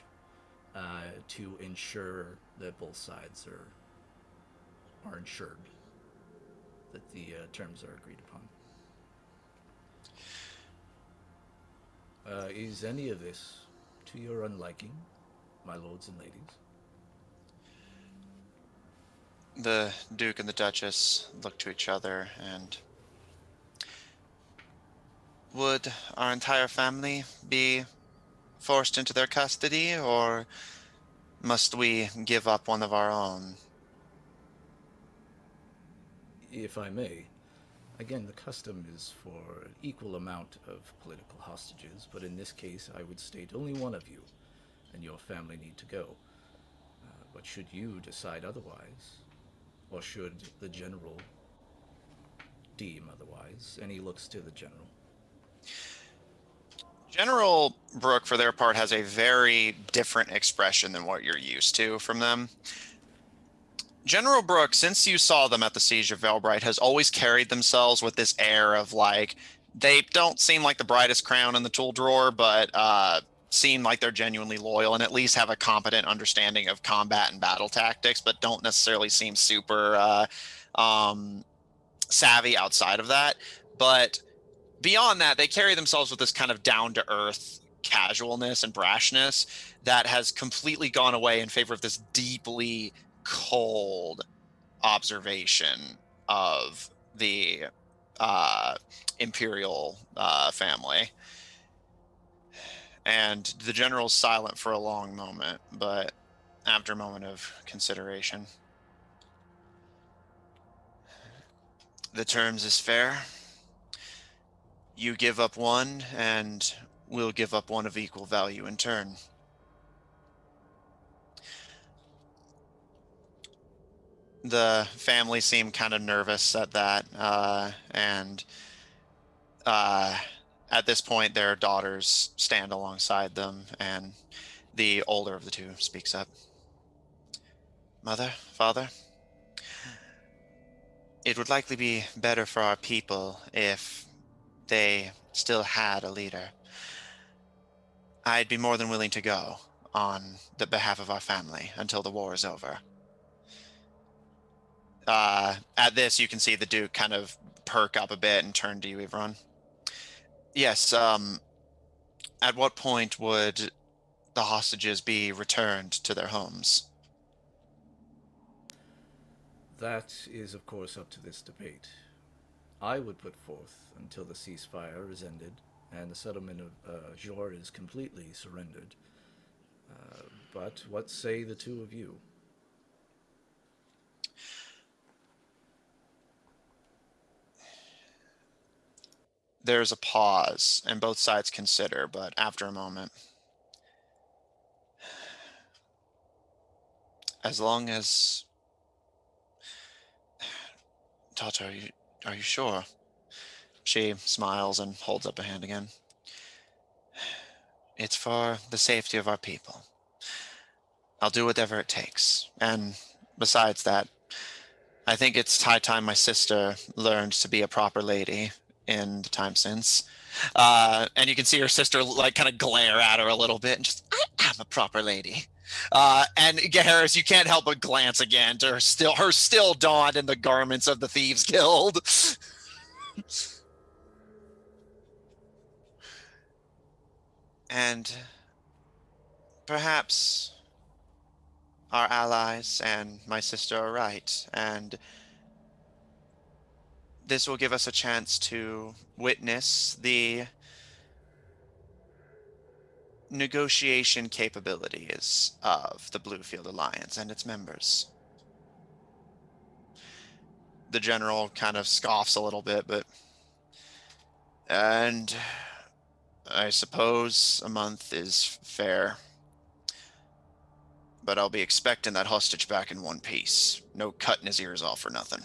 Speaker 5: to ensure that both sides are ensured that the terms are agreed upon. Is any of this to your unliking, my lords and ladies?
Speaker 6: The Duke and the Duchess look to each other and would our entire family be forced into their custody, or must we give up one of our own?
Speaker 5: If I may, again, the custom is for an equal amount of political hostages, but in this case, I would state only one of you and your family need to go. But should you decide otherwise, or should the general deem otherwise, and he looks to the general.
Speaker 6: General Brooke, for their part, has a very different expression than what you're used to from them. General Brooke, since you saw them at the Siege of Velbright, has always carried themselves with this air of like, they don't seem like the brightest crown in the tool drawer, but seem like they're genuinely loyal and at least have a competent understanding of combat and battle tactics, but don't necessarily seem super savvy outside of that. But beyond that, they carry themselves with this kind of down-to-earth casualness and brashness that has completely gone away in favor of this deeply cold observation of the imperial family. And the general's silent for a long moment, but after a moment of consideration, the terms is fair. You give up one, and we'll give up one of equal value in turn. The family seemed kind of nervous at that, and at this point, their daughters stand alongside them, and the older of the two speaks up. Mother, father, it would likely be better for our people if they still had a leader. I'd be more than willing to go on the behalf of our family until the war is over. At this, you can see the Duke kind of perk up a bit and turn to you, Ivron. Yes, at what point would the hostages be returned to their homes?
Speaker 5: That is, of course, up to this debate. I would put forth until the ceasefire is ended and the settlement of Jor is completely surrendered. But what say the two of you?
Speaker 6: There's a pause, and both sides consider, but after a moment, as long as Tata, are you sure? She smiles and holds up a hand again. It's for the safety of our people. I'll do whatever it takes. And besides that, I think it's high time my sister learned to be a proper lady in the time since. And you can see her sister like kind of glare at her a little bit and just, I am a proper lady. And Harris, you can't help but glance again to her still donned in the garments of the Thieves Guild. And perhaps our allies and my sister are right, and this will give us a chance to witness the negotiation capabilities of the Bluefield Alliance and its members. The general kind of scoffs a little bit, and I suppose a month is fair. But I'll be expecting that hostage back in one piece. No cutting his ears off or nothing.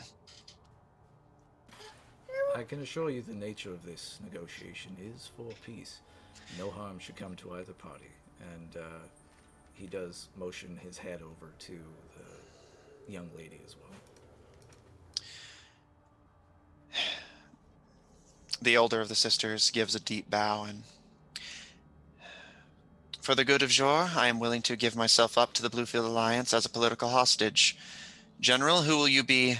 Speaker 5: I can assure you the nature of this negotiation is for peace. No harm should come to either party. And he does motion his head over to the young lady as well.
Speaker 6: The older of the sisters gives a deep bow, and for the good of Jor, I am willing to give myself up to the Bluefield Alliance as a political hostage. General, who will you be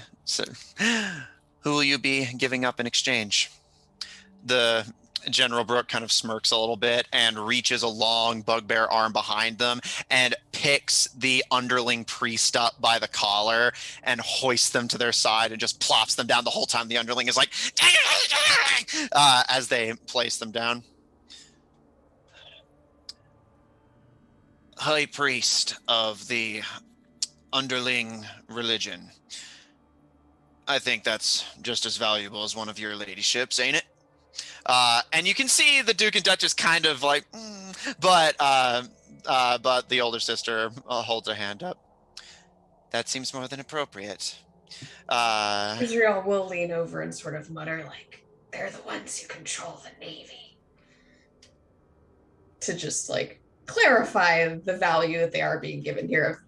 Speaker 6: giving up in exchange? The General Brooke kind of smirks a little bit and reaches a long bugbear arm behind them and picks the underling priest up by the collar and hoists them to their side and just plops them down the whole time. The underling is like, as they place them down. High priest of the underling religion. I think that's just as valuable as one of your ladyships, ain't it? And you can see the Duke and Duchess kind of like, but the older sister holds her hand up. That seems more than appropriate.
Speaker 3: Israel will lean over and sort of mutter like, they're the ones who control the Navy. To just like clarify the value that they are being given here.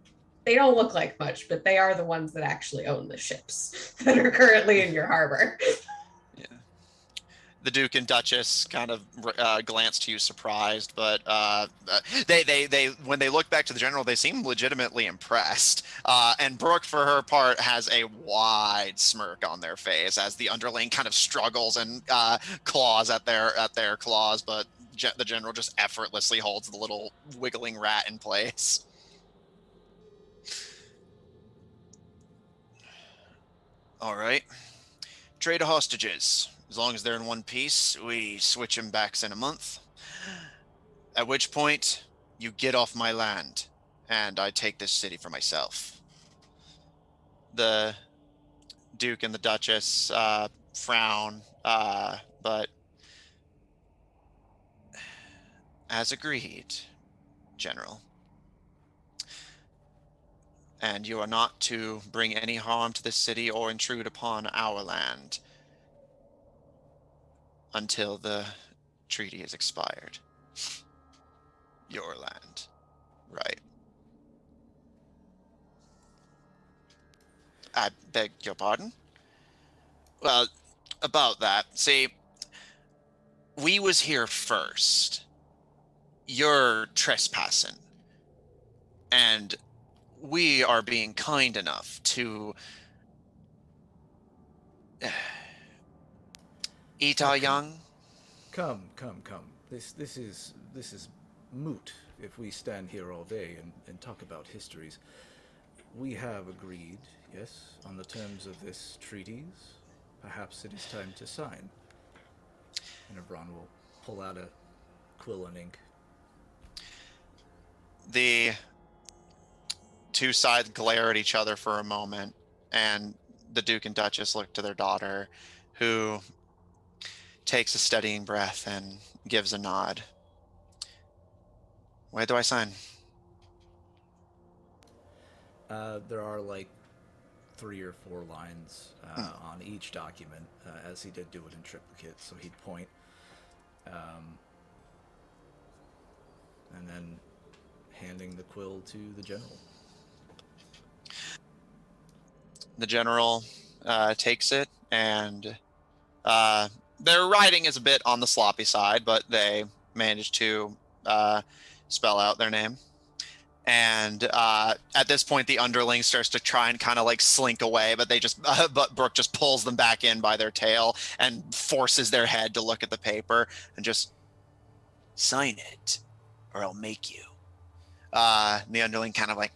Speaker 3: They don't look like much, but they are the ones that actually own the ships that are currently in your harbor.
Speaker 6: Yeah. The Duke and Duchess kind of glance to you surprised, but they when they look back to the general, they seem legitimately impressed. And Brooke, for her part, has a wide smirk on their face as the underling kind of struggles and claws at their claws, but the general just effortlessly holds the little wiggling rat in place. All right. Trade of hostages. As long as they're in one piece, we switch them backs in a month. At which point, you get off my land, and I take this city for myself. The Duke and the Duchess frown, but as agreed, General. And you are not to bring any harm to this city or intrude upon our land until the treaty is expired. Your land. Right. I beg your pardon? Well, about that, see, we was here first. You're trespassing. And we are being kind enough to eat our young.
Speaker 5: Come. This is moot if we stand here all day and talk about histories. We have agreed, yes, on the terms of this treaties. Perhaps it is time to sign. And Ebron will pull out a quill and ink.
Speaker 6: The two sides glare at each other for a moment, and the Duke and Duchess look to their daughter, who takes a steadying breath and gives a nod. Where do I sign?
Speaker 5: There are like 3 or 4 lines on each document, as he did do it in triplicate. So he'd point, and then handing the quill to the general.
Speaker 6: The general takes it, and their writing is a bit on the sloppy side, but they manage to spell out their name. And at this point, the underling starts to try and kind of like slink away, but but Brooke just pulls them back in by their tail and forces their head to look at the paper and just sign it, or I'll make you. The underling kind of like,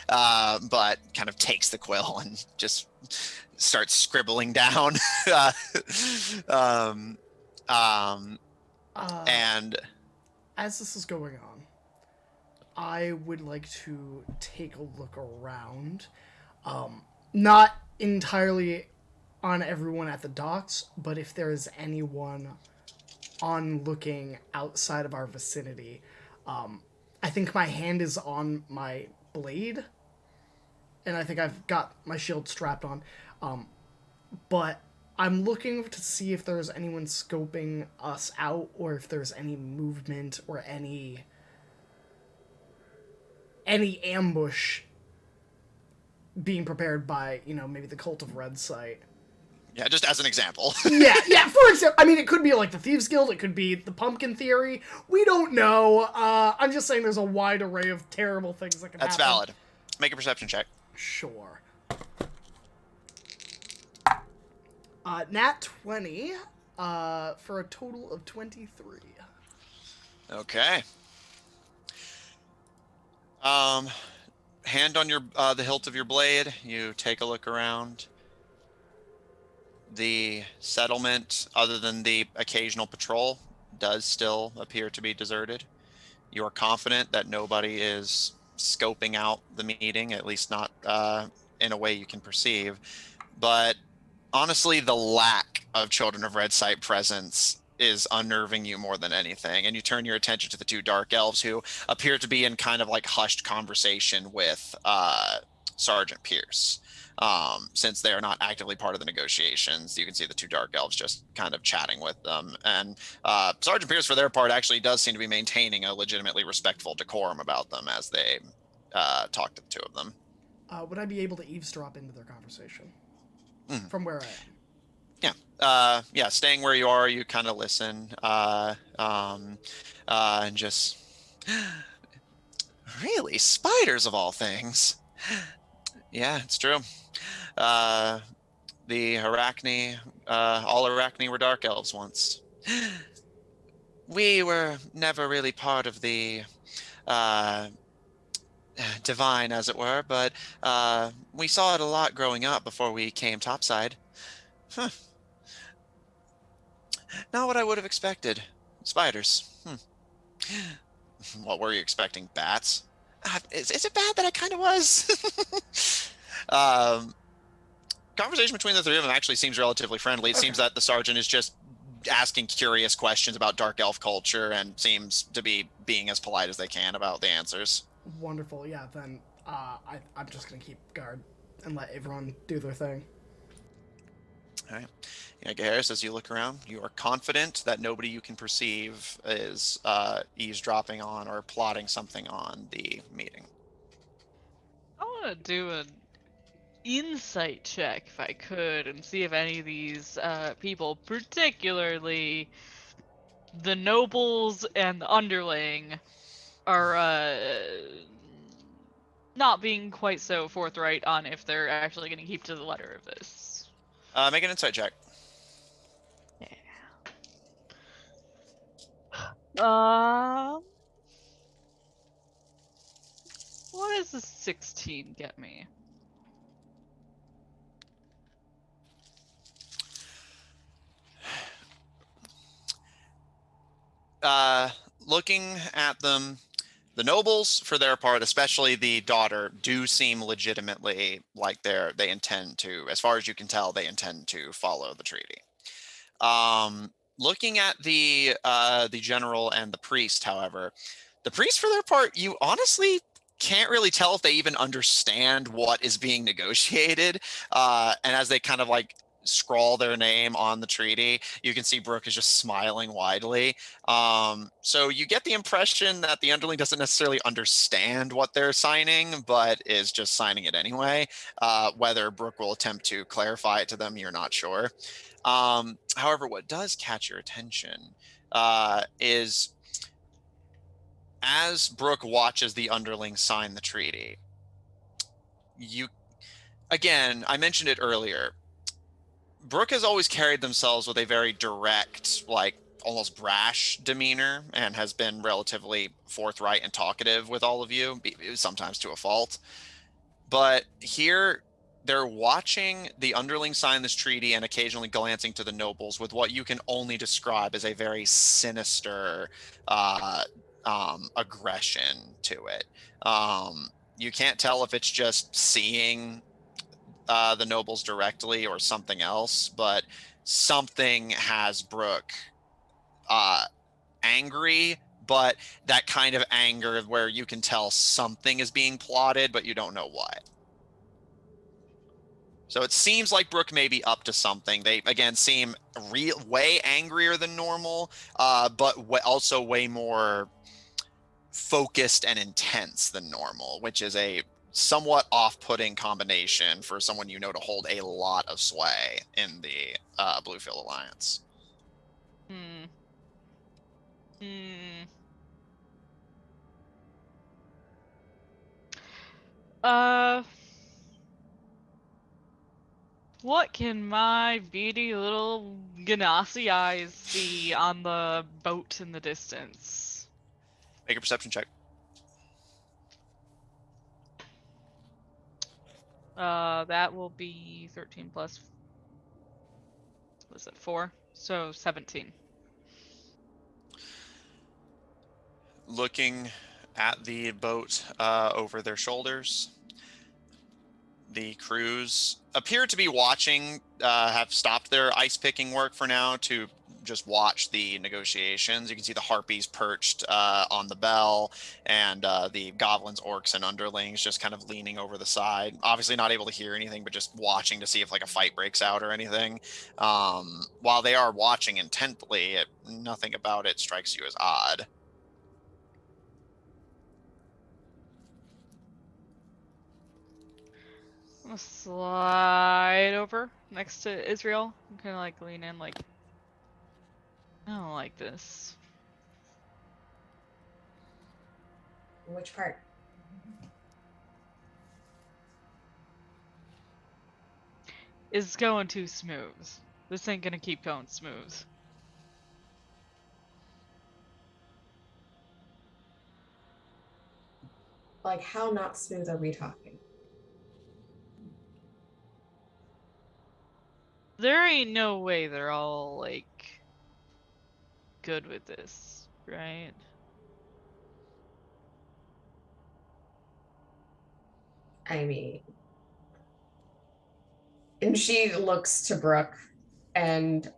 Speaker 6: but kind of takes the quill and just starts scribbling down. And
Speaker 1: as this is going on, I would like to take a look around. Not entirely on everyone at the docks, but if there is anyone on looking outside of our vicinity. I think my hand is on my blade, and I think I've got my shield strapped on. But I'm looking to see if there's anyone scoping us out, or if there's any movement or any ambush being prepared by, maybe the Cult of Red Sight.
Speaker 6: Yeah, just as an example.
Speaker 1: yeah, for example, I mean, it could be like the Thieves Guild, it could be the Pumpkin Theory. We don't know. I'm just saying there's a wide array of terrible things that can happen.
Speaker 6: That's valid. Make a perception check.
Speaker 1: Sure. Nat 20, for a total of 23.
Speaker 6: Okay. Hand on your the hilt of your blade. You take a look around. The settlement, other than the occasional patrol, does still appear to be deserted. You are confident that nobody is scoping out the meeting, at least not in a way you can perceive. But honestly, the lack of Children of Red Sight presence is unnerving you more than anything. And you turn your attention to the 2 dark elves, who appear to be in kind of like hushed conversation with Sergeant Pierce. Since they are not actively part of the negotiations, you can see the 2 dark elves just kind of chatting with them. And Sergeant Pierce, for their part, actually does seem to be maintaining a legitimately respectful decorum about them as they talk to the 2 of them.
Speaker 1: Would I be able to eavesdrop into their conversation from where I am?
Speaker 6: Yeah, staying where you are, you kind of listen, and just really, spiders of all things. Yeah, it's true. The Arachne, all Arachne were dark elves once. We were never really part of the divine, as it were, but we saw it a lot growing up before we came topside. Huh. Not what I would have expected. Spiders. What were you expecting? Bats? Is it bad that I kind of was? Conversation between the 3 of them actually seems relatively friendly. It seems that the sergeant is just asking curious questions about dark elf culture and seems to be being as polite as they can about the answers.
Speaker 1: Wonderful. Yeah, then I'm just going to keep guard and let everyone do their thing.
Speaker 6: All right. Yeah, Harris, as you look around, you are confident that nobody you can perceive is eavesdropping on or plotting something on the meeting.
Speaker 2: I want to do an insight check if I could and see if any of these people, particularly the nobles and the underling, are not being quite so forthright on if they're actually going to keep to the letter of this.
Speaker 6: Make an insight check.
Speaker 2: What does a 16 get me?
Speaker 6: Looking at them, the nobles, for their part, especially the daughter, do seem legitimately like they intend to, as far as you can tell, they intend to follow the treaty. Looking at the general and the priest, however, the priest, for their part, you honestly can't really tell if they even understand what is being negotiated. And as they kind of like scrawl their name on the treaty, you can see Brooke is just smiling widely. So you get the impression that the underling doesn't necessarily understand what they're signing, but is just signing it anyway. Whether Brooke will attempt to clarify it to them, you're not sure. However, what does catch your attention is as Brooke watches the underling sign the treaty, again, I mentioned it earlier, Brooke has always carried themselves with a very direct, like almost brash demeanor, and has been relatively forthright and talkative with all of you, sometimes to a fault. But here, they're watching the underling sign this treaty and occasionally glancing to the nobles with what you can only describe as a very sinister aggression to it. You can't tell if it's just seeing the nobles directly or something else, but something has Brooke angry, but that kind of anger where you can tell something is being plotted, but you don't know what. So it seems like Brooke may be up to something. They, again, seem way angrier than normal, but also way more focused and intense than normal, which is a somewhat off-putting combination for someone you know to hold a lot of sway in the Bluefield Alliance.
Speaker 2: Hmm. Hmm. Uh, what can my beady little Ganassi eyes see on the boat in the distance?
Speaker 6: Make a perception check.
Speaker 2: That will be 13 plus, was it 4? So 17.
Speaker 6: Looking at the boat over their shoulders, the crews appear to be watching, have stopped their ice picking work for now to just watch the negotiations. You can see the harpies perched on the bell, and the goblins, orcs, and underlings just kind of leaning over the side. Obviously not able to hear anything, but just watching to see if like a fight breaks out or anything. While they are watching intently, nothing about it strikes you as odd.
Speaker 2: I'm gonna slide over next to Israel. I'm kind of like lean in, like, I don't like this.
Speaker 3: Which part?
Speaker 2: It's going too smooth. This ain't gonna keep going smooth.
Speaker 3: Like, how not smooth are we talking?
Speaker 2: There ain't no way they're all, like, good with this, right?
Speaker 3: I mean, and she looks to Brooke and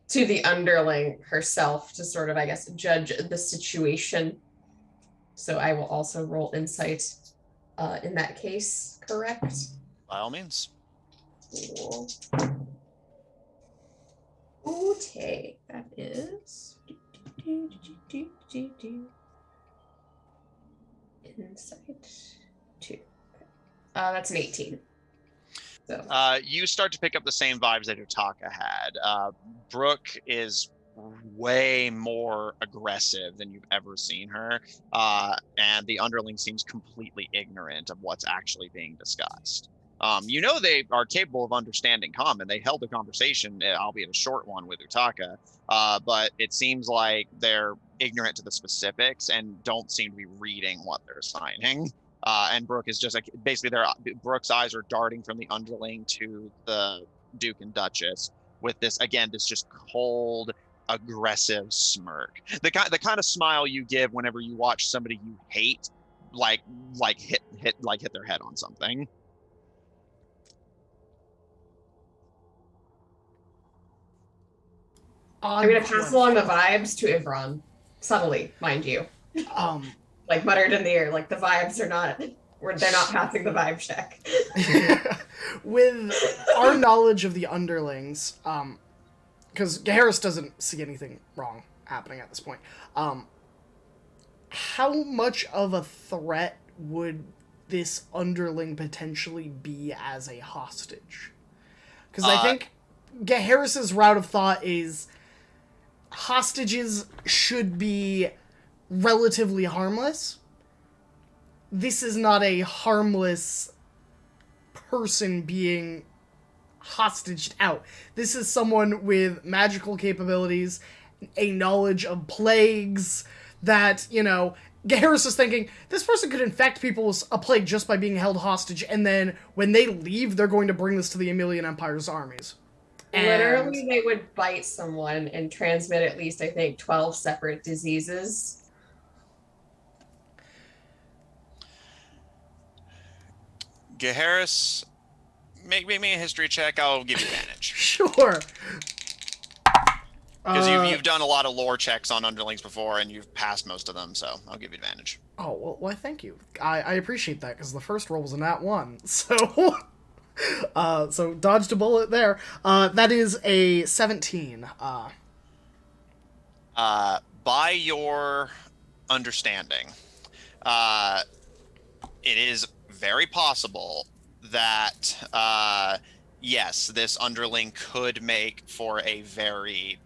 Speaker 3: to the underling herself to sort of, I guess, judge the situation. So I will also roll insight in that case, correct?
Speaker 6: By all means.
Speaker 3: Cool. Okay, that is insight 2. That's an 18. So
Speaker 6: You start to pick up the same vibes that Utaka had. Brooke is way more aggressive than you've ever seen her, and the underling seems completely ignorant of what's actually being discussed. You know they are capable of understanding common. They held a conversation, albeit a short one, with Utaka, but it seems like they're ignorant to the specifics and don't seem to be reading what they're signing. And Brooke is just like basically Brooke's eyes are darting from the underling to the Duke and Duchess with this, again, this just cold, aggressive smirk. The kind of smile you give whenever you watch somebody you hate like hit their head on something.
Speaker 3: I'm gonna pass along the vibes to Ivron. Subtly, mind you. Like muttered in the air, like the vibes are not, they're not passing the vibe check.
Speaker 1: With our knowledge of the underlings, because Harris doesn't see anything wrong happening at this point, how much of a threat would this underling potentially be as a hostage? Because I think Harris's route of thought is hostages should be relatively harmless. This is not a harmless person being hostaged out. This is someone with magical capabilities, a knowledge of plagues that, Harris is thinking, this person could infect people with a plague just by being held hostage, and then when they leave, they're going to bring this to the Emilian Empire's armies.
Speaker 3: Literally, they would bite someone and transmit at least, I think, 12 separate diseases.
Speaker 6: Harris, make me a history check. I'll give you advantage.
Speaker 1: Sure.
Speaker 6: Because you've done a lot of lore checks on underlings before, and you've passed most of them, so I'll give you advantage.
Speaker 1: Oh, well, why, thank you. I appreciate that, because the first roll was a nat 1, so... so dodged a bullet there. That is a 17.
Speaker 6: By your understanding, it is very possible that, yes, this underling could make for a very,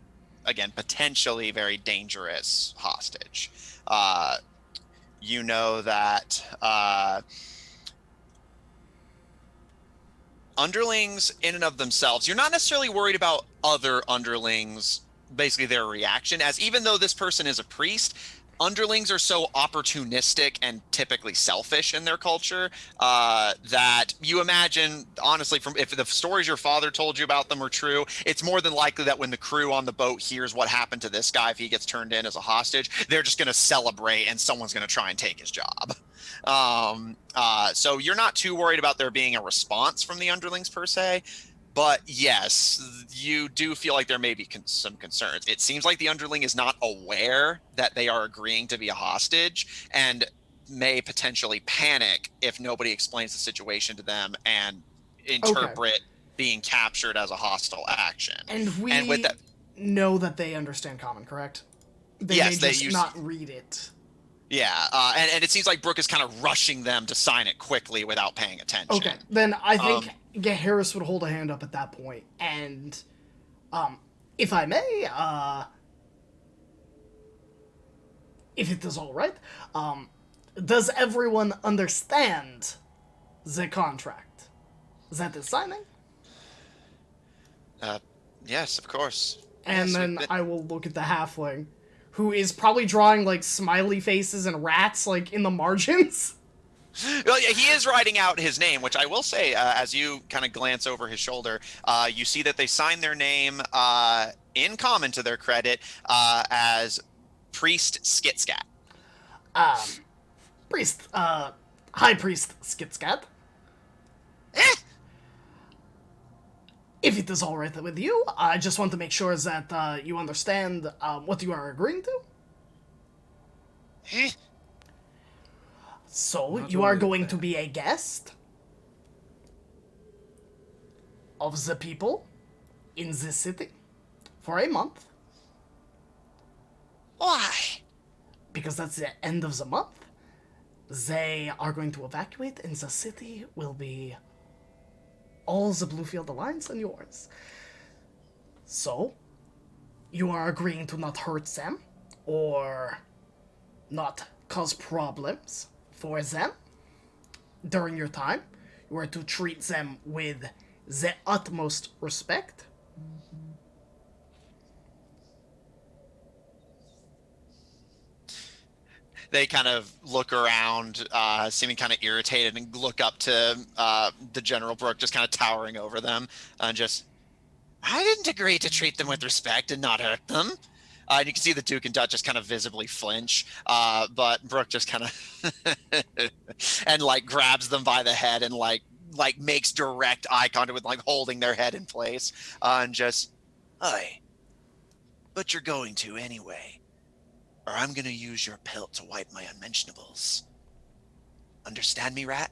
Speaker 6: again, potentially very dangerous hostage. You know that underlings in and of themselves, you're not necessarily worried about other underlings, basically their reaction, as even though this person is a priest, underlings are so opportunistic and typically selfish in their culture that you imagine, honestly, from if the stories your father told you about them are true, it's more than likely that when the crew on the boat hears what happened to this guy, if he gets turned in as a hostage, they're just going to celebrate and someone's going to try and take his job. So you're not too worried about there being a response from the underlings per se. But yes, you do feel like there may be some concerns. It seems like the underling is not aware that they are agreeing to be a hostage and may potentially panic if nobody explains the situation to them and interpret being captured as a hostile action.
Speaker 1: And with that, know that they understand common, correct? They may just not read it.
Speaker 6: Yeah, and it seems like Brooke is kind of rushing them to sign it quickly without paying attention.
Speaker 1: Okay, then I think Harris would hold a hand up at that point, and if I may, if it is all right, does everyone understand the contract that is signing?
Speaker 6: Yes, of course.
Speaker 1: And then I will look at the halfling, who is probably drawing, like, smiley faces and rats, like, in the margins.
Speaker 6: Well, yeah, he is writing out his name, which I will say, as you kind of glance over his shoulder, you see that they sign their name in common to their credit as Priest Skitscat.
Speaker 1: High Priest Skitscat. If it is all right with you, I just want to make sure that you understand what you are agreeing to. So, you are going to be a guest of the people in this city for a month.
Speaker 6: Why?
Speaker 1: Because that's the end of the month. They are going to evacuate, and the city will be all the Bluefield Alliance and yours. So, you are agreeing to not hurt them, or not cause problems for them during your time. You are to treat them with the utmost respect.
Speaker 6: They kind of look around, seeming kind of irritated, and look up to the General Brooke, just kind of towering over them, and I didn't agree to treat them with respect and not hurt them. And you can see the Duke and Duchess kind of visibly flinch, but Brooke just kind of and like grabs them by the head and like makes direct eye contact with, like, holding their head in place, and just, "Oi, but you're going to anyway. Or I'm gonna use your pelt to wipe my unmentionables. Understand me, rat?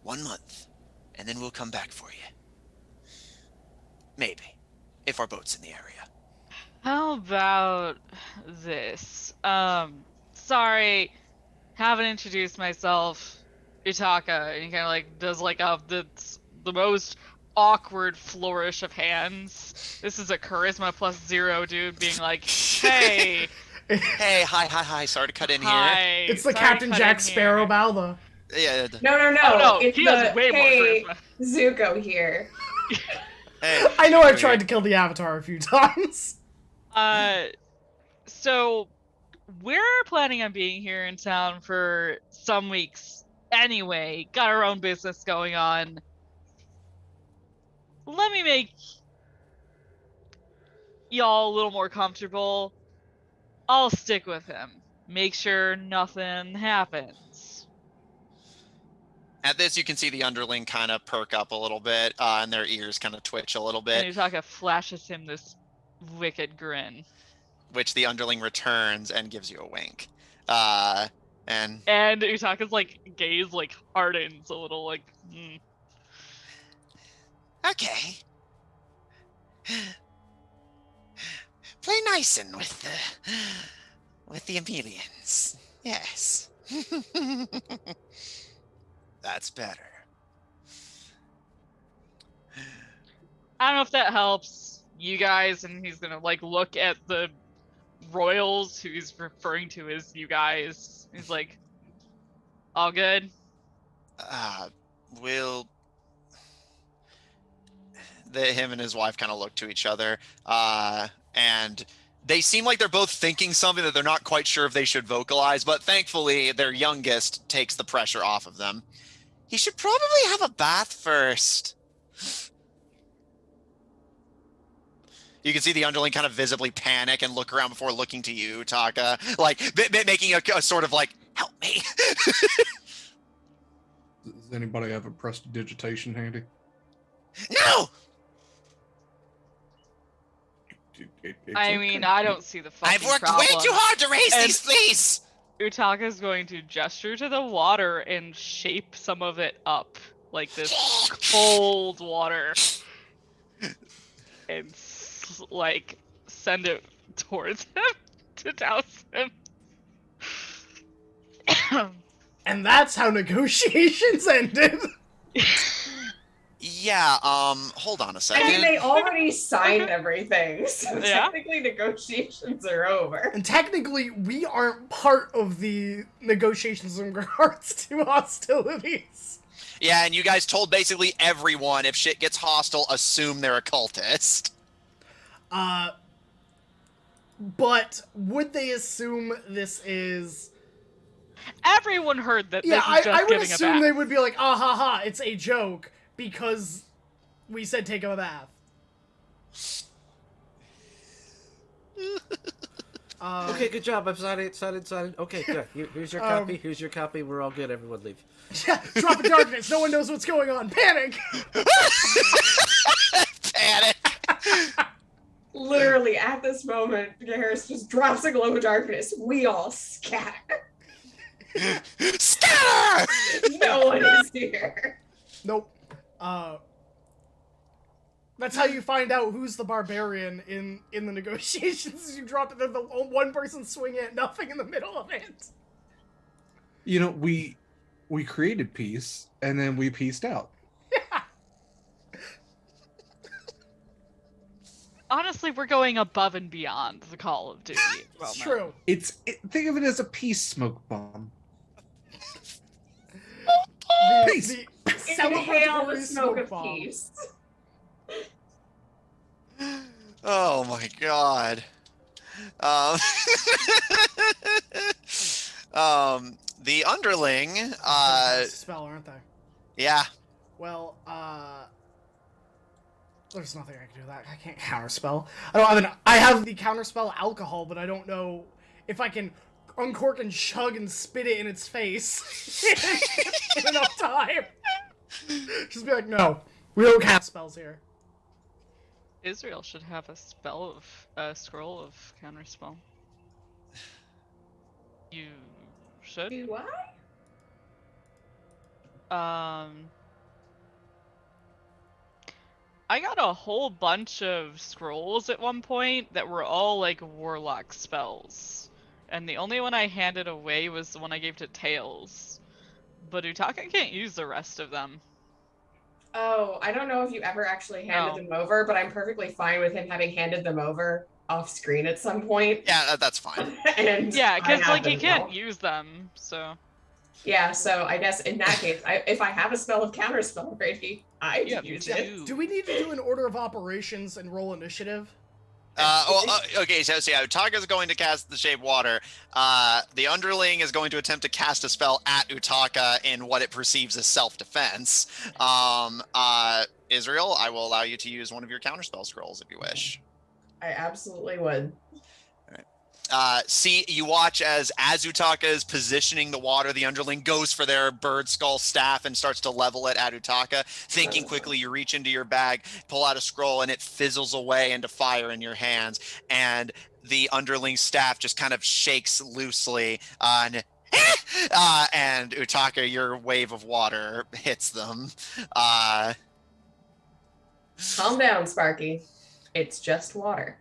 Speaker 6: 1 month, and then we'll come back for you. Maybe, if our boat's in the area.
Speaker 2: How about this? Sorry, haven't introduced myself. Utaka, and he kind of like does like the most awkward flourish of hands. This is a charisma +0 dude being like, "Hey,
Speaker 6: Hey, hi. Sorry to cut in here.
Speaker 2: hi."
Speaker 1: It's the
Speaker 2: sorry to
Speaker 1: Captain
Speaker 2: cut
Speaker 1: Jack
Speaker 2: in
Speaker 1: Sparrow
Speaker 2: here."
Speaker 1: bow, though.
Speaker 6: Yeah.
Speaker 3: No.
Speaker 2: Oh no,
Speaker 3: It's
Speaker 2: he has
Speaker 3: the,
Speaker 2: way more
Speaker 3: hey,
Speaker 2: charisma.
Speaker 3: Zuko here.
Speaker 6: Hey.
Speaker 1: I know I've tried to kill the Avatar a few times.
Speaker 2: So we're planning on being here in town for some weeks anyway. Got our own business going on. Let me make y'all a little more comfortable. I'll stick with him. Make sure nothing happens.
Speaker 6: At this, you can see the underling kind of perk up a little bit, and their ears kind of twitch a little bit,
Speaker 2: And Utaka flashes him this wicked grin.
Speaker 6: which the underling returns and gives you a wink. And
Speaker 2: Utaka's like gaze like hardens a little, like,
Speaker 6: okay. Play nice and with the Emilians. Yes. That's better.
Speaker 2: I don't know if that helps you guys. And he's gonna like look at the royals who he's referring to as you guys. He's like, all good?
Speaker 6: Will him and his wife kind of look to each other, and they seem like they're both thinking something that they're not quite sure if they should vocalize, but thankfully their youngest takes the pressure off of them. He should probably have a bath first. You can see the underling kind of visibly panic and look around before looking to you, Taka, like making a sort of like, help me.
Speaker 4: Does anybody have a prestidigitation handy?
Speaker 6: No!
Speaker 4: It's
Speaker 2: I
Speaker 4: okay.
Speaker 2: mean, I don't see the fucking
Speaker 6: I've worked
Speaker 2: problem.
Speaker 6: way too hard to raise
Speaker 2: And-
Speaker 6: these fleas!
Speaker 2: Utaka's going to gesture to the water and shape some of it up, like this cold water, and like send it towards him to douse him.
Speaker 1: And that's how negotiations ended.
Speaker 6: Yeah, hold on a
Speaker 3: I
Speaker 6: second.
Speaker 3: mean, they already signed everything, so
Speaker 2: Yeah.
Speaker 3: technically negotiations are over.
Speaker 1: And technically, we aren't part of the negotiations in regards to hostilities.
Speaker 6: Yeah, and you guys told basically everyone if shit gets hostile, assume they're a cultist.
Speaker 1: But would they assume this is...
Speaker 2: Everyone heard that
Speaker 1: Yeah,
Speaker 2: this is
Speaker 1: I
Speaker 2: just
Speaker 1: would
Speaker 2: giving a
Speaker 1: assume
Speaker 2: bath.
Speaker 1: they would be like, ah ha ha, it's a joke, because we said take a bath.
Speaker 5: Okay, good job. I'm excited. Okay, good. Here's your copy. Here's your copy. We're all good. Everyone leave.
Speaker 1: Yeah, drop in darkness, no one knows what's going on, panic!
Speaker 6: Panic.
Speaker 3: Literally, at this moment, Garrus just drops a glow of darkness. We all scatter.
Speaker 6: Scatter!
Speaker 3: No one is here.
Speaker 1: Nope. That's how you find out who's the barbarian in the negotiations. You drop it, the one person swinging at nothing in the middle of it.
Speaker 4: You know, we created peace, and then we pieced out.
Speaker 1: Yeah.
Speaker 2: Honestly, we're going above and beyond the Call of Duty.
Speaker 1: It's true.
Speaker 4: Think of it as a peace smoke bomb. Peace.
Speaker 1: The
Speaker 3: Inhale the
Speaker 1: celebratory
Speaker 3: smoke of
Speaker 1: bomb.
Speaker 3: peace.
Speaker 6: Oh my god. The underling,
Speaker 1: Spell, aren't they?
Speaker 6: yeah.
Speaker 1: Well, there's nothing I can do with that. I can't counterspell. I have the counterspell alcohol, but I don't know if I can uncork and chug and spit it in its face in enough time. Just be like, no, we don't cast spells here.
Speaker 2: Israel should have a scroll of counterspell. You should.
Speaker 3: Do I?
Speaker 2: I got a whole bunch of scrolls at one point that were all like warlock spells. And the only one I handed away was the one I gave to Tails. But Utaka can't use the rest of them.
Speaker 3: Oh, I don't know if you ever actually handed
Speaker 2: Oh.
Speaker 3: them over, but I'm perfectly fine with him having handed them over off screen at some point.
Speaker 6: Yeah, that's fine.
Speaker 3: And
Speaker 2: Yeah,
Speaker 3: I
Speaker 2: because
Speaker 3: have
Speaker 2: like he
Speaker 3: them
Speaker 2: can't
Speaker 3: now.
Speaker 2: use them, so.
Speaker 3: Yeah, so I guess in that case, if I have a spell of counterspell ready, I
Speaker 2: Yeah,
Speaker 3: use
Speaker 2: me
Speaker 3: it.
Speaker 2: too.
Speaker 1: Do we need to do an order of operations and roll initiative?
Speaker 6: Okay, so yeah, Utaka's going to cast the Shape Water. The Underling is going to attempt to cast a spell at Utaka in what it perceives as self-defense. Israel, I will allow you to use one of your counterspell scrolls if you wish.
Speaker 3: I absolutely would.
Speaker 6: See, you watch as Utaka is positioning the water, the Underling goes for their bird skull staff and starts to level it at Utaka. Thinking quickly, you reach into your bag, pull out a scroll, and it fizzles away into fire in your hands. And the Underling staff just kind of shakes loosely, and Utaka, your wave of water hits them.
Speaker 3: Calm down, Sparky. It's just water.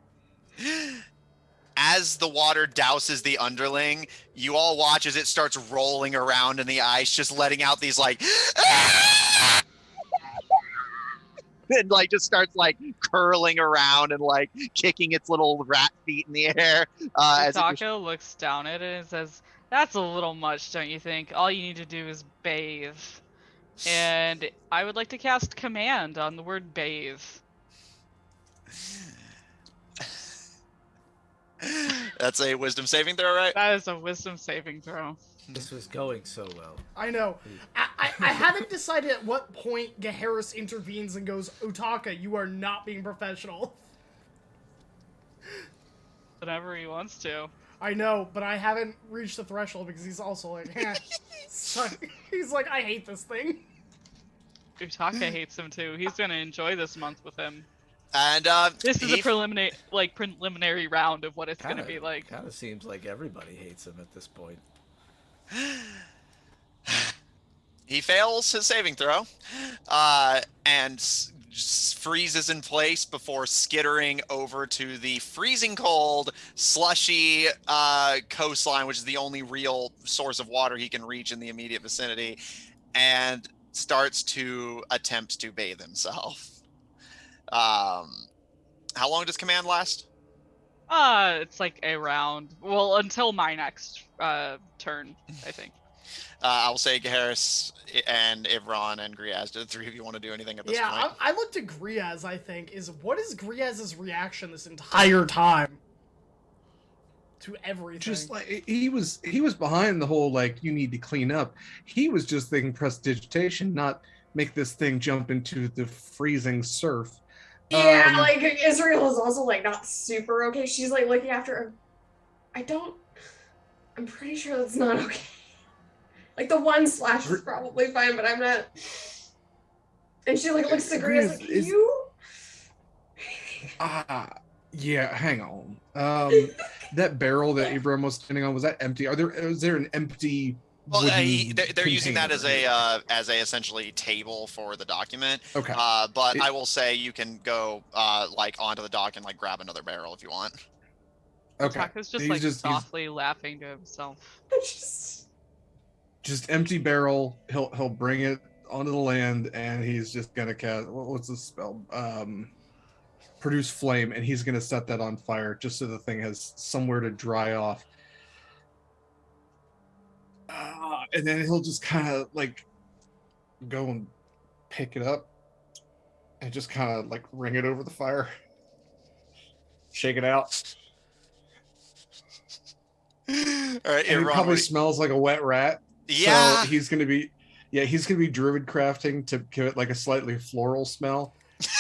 Speaker 6: As the water douses the Underling, you all watch as it starts rolling around in the ice, just letting out these like and like just starts like curling around and like kicking its little rat feet in the air.
Speaker 2: Utaka looks down at it and says, "That's a little much, don't you think? All you need to do is bathe." And I would like to cast command on the word bathe.
Speaker 6: That's a wisdom saving throw, right?
Speaker 2: That is a wisdom saving throw.
Speaker 5: This was going so well.
Speaker 1: I know. I haven't decided at what point Gaheris intervenes and goes, Utaka, you are not being professional.
Speaker 2: Whenever he wants to.
Speaker 1: I know, but I haven't reached the threshold because he's also like, he's like, I hate this thing.
Speaker 2: Utaka hates him too. He's gonna enjoy this month with him.
Speaker 6: And
Speaker 2: This is a preliminary round of what it's gonna be like.
Speaker 5: Kind of seems like everybody hates him at this point.
Speaker 6: He fails his saving throw, and freezes in place before skittering over to the freezing cold, slushy coastline, which is the only real source of water he can reach in the immediate vicinity, and starts to attempt to bathe himself. How long does command last?
Speaker 2: It's like a round. Well, until my next turn, I think.
Speaker 6: I'll say Gaheris and Ivron and Griaz. Do the three of you want to do anything at this point?
Speaker 1: Yeah, I looked at Griaz, I think, what is Griaz's reaction this entire time to everything?
Speaker 4: Just like he was behind the whole like you need to clean up. He was just thinking prestidigitation, not make this thing jump into the freezing surf.
Speaker 3: Yeah, like Israel is also like not super okay. She's like looking after him. I'm pretty sure that's not okay. Like the one slash is probably fine, but I'm not. And she like looks to Grace like, you?
Speaker 4: Yeah, hang on. That barrel that Abram was standing on, was that empty? Is there an empty?
Speaker 6: Well, they're using that as a essentially table for the document.
Speaker 4: Okay.
Speaker 6: But I will say you can go like onto the dock and like grab another barrel if you want.
Speaker 4: Okay.
Speaker 2: Utaka's just softly laughing to himself.
Speaker 4: Just empty barrel. He'll bring it onto the land, and he's just gonna cast. What's the spell? Produce flame, and he's gonna set that on fire just so the thing has somewhere to dry off. And then he'll just kind of like go and pick it up and just kind of like ring it over the fire, shake it out.
Speaker 6: All right,
Speaker 4: and it probably smells like a wet rat.
Speaker 6: Yeah.
Speaker 4: So he's gonna be druid crafting to give it like a slightly floral smell,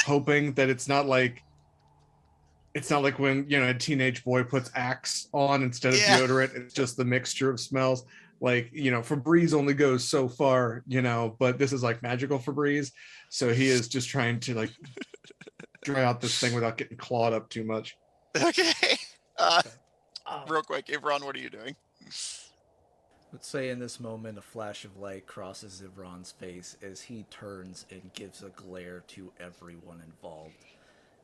Speaker 4: hoping that it's not like when a teenage boy puts Axe on instead of deodorant. It's just the mixture of smells. Like, Febreze only goes so far, but this is like magical Febreze. So he is just trying to like dry out this thing without getting clawed up too much.
Speaker 6: Okay.
Speaker 1: Oh,
Speaker 6: Real quick, Ivron, what are you doing?
Speaker 5: Let's say in this moment, a flash of light crosses Ivron's face as he turns and gives a glare to everyone involved,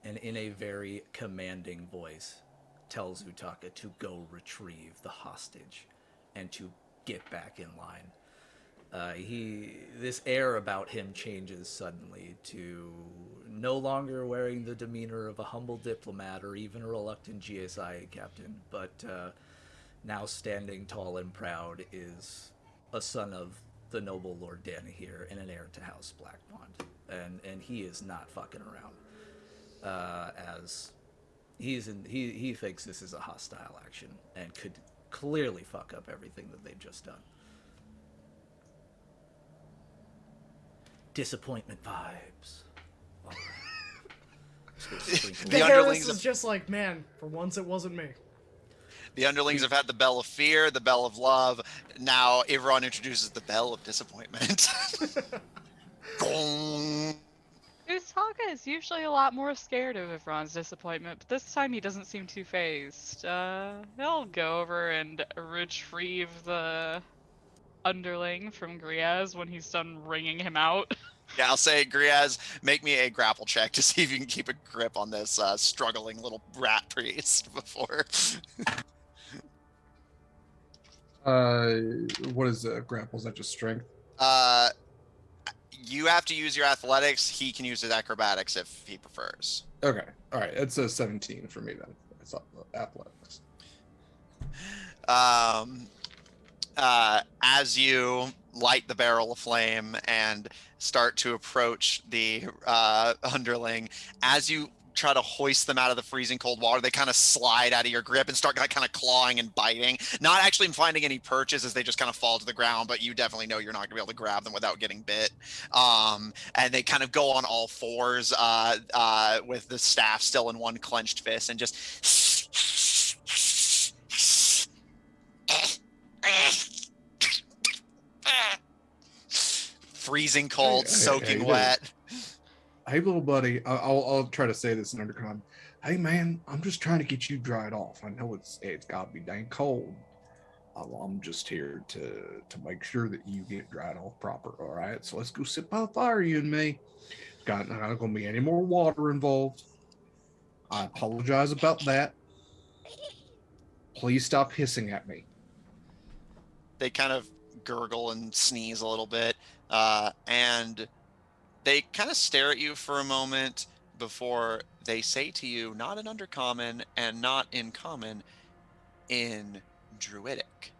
Speaker 5: and in a very commanding voice, tells Utaka to go retrieve the hostage and to get back in line. This air about him changes suddenly to no longer wearing the demeanor of a humble diplomat or even a reluctant GSI captain, but now standing tall and proud is a son of the noble Lord Danahir and an heir to House Blackmont, and he is not fucking around. As he thinks this is a hostile action and could clearly fuck up everything that they've just done. Disappointment vibes. All right.
Speaker 6: The
Speaker 1: Harris
Speaker 6: underlings
Speaker 1: is just like, man, for once it wasn't me.
Speaker 6: The underlings have had the bell of fear, the bell of love. Now Ivron introduces the bell of disappointment. Gong.
Speaker 2: Utaka is usually a lot more scared of Ivron's disappointment, but this time he doesn't seem too phased. He'll go over and retrieve the underling from Griaz when he's done wringing him out.
Speaker 6: Yeah, I'll say, Griaz, make me a grapple check to see if you can keep a grip on this struggling little rat priest before.
Speaker 4: What is grapple? Is that just strength?
Speaker 6: You have to use your athletics. He can use his acrobatics if he prefers.
Speaker 4: Okay, all right. It's a 17 for me then. It's athletics.
Speaker 6: As you light the barrel of flame and start to approach the underling, as you try to hoist them out of the freezing cold water, they kind of slide out of your grip and start kind of clawing and biting, not actually finding any perches as they just kind of fall to the ground, but you definitely know you're not gonna be able to grab them without getting bit. And they kind of go on all fours with the staff still in one clenched fist and just freezing cold, soaking wet.
Speaker 4: Hey, little buddy, I'll try to say this in undercon. Hey, man, I'm just trying to get you dried off. I know it's got to be dang cold. I'm just here to make sure that you get dried off proper. All right, so let's go sit by the fire, you and me. Not going to be any more water involved. I apologize about that. Please stop hissing at me.
Speaker 6: They kind of gurgle and sneeze a little bit, and they kind of stare at you for a moment before they say to you, not in Undercommon and not in Common, in Druidic.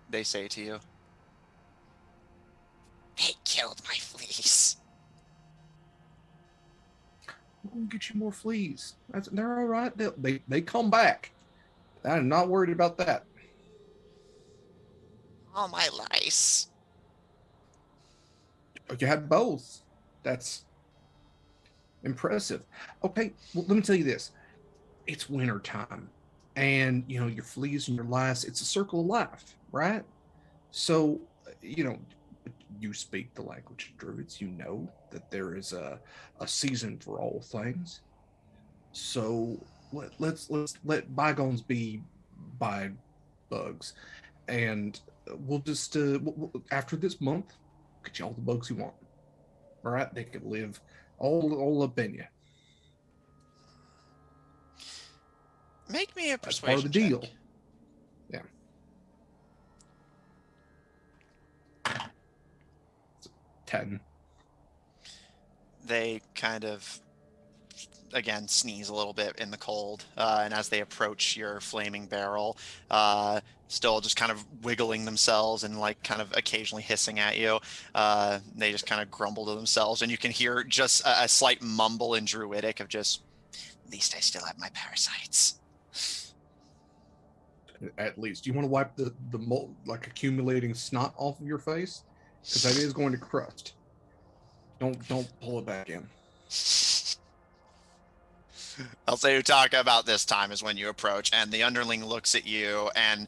Speaker 6: They say to you, "They killed my fleece."
Speaker 4: We'll get you more fleas. They're all right. They come back. I'm not worried about that.
Speaker 6: All my lice.
Speaker 4: You had both. That's impressive. Okay, well, let me tell you this. It's winter time. And, your fleas and your lice, it's a circle of life, right? So, you speak the language of druids. You know that there is a season for all things. So let's let bygones be bugs. And we'll just, after this month, get you all the bugs you want. All right? They could live all up in you.
Speaker 6: Make me a
Speaker 4: That's
Speaker 6: persuasion
Speaker 4: part of the deal.
Speaker 6: check.
Speaker 4: Yeah. 10.
Speaker 6: They kind of, again, sneeze a little bit in the cold, and as they approach your flaming barrel, still just kind of wiggling themselves and kind of occasionally hissing at you, they just kind of grumble to themselves, and you can hear just a slight mumble in Druidic of just, "At least I still have my parasites."
Speaker 4: At least. You want to wipe the accumulating snot off of your face? Because that is going to crust. Don't pull it back in.
Speaker 6: I'll say Utaka about this time is when you approach, and the underling looks at you, and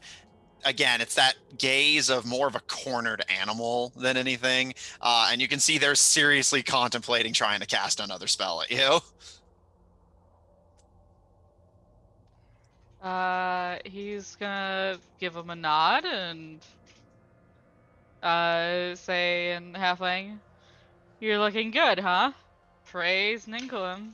Speaker 6: again, it's that gaze of more of a cornered animal than anything. And you can see they're seriously contemplating trying to cast another spell at you.
Speaker 2: He's gonna give him a nod and say in halfling, "You're looking good, huh? Praise Ninkoim."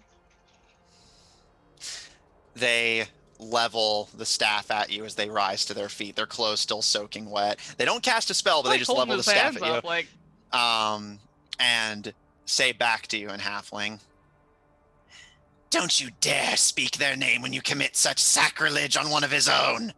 Speaker 6: They level the staff at you as they rise to their feet, their clothes still soaking wet. They don't cast a spell, but they
Speaker 2: Like
Speaker 6: just
Speaker 2: holding
Speaker 6: level the
Speaker 2: his
Speaker 6: staff
Speaker 2: hands
Speaker 6: at you.
Speaker 2: up, like,
Speaker 6: And say back to you in halfling, "Don't you dare speak their name when you commit such sacrilege on one of his own."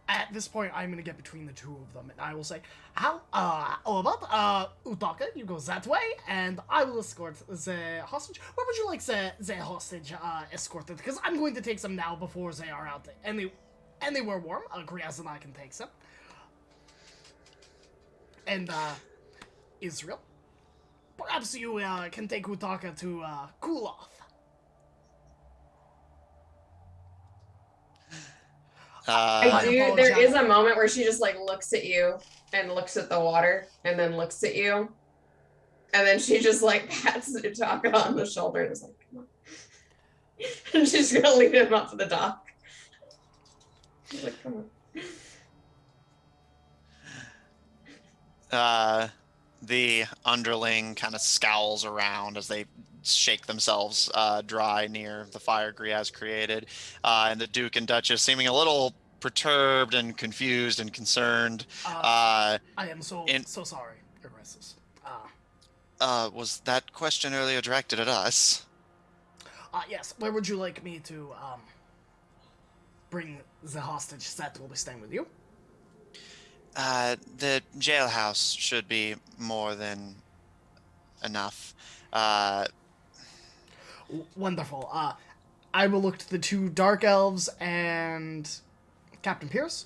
Speaker 1: At this point, I'm gonna get between the two of them, and I will say, "How? About Utaka, you go that way, and I will escort the hostage. Where would you like the hostage escorted? Because I'm going to take them now before they are out, and they were warm. Griaz and I can take them. And Israel, perhaps you can take Utaka to cool off."
Speaker 3: I do.
Speaker 1: apologize.
Speaker 3: There is a moment where she just like looks at you and looks at the water and then looks at you. And then she just like pats Utaka on the shoulder and is like, "Come on." And she's gonna lead him up to the dock. She's like, "Come on."
Speaker 6: The underling kind of scowls around as they shake themselves dry near the fire Griaz created. And the Duke and Duchess seeming a little perturbed and confused and concerned.
Speaker 1: I am so sorry, Agressus.
Speaker 6: Was that question earlier directed at us?
Speaker 1: Yes. Where would you like me to bring the hostage that will be staying with you?
Speaker 6: The jailhouse should be more than enough.
Speaker 1: Wonderful. I will look to the two dark elves and Captain Pierce.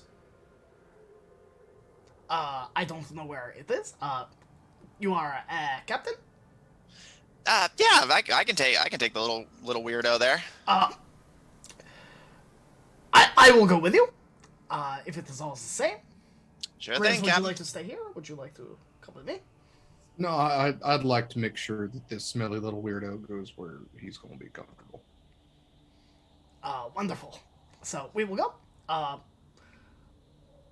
Speaker 1: I don't know where it is. You are Captain?
Speaker 6: Yeah, I can take the little weirdo there.
Speaker 1: I will go with you. If it is all the same.
Speaker 6: Sure
Speaker 1: Grizz,
Speaker 6: thing,
Speaker 1: would
Speaker 6: Captain.
Speaker 1: you like to stay here? Or would you like to come with me?
Speaker 4: No, I'd like to make sure that this smelly little weirdo goes where he's going to be comfortable.
Speaker 1: Wonderful. So we will go.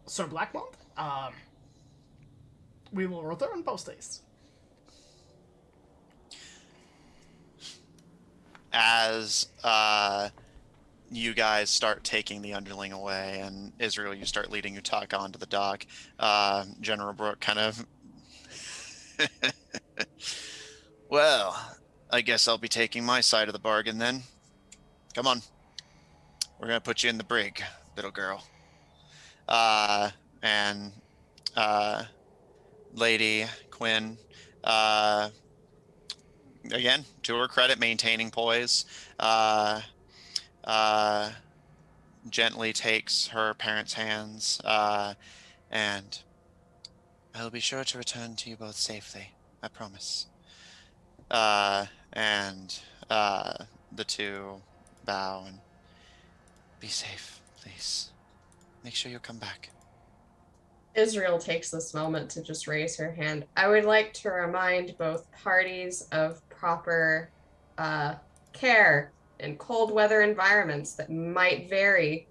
Speaker 1: Sir Blackmont, we will return post haste.
Speaker 6: As you guys start taking the underling away, and Israel, you start leading Utaka onto the dock, General Brooke kind of... Well, I guess I'll be taking my side of the bargain then. Come on. We're going to put you in the brig, little girl. And Lady Quinn, again, to her credit, maintaining poise, gently takes her parents' hands, and I'll be sure to return to you both safely. I promise. And the two bow and be safe, please. Make sure you come back.
Speaker 3: Israel takes this moment to just raise her hand. I would like to remind both parties of proper care in cold weather environments that might vary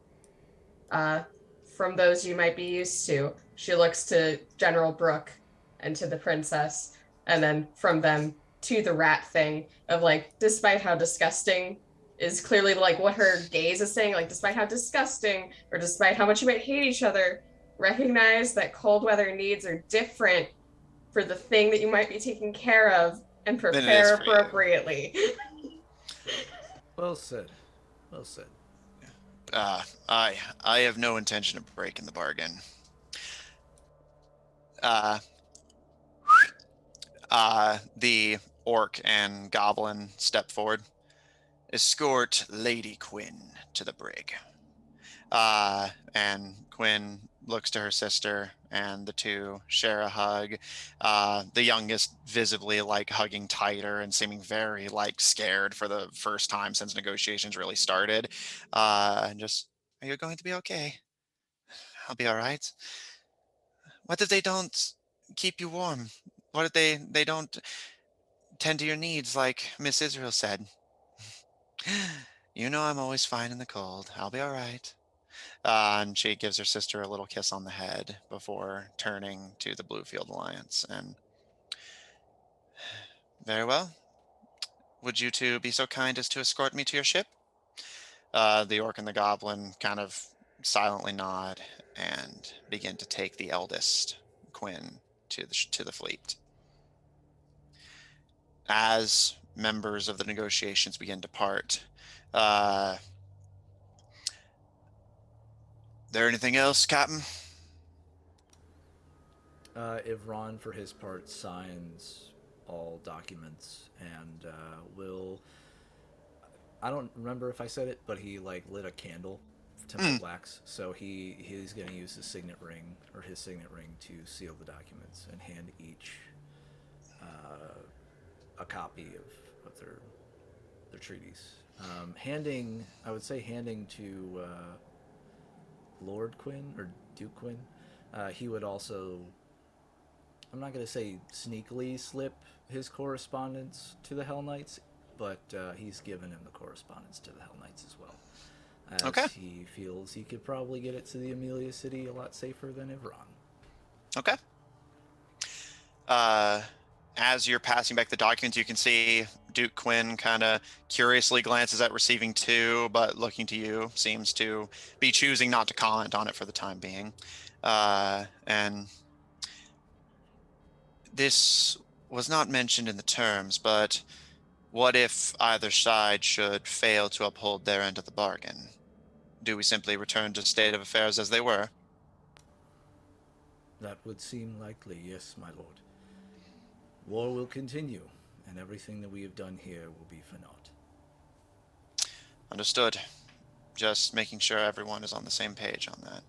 Speaker 3: from those you might be used to. She looks to General Brooke and to the princess, and then from them to the rat thing of like, despite how disgusting is clearly like what her gaze is saying, like despite how disgusting or despite how much you might hate each other, recognize that cold weather needs are different for the thing that you might be taking care of and prepare appropriately.
Speaker 5: Well said. Well said.
Speaker 6: I have no intention of breaking the bargain. The orc and goblin step forward. Escort Lady Quinn to the brig. And Quinn looks to her sister, and the two share a hug. The youngest visibly like hugging tighter and seeming very like scared for the first time since negotiations really started. And just, are you going to be okay? I'll be all right. What if they don't keep you warm? What if they don't tend to your needs like Miss Israel said? You know I'm always fine in the cold. I'll be all right. And she gives her sister a little kiss on the head before turning to the Bluefield Alliance. And very well. Would you two be so kind as to escort me to your ship? The orc and the goblin kind of silently nod and begin to take the eldest, Quinn, to the fleet. As members of the negotiations begin to part, there anything else, Captain?
Speaker 5: Ivron, for his part, signs all documents and will. I don't remember if I said it, but he like lit a candle, temple wax. So he's going to use his signet ring to seal the documents and hand each a copy of their treaties. I would say handing to Lord Quinn or Duke Quinn. He would also, I'm not going to say sneakily slip his correspondence to the Hell Knights, but he's given him the correspondence to the Hell Knights as well. As
Speaker 6: Okay.
Speaker 5: he feels he could probably get it to the Amelia City a lot safer than Ivron.
Speaker 6: Okay. As you're passing back the documents, you can see Duke Quinn kind of curiously glances at receiving two, but looking to you, seems to be choosing not to comment on it for the time being. And this was not mentioned in the terms, but what if either side should fail to uphold their end of the bargain? Do we simply return to state of affairs as they were?
Speaker 5: That would seem likely, yes, my lord. War will continue, and everything that we have done here will be for naught.
Speaker 6: Understood. Just making sure everyone is on the same page on that.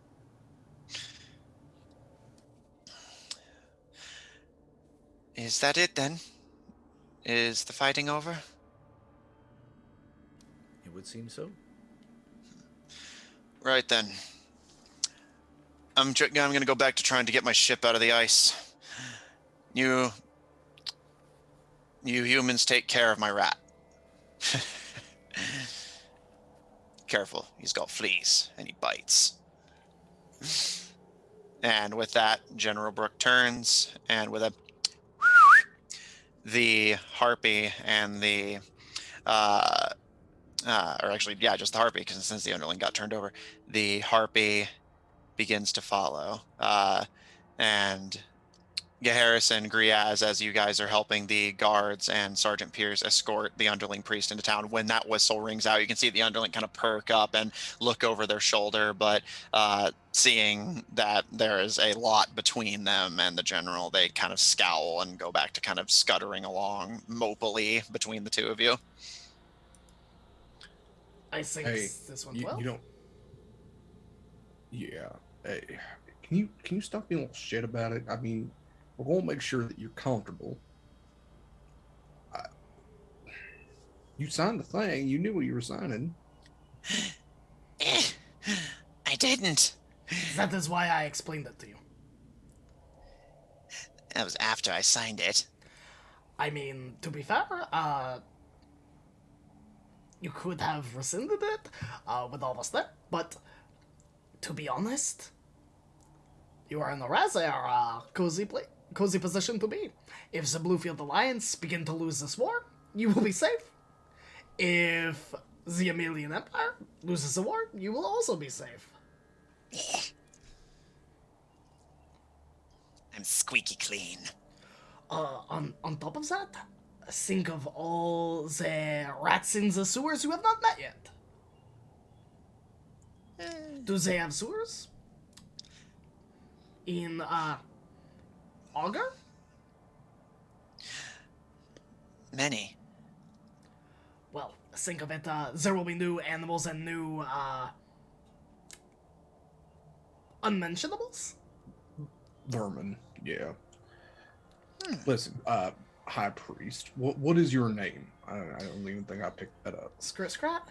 Speaker 6: Is that it then? Is the fighting over?
Speaker 5: It would seem so.
Speaker 6: Right then. I'm going to go back to trying to get my ship out of the ice. You humans take care of my rat. Careful, he's got fleas and he bites. And with that, General Brooke turns and with the harpy and the or actually, yeah, just the harpy, because since the underling got turned over, the harpy begins to follow. And Gaharis and Griaz, as you guys are helping the guards and Sergeant Pierce escort the underling priest into town, when that whistle rings out, you can see the underling kind of perk up and look over their shoulder, but seeing that there is a lot between them and the general, they kind of scowl and go back to kind of scuttering along mopily between the two of you.
Speaker 1: I think
Speaker 4: Hey,
Speaker 1: this went
Speaker 4: you,
Speaker 1: well.
Speaker 4: you don't. Yeah. Hey, can you stop being a little shit about it? I mean, we're gonna make sure that you're comfortable. You signed the thing. You knew what you were signing.
Speaker 6: I didn't.
Speaker 1: That is why I explained it to you.
Speaker 6: That was after I signed it.
Speaker 1: I mean, to be fair, you could have rescinded it with all of us there, but to be honest, you are in a rather cozy position to be. If the Bluefield Alliance begin to lose this war, you will be safe. If the Amelian Empire loses the war, you will also be safe.
Speaker 6: I'm squeaky clean.
Speaker 1: On top of that, think of all the rats in the sewers you have not met yet. Do they have sewers? In, Augur?
Speaker 6: Many.
Speaker 1: Well, think of it, there will be new animals and new, unmentionables?
Speaker 4: Vermin. Yeah.
Speaker 6: Hmm.
Speaker 4: Listen, High Priest. What is your name? I don't even think I picked that up.
Speaker 1: Scrit Scrat?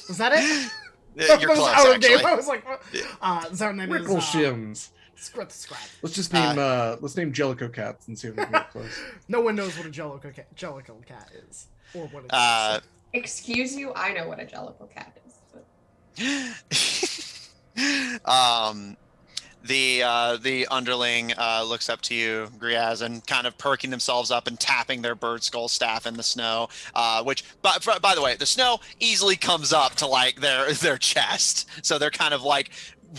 Speaker 1: Was that it?
Speaker 6: You're
Speaker 1: That was
Speaker 6: close,
Speaker 1: out of game.
Speaker 6: actually.
Speaker 1: I was like, what? Our name is
Speaker 4: Rickle Shims.
Speaker 1: Scrit Scrat.
Speaker 4: Let's just name Jellico Cats and see if we can get close.
Speaker 1: No one knows what a Jellicle cat is. Or what it
Speaker 6: Uh,
Speaker 1: is.
Speaker 3: Excuse you, I know what a Jellicle cat is.
Speaker 6: the underling looks up to you, Griaz, and kind of perking themselves up and tapping their bird skull staff in the snow. Which, by the way, the snow easily comes up to like their chest, so they're kind of like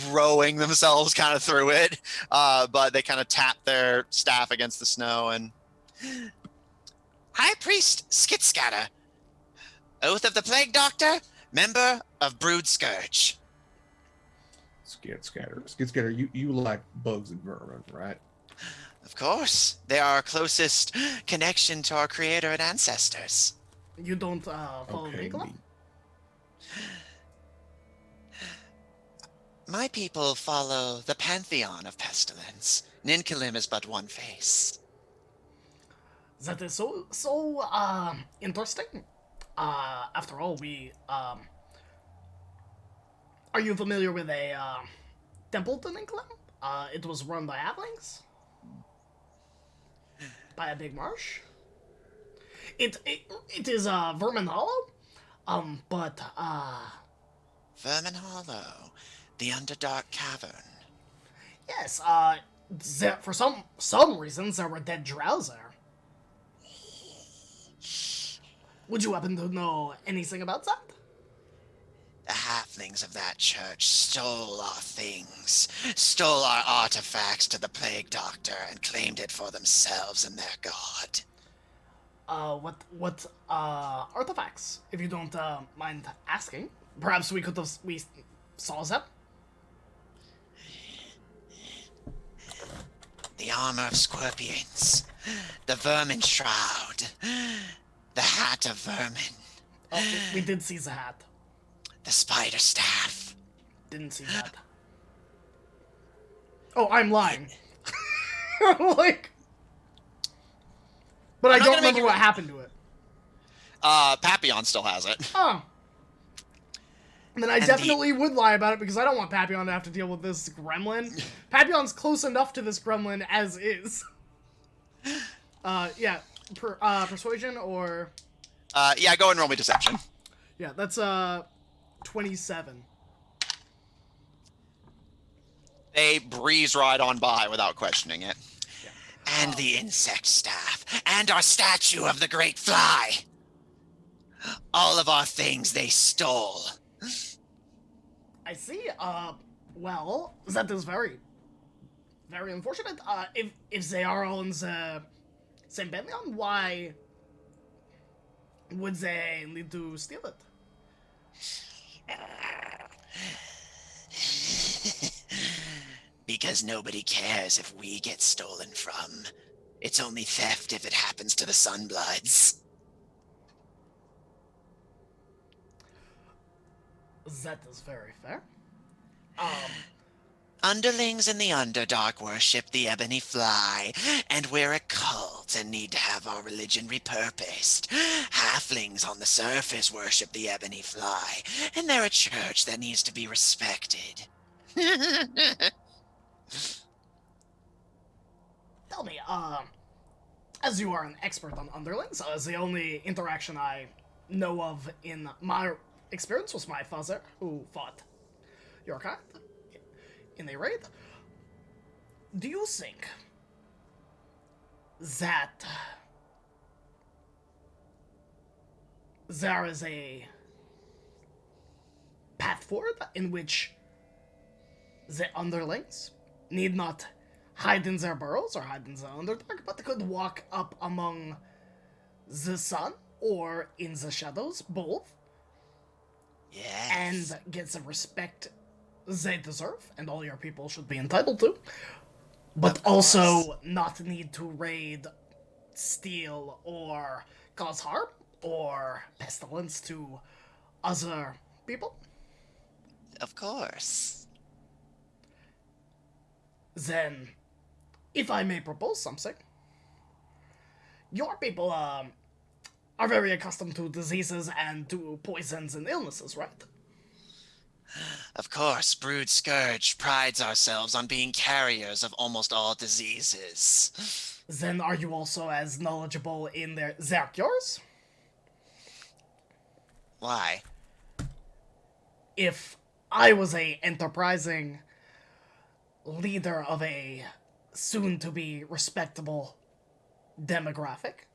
Speaker 6: rowing themselves kind of through it. But they kind of tap their staff against the snow and. High Priest Skitscatter, Oath of the Plague Doctor, member of Brood Scourge.
Speaker 4: Skid Scatter, you like bugs and vermin, right?
Speaker 6: Of course, they are our closest connection to our creator and ancestors.
Speaker 1: You don't follow Nicola?
Speaker 6: My people follow the pantheon of pestilence. Ninkalim is but one face.
Speaker 1: That is so interesting. After all, we are you familiar with a temple to Nicola? It was run by halflings. By a big marsh. It is Vermin Hollow. But
Speaker 6: Vermin Hollow, the Underdark Cavern.
Speaker 1: yes, for some reasons there were dead drows there. Would you happen to know anything about that?
Speaker 6: The halflings of that church stole our things, stole our artifacts to the Plague Doctor, and claimed it for themselves and their god.
Speaker 1: What artifacts? If you don't mind asking, perhaps we saw them.
Speaker 6: The armor of scorpions, the vermin shroud, the hat of vermin,
Speaker 1: Oh, we did see the hat.
Speaker 6: the spider staff.
Speaker 1: Didn't see that. Oh, I'm lying. Like, but I
Speaker 6: not
Speaker 1: don't
Speaker 6: gonna make
Speaker 1: remember
Speaker 6: you-
Speaker 1: what happened to it.
Speaker 6: Papillon still has it.
Speaker 1: Oh. And then I
Speaker 6: And
Speaker 1: definitely would lie about it because I don't want Papillon to have to deal with this gremlin. Papillon's close enough to this gremlin as is. Yeah. Persuasion or...
Speaker 6: Yeah, go and roll me deception.
Speaker 1: Yeah, that's 27.
Speaker 6: They breeze right on by without questioning it.
Speaker 1: Yeah.
Speaker 6: And the insect staff, and our statue of the great fly. All of our things they stole.
Speaker 1: I see. Well, that is very, very unfortunate. If they are on the same pantheon, why would they need to steal it?
Speaker 6: Because nobody cares if we get stolen from. It's only theft if it happens to the Sunbloods.
Speaker 1: That is very fair.
Speaker 6: Underlings in the Underdark worship the Ebony Fly, and we're a cult and need to have our religion repurposed. Halflings on the surface worship the Ebony Fly, and they're a church that needs to be respected.
Speaker 1: Tell me, as you are an expert on underlings, as the only interaction I know of in my experience was my father, who fought your kind in a raid. Do you think that there is a path forward in which the underlings need not hide in their burrows or hide in the Underdark, but could walk up among the sun or in the shadows, both,
Speaker 6: Yes.
Speaker 1: and get the respect they deserve and all your people should be entitled to, but also not need to raid, steal, or cause harm or pestilence to other people?
Speaker 6: Of course.
Speaker 1: Then, if I may propose something, your people are very accustomed to diseases and to poisons and illnesses, right?
Speaker 6: Of course, Brood Scourge prides ourselves on being carriers of almost all diseases.
Speaker 1: Then are you also as knowledgeable in their cures?
Speaker 6: Why?
Speaker 1: If I was a enterprising leader of a soon-to-be respectable demographic,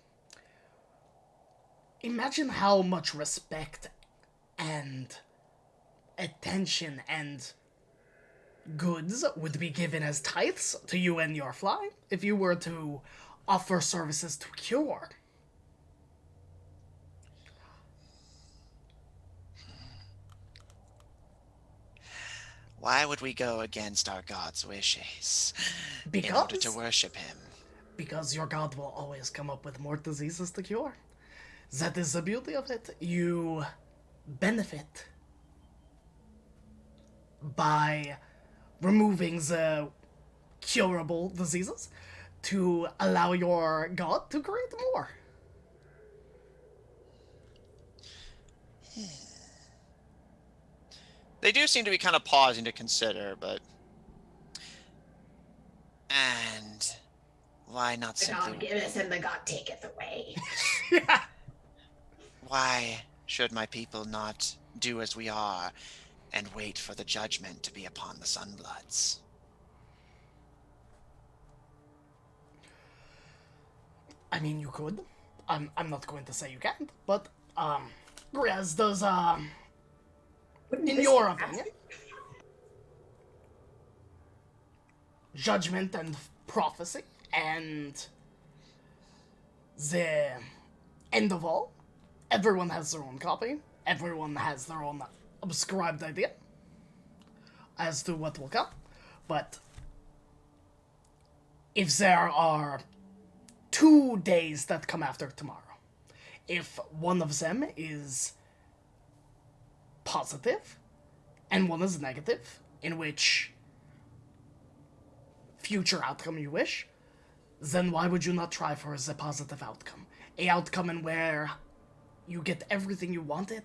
Speaker 1: imagine how much respect and attention and goods would be given as tithes to you and your fly if you were to offer services to cure.
Speaker 6: Why would we go against our god's wishes in order to
Speaker 1: Because
Speaker 6: worship him?
Speaker 1: because your god will always come up with more diseases to cure. That is the beauty of it. You benefit by removing the curable diseases to allow your god to create more.
Speaker 6: They do seem to be kind of pausing to consider, but... And why not
Speaker 3: The God
Speaker 6: simply...
Speaker 3: giveth and the God taketh away.
Speaker 1: Yeah.
Speaker 6: Why should my people not do as we are and wait for the judgment to be upon the Sunbloods?
Speaker 1: I mean, you could. I'm not going to say you can't, but, Graz, does, in your opinion, judgment and prophecy and the end of all, everyone has their own copy, everyone has their own prescribed idea as to what will come, but if there are 2 days that come after tomorrow, if one of them is positive and one is negative, in which future outcome you wish, then why would you not try for the positive outcome? A outcome in where you get everything you wanted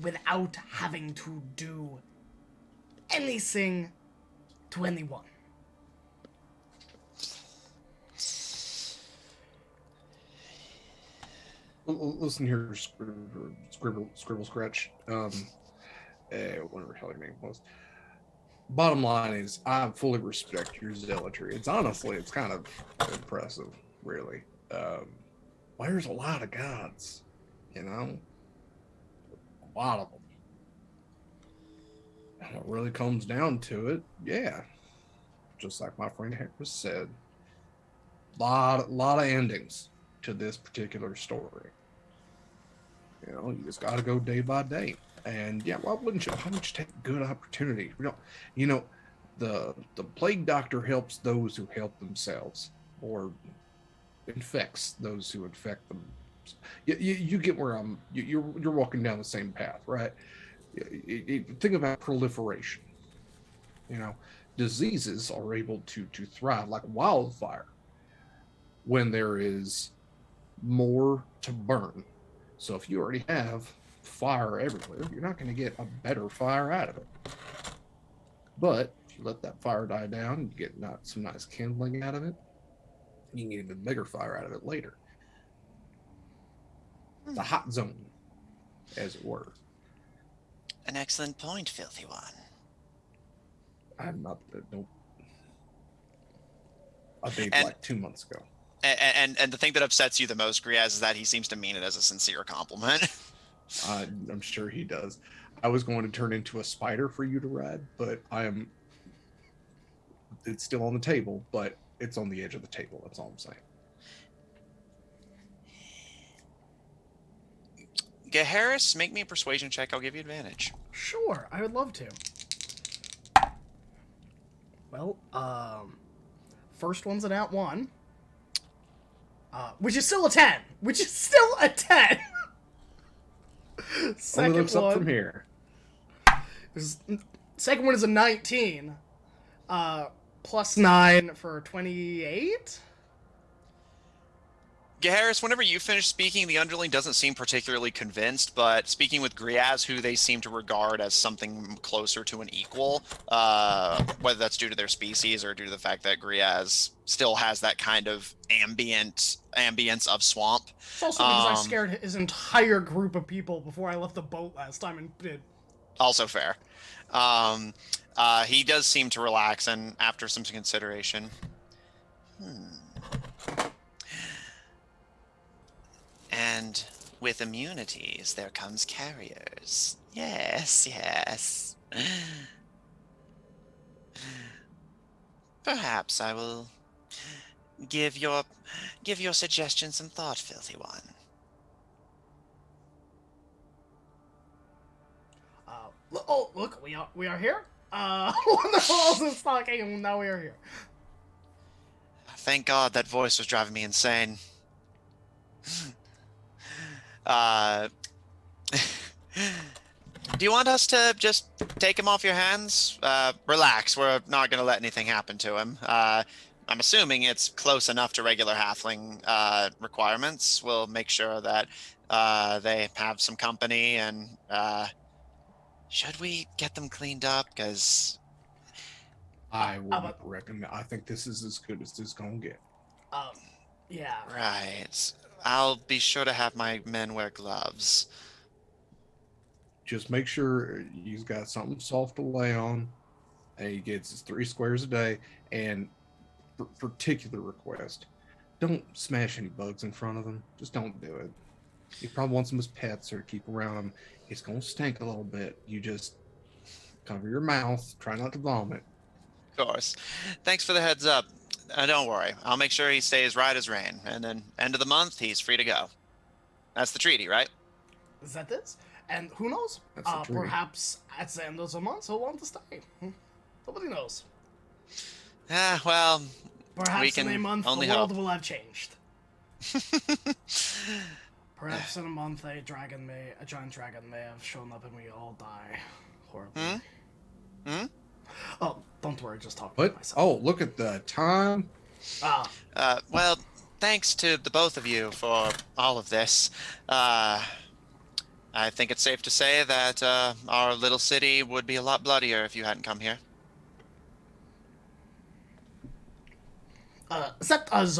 Speaker 1: without having to do anything to anyone.
Speaker 4: Listen here, scribble, scratch. Whatever the hell your name was. Bottom line is, I fully respect your zealotry. It's honestly, it's kind of impressive, really. There's a lot of gods, you know, a lot of them. And when it really comes down to it, yeah, just like my friend Harris said, lot of endings to this particular story. You know, you just got to go day by day. And yeah, why wouldn't you? Why wouldn't you take a good opportunity? The plague doctor helps those who help themselves, or infects those who infect them. You get where you're walking down the same path, right? Think about proliferation. You know, diseases are able to thrive like wildfire when there is more to burn. So if you already have fire everywhere, you're not going to get a better fire out of it. But if you let that fire die down, you get some nice kindling out of it, you can get an even bigger fire out of it later. The hot zone, as it were.
Speaker 6: An excellent point, Filthy One.
Speaker 4: I'm not, nope. I bathed like 2 months ago.
Speaker 6: And the thing that upsets you the most, Griaz, is that he seems to mean it as a sincere compliment.
Speaker 4: I'm sure he does. I was going to turn into a spider for you to ride, but it's still on the table, but it's on the edge of the table. That's all I'm saying.
Speaker 6: Gaharis, make me a persuasion check. I'll give you advantage.
Speaker 1: Sure, I would love to. Well, first one's an out 1. Which is still a 10. Which is still a 10.
Speaker 4: Only looks up from here.
Speaker 1: Second one is a 19. +9 for 28.
Speaker 6: Harris, whenever you finish speaking, the underling doesn't seem particularly convinced, but speaking with Griaz, who they seem to regard as something closer to an equal, whether that's due to their species or due to the fact that Griaz still has that kind of ambience of swamp.
Speaker 1: It's also because I scared his entire group of people before I left the boat last time and did.
Speaker 6: Also fair. He does seem to relax, and after some consideration, And with immunities, there comes carriers. Yes, yes. Perhaps I will give your suggestion some thought, filthy one.
Speaker 1: Look, we are here. Wonderful also talking, and now we are here.
Speaker 6: Thank God that voice was driving me insane. Do you want us to just take him off your hands? Relax, we're not going to let anything happen to him. I'm assuming it's close enough to regular halfling requirements. We'll make sure that they have some company, and should we get them cleaned up? Because
Speaker 4: I would recommend. I think this is as good as this gonna get.
Speaker 1: Yeah.
Speaker 6: Right. I'll be sure to have my men wear gloves.
Speaker 4: Just make sure he's got something soft to lay on, and he gets his 3 squares a day. And particular request: don't smash any bugs in front of him. Just don't do it. He probably wants them as pets or keep around him. It's gonna stink a little bit. You just cover your mouth. Try not to vomit.
Speaker 6: Of course. Thanks for the heads up. Don't worry. I'll make sure he stays right as rain. And then end of the month, he's free to go. That's the treaty, right?
Speaker 1: Is that this? And who knows? Perhaps at the end of the month he'll want to stay. Nobody knows.
Speaker 6: Yeah, well,
Speaker 1: perhaps in a month the world will have changed.
Speaker 6: hope.
Speaker 1: Perhaps in a month a giant dragon may have shown up and we all die horribly. Oh, don't worry, just talking to myself.
Speaker 4: Oh, look at the time.
Speaker 6: Well, thanks to the both of you for all of this. I think it's safe to say that our little city would be a lot bloodier if you hadn't come here.
Speaker 1: That does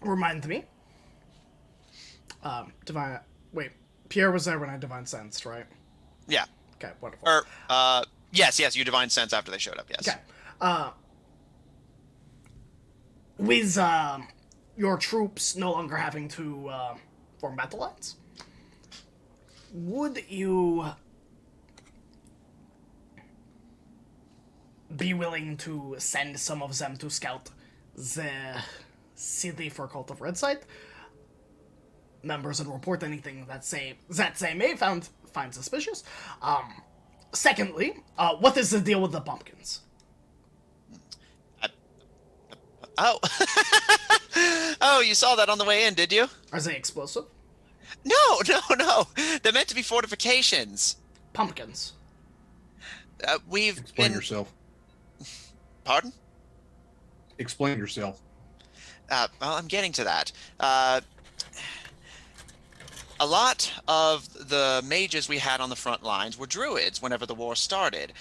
Speaker 1: remind me. Pierre was there when I divine sensed, right?
Speaker 6: Yeah.
Speaker 1: Okay, wonderful.
Speaker 6: Yes, you divine sense after they showed up, yes.
Speaker 1: Okay. With your troops no longer having to form battle lines, would you be willing to send some of them to scout the city for Cult of Redsight? Members and report anything that they may find suspicious. Secondly, what is the deal with the pumpkins?
Speaker 6: Oh. Oh, you saw that on the way in, did you?
Speaker 1: Are they explosive?
Speaker 6: No. They're meant to be fortifications.
Speaker 1: Pumpkins.
Speaker 4: Explain yourself.
Speaker 6: Pardon?
Speaker 4: Explain yourself.
Speaker 6: Well, I'm getting to that. A lot of the mages we had on the front lines were druids whenever the war started.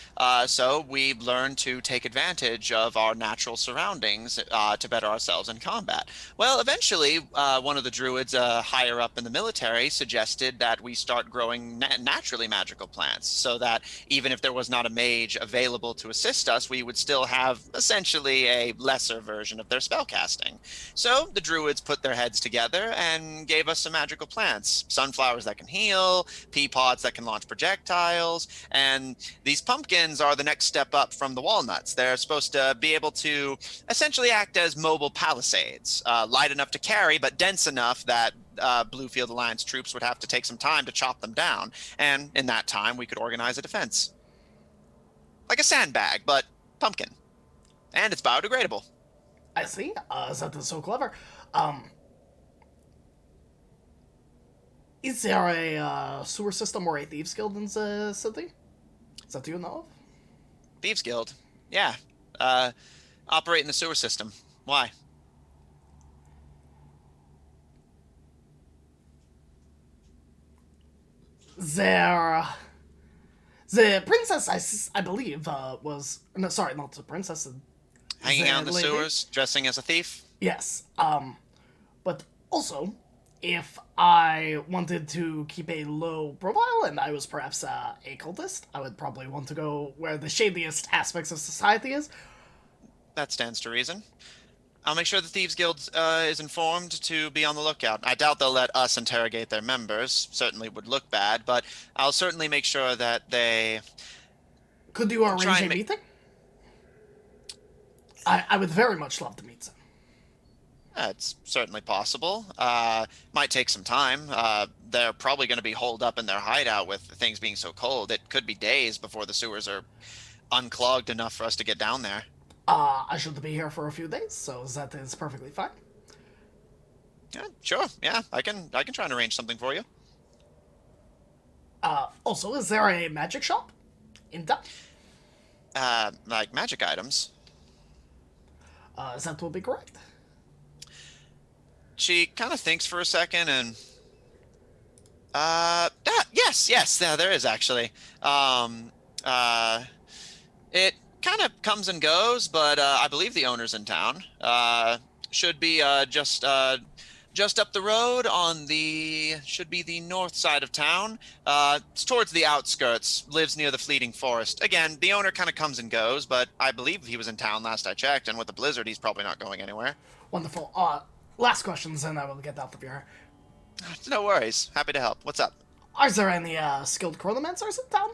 Speaker 6: So we learned to take advantage of our natural surroundings to better ourselves in combat. Well, eventually, one of the druids higher up in the military suggested that we start growing naturally magical plants so that even if there was not a mage available to assist us, we would still have essentially a lesser version of their spellcasting. So the druids put their heads together and gave us some magical plants. Sunflowers that can heal, pea pods that can launch projectiles, and these pumpkins are the next step up from the walnuts. They're supposed to be able to essentially act as mobile palisades, light enough to carry, but dense enough that Bluefield Alliance troops would have to take some time to chop them down, and in that time we could organize a defense. Like a sandbag, but pumpkin. And it's biodegradable.
Speaker 1: I see. That is so clever. Is there a sewer system or a thieves guild in the city? Is that you know of?
Speaker 6: Thieves Guild. Yeah. Operate in the sewer system. Why?
Speaker 1: There, the princess, I believe, was no, sorry, not the princess,
Speaker 6: Hanging out
Speaker 1: the
Speaker 6: in the
Speaker 1: lady.
Speaker 6: sewers, dressing as a thief?
Speaker 1: Yes. But also, if I wanted to keep a low profile and I was perhaps a cultist, I would probably want to go where the shadiest aspects of society is.
Speaker 6: That stands to reason. I'll make sure the Thieves Guild is informed to be on the lookout. I doubt they'll let us interrogate their members. Certainly would look bad, but I'll certainly make sure that they
Speaker 1: Could you
Speaker 6: try
Speaker 1: arrange
Speaker 6: and
Speaker 1: a
Speaker 6: make.
Speaker 1: meeting? I would very much love to meet them.
Speaker 6: It's certainly possible. Might take some time. They're probably going to be holed up in their hideout with things being so cold. It could be days before the sewers are unclogged enough for us to get down there.
Speaker 1: I should be here for a few days, so that is perfectly fine.
Speaker 6: Yeah, sure. Yeah, I can try and arrange something for you.
Speaker 1: Also, is there a magic shop in town?
Speaker 6: Like magic items.
Speaker 1: That will be correct.
Speaker 6: She kind of thinks for a second and yes, yeah, there is actually. Um it kind of comes and goes, but I believe the owner's in town. Should be just up the road on the should be the north side of town. It's towards the outskirts, lives near the fleeting forest. Again, the owner kind of comes and goes, but I believe he was in town last I checked, and with the blizzard, he's probably not going anywhere.
Speaker 1: Wonderful. Last questions, and I will get out of here.
Speaker 6: No worries. Happy to help. What's up?
Speaker 1: Are there any skilled chronomancers in town?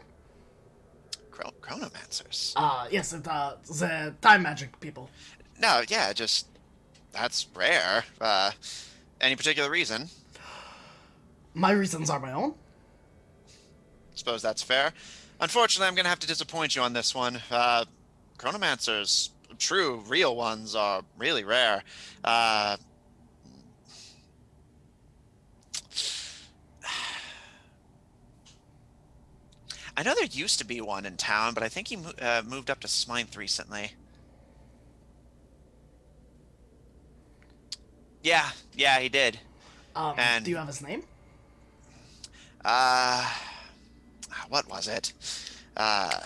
Speaker 6: Chronomancers.
Speaker 1: Yes, the time magic people.
Speaker 6: No, yeah, just that's rare. Any particular reason?
Speaker 1: My reasons are my own.
Speaker 6: Suppose that's fair. Unfortunately, I'm gonna have to disappoint you on this one. Chronomancers, true, real ones, are really rare. Uh, I know there used to be one in town, but I think he moved up to Smythe recently. Yeah, he did. And
Speaker 1: Do you have his name?
Speaker 6: uh, what was it? Uh,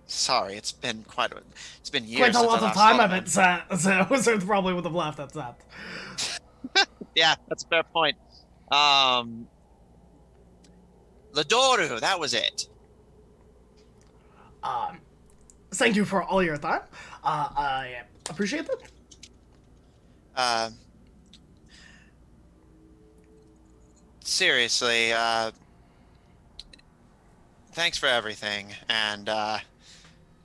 Speaker 6: Sorry, it's been years
Speaker 1: Quite a
Speaker 6: since
Speaker 1: lot
Speaker 6: I
Speaker 1: of
Speaker 6: last
Speaker 1: time,
Speaker 6: thought
Speaker 1: I
Speaker 6: of
Speaker 1: bet
Speaker 6: him.
Speaker 1: the wizard probably would have laughed at that.
Speaker 6: Yeah, that's a fair point. Um, Ladoru, that was it.
Speaker 1: Thank you for all your time. I appreciate it.
Speaker 6: Uh, Seriously, thanks for everything. And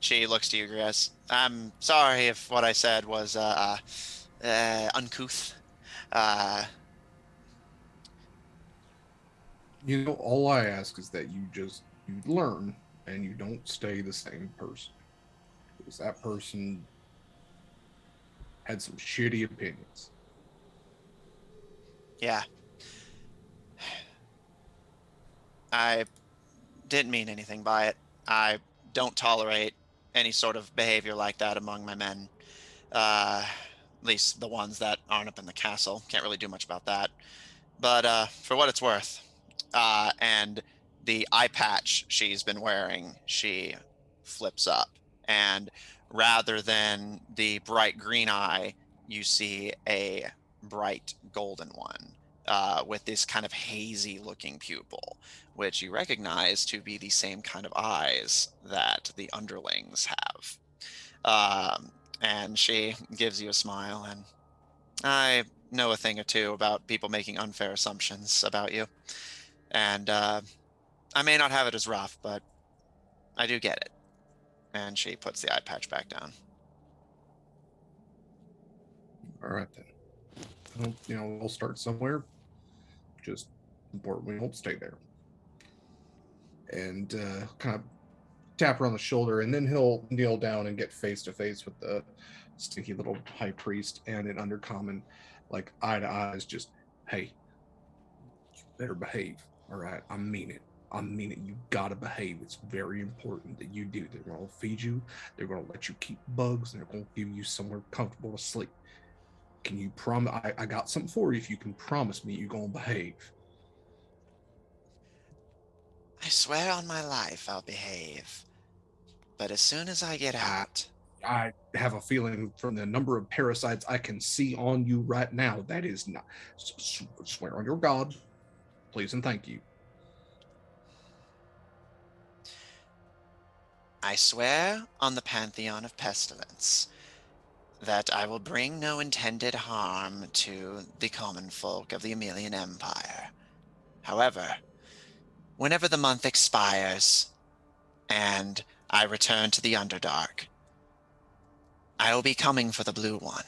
Speaker 6: she looks to you, Grias. I'm sorry if what I said was uncouth. Uh,
Speaker 4: All I ask is that you learn and you don't stay the same person. Because that person had some shitty opinions.
Speaker 6: yeah, I didn't mean anything by it. I don't tolerate any sort of behavior like that among my men. At least the ones that aren't up in the castle. Can't really do much about that. But for what it's worth, and the eye patch she's been wearing, she flips up. And rather than the bright green eye, you see a bright golden one with this kind of hazy looking pupil, which you recognize to be the same kind of eyes that the underlings have. And she gives you a smile, and I know a thing or two about people making unfair assumptions about you. And I may not have it as rough, but I do get it. And she puts the eye patch back down.
Speaker 4: All right then. Well, we'll start somewhere. Just important we won't stay there. And kind of tap her on the shoulder, and then he'll kneel down and get face to face with the stinky little high priest, and in undercommon, like eye to eyes, just, hey, you better behave. All right, I mean it. I mean it. You gotta behave. It's very important that you do. They're gonna feed you. They're gonna let you keep bugs, and they're gonna give you somewhere comfortable to sleep. Can you promise? I got something for you. If you can promise me, you're gonna behave.
Speaker 6: I swear on my life I'll behave. But as soon as I get
Speaker 4: I
Speaker 6: out,
Speaker 4: I have a feeling from the number of parasites I can see on you right now that is not. Swear on your God, please and thank you.
Speaker 6: I swear on the Pantheon of Pestilence that I will bring no intended harm to the common folk of the Emelian Empire. However, whenever the month expires and I return to the Underdark, I will be coming for the Blue One,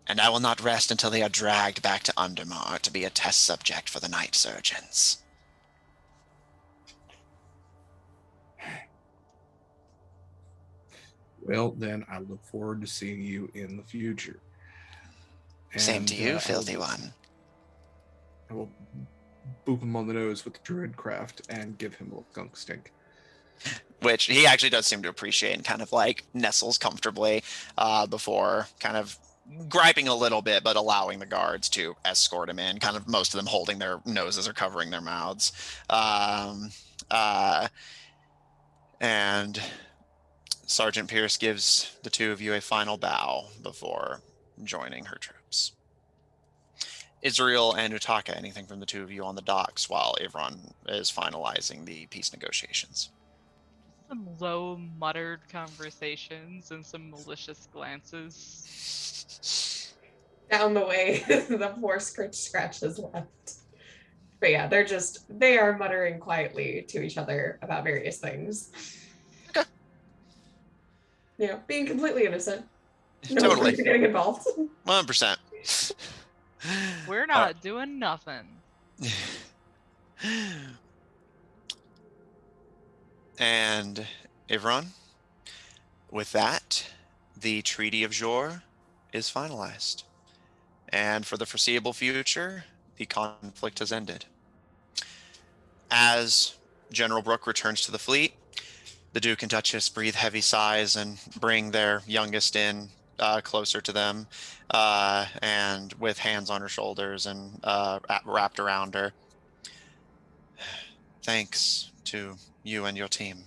Speaker 6: and I will not rest until they are dragged back to Undermar to be a test subject for the Night Surgeons.
Speaker 4: Well, then I look forward to seeing you in the future.
Speaker 6: Same to
Speaker 4: And
Speaker 6: you, filthy one.
Speaker 4: I will boop him on the nose with the druid craft and give him a little gunk stink.
Speaker 6: Which he actually does seem to appreciate and kind of like nestles comfortably before kind of griping a little bit, but allowing the guards to escort him in, kind of most of them holding their noses or covering their mouths. Um, uh, and Sergeant Pierce gives the two of you a final bow before joining her troops. Israel and Utaka, anything from the two of you on the docks while Avron is finalizing the peace negotiations?
Speaker 2: Some low muttered conversations and some malicious glances.
Speaker 3: Down the way, the four scratches left. But yeah, they are muttering quietly to each other about various things.
Speaker 6: Okay.
Speaker 3: Being completely innocent. No
Speaker 6: Totally.
Speaker 3: getting involved.
Speaker 6: 100%.
Speaker 2: We're not doing nothing.
Speaker 6: And Avron, with that, the Treaty of Jor is finalized. And for the foreseeable future, the conflict has ended. As General Brooke returns to the fleet, the Duke and Duchess breathe heavy sighs and bring their youngest in closer to them, and with hands on her shoulders and wrapped around her. Thanks to you and your team,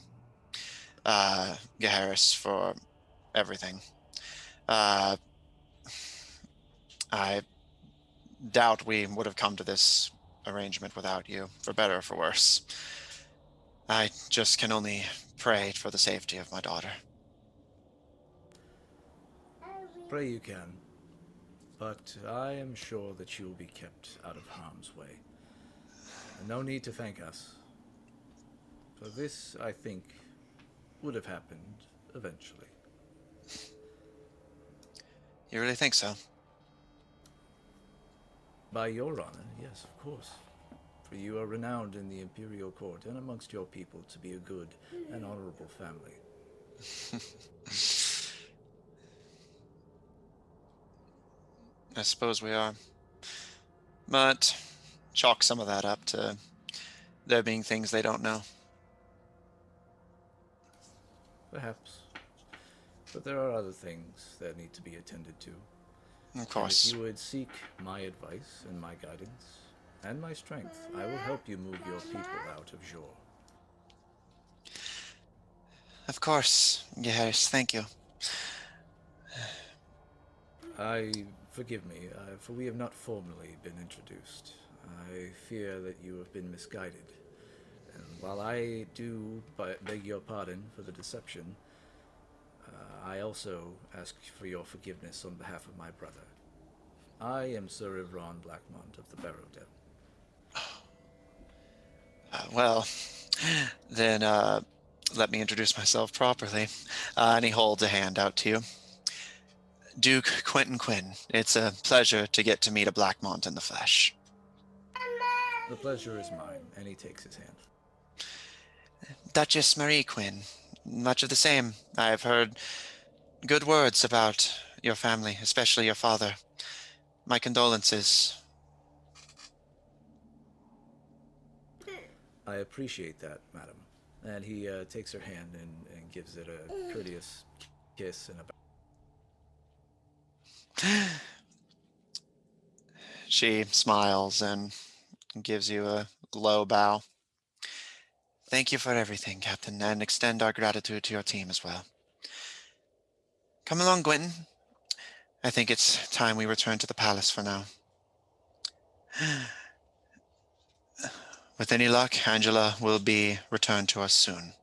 Speaker 6: Gaharis, for everything. I doubt we would have come to this arrangement without you, for better or for worse. I just can only pray for the safety of my daughter.
Speaker 5: Pray you can, but I am sure that you will be kept out of harm's way. And no need to thank us. For this, I think, would have happened eventually.
Speaker 6: You really think so?
Speaker 5: By your honor, yes, of course. For you are renowned in the Imperial Court and amongst your people to be a good and honorable family.
Speaker 6: I suppose we are. But chalk some of that up to there being things they don't know.
Speaker 5: Perhaps. But there are other things that need to be attended to.
Speaker 6: Of course.
Speaker 5: And if you would seek my advice and my guidance and my strength, I will help you move your people out of Jor.
Speaker 6: Of course. Yes, thank you.
Speaker 5: Forgive me, for we have not formally been introduced. I fear that you have been misguided. And while I do beg your pardon for the deception, I also ask for your forgiveness on behalf of my brother. I am Sir Ivron Blackmont of the Barrow Den.
Speaker 6: Well, then let me introduce myself properly. And he holds a hand out to you. Duke Quentin Quinn, it's a pleasure to get to meet a Blackmont in the flesh.
Speaker 5: The pleasure is mine, and he takes his hand.
Speaker 6: Duchess Marie Quinn, much of the same. I've heard good words about your family, especially your father. My condolences.
Speaker 5: I appreciate that, madam. And he takes her hand and gives it a courteous kiss and a
Speaker 6: She smiles and gives you a low bow. Thank you for everything, Captain, and extend our gratitude to your team as well. Come along, Gwenton. I think it's time we return to the palace for now. With any luck, Angela will be returned to us soon.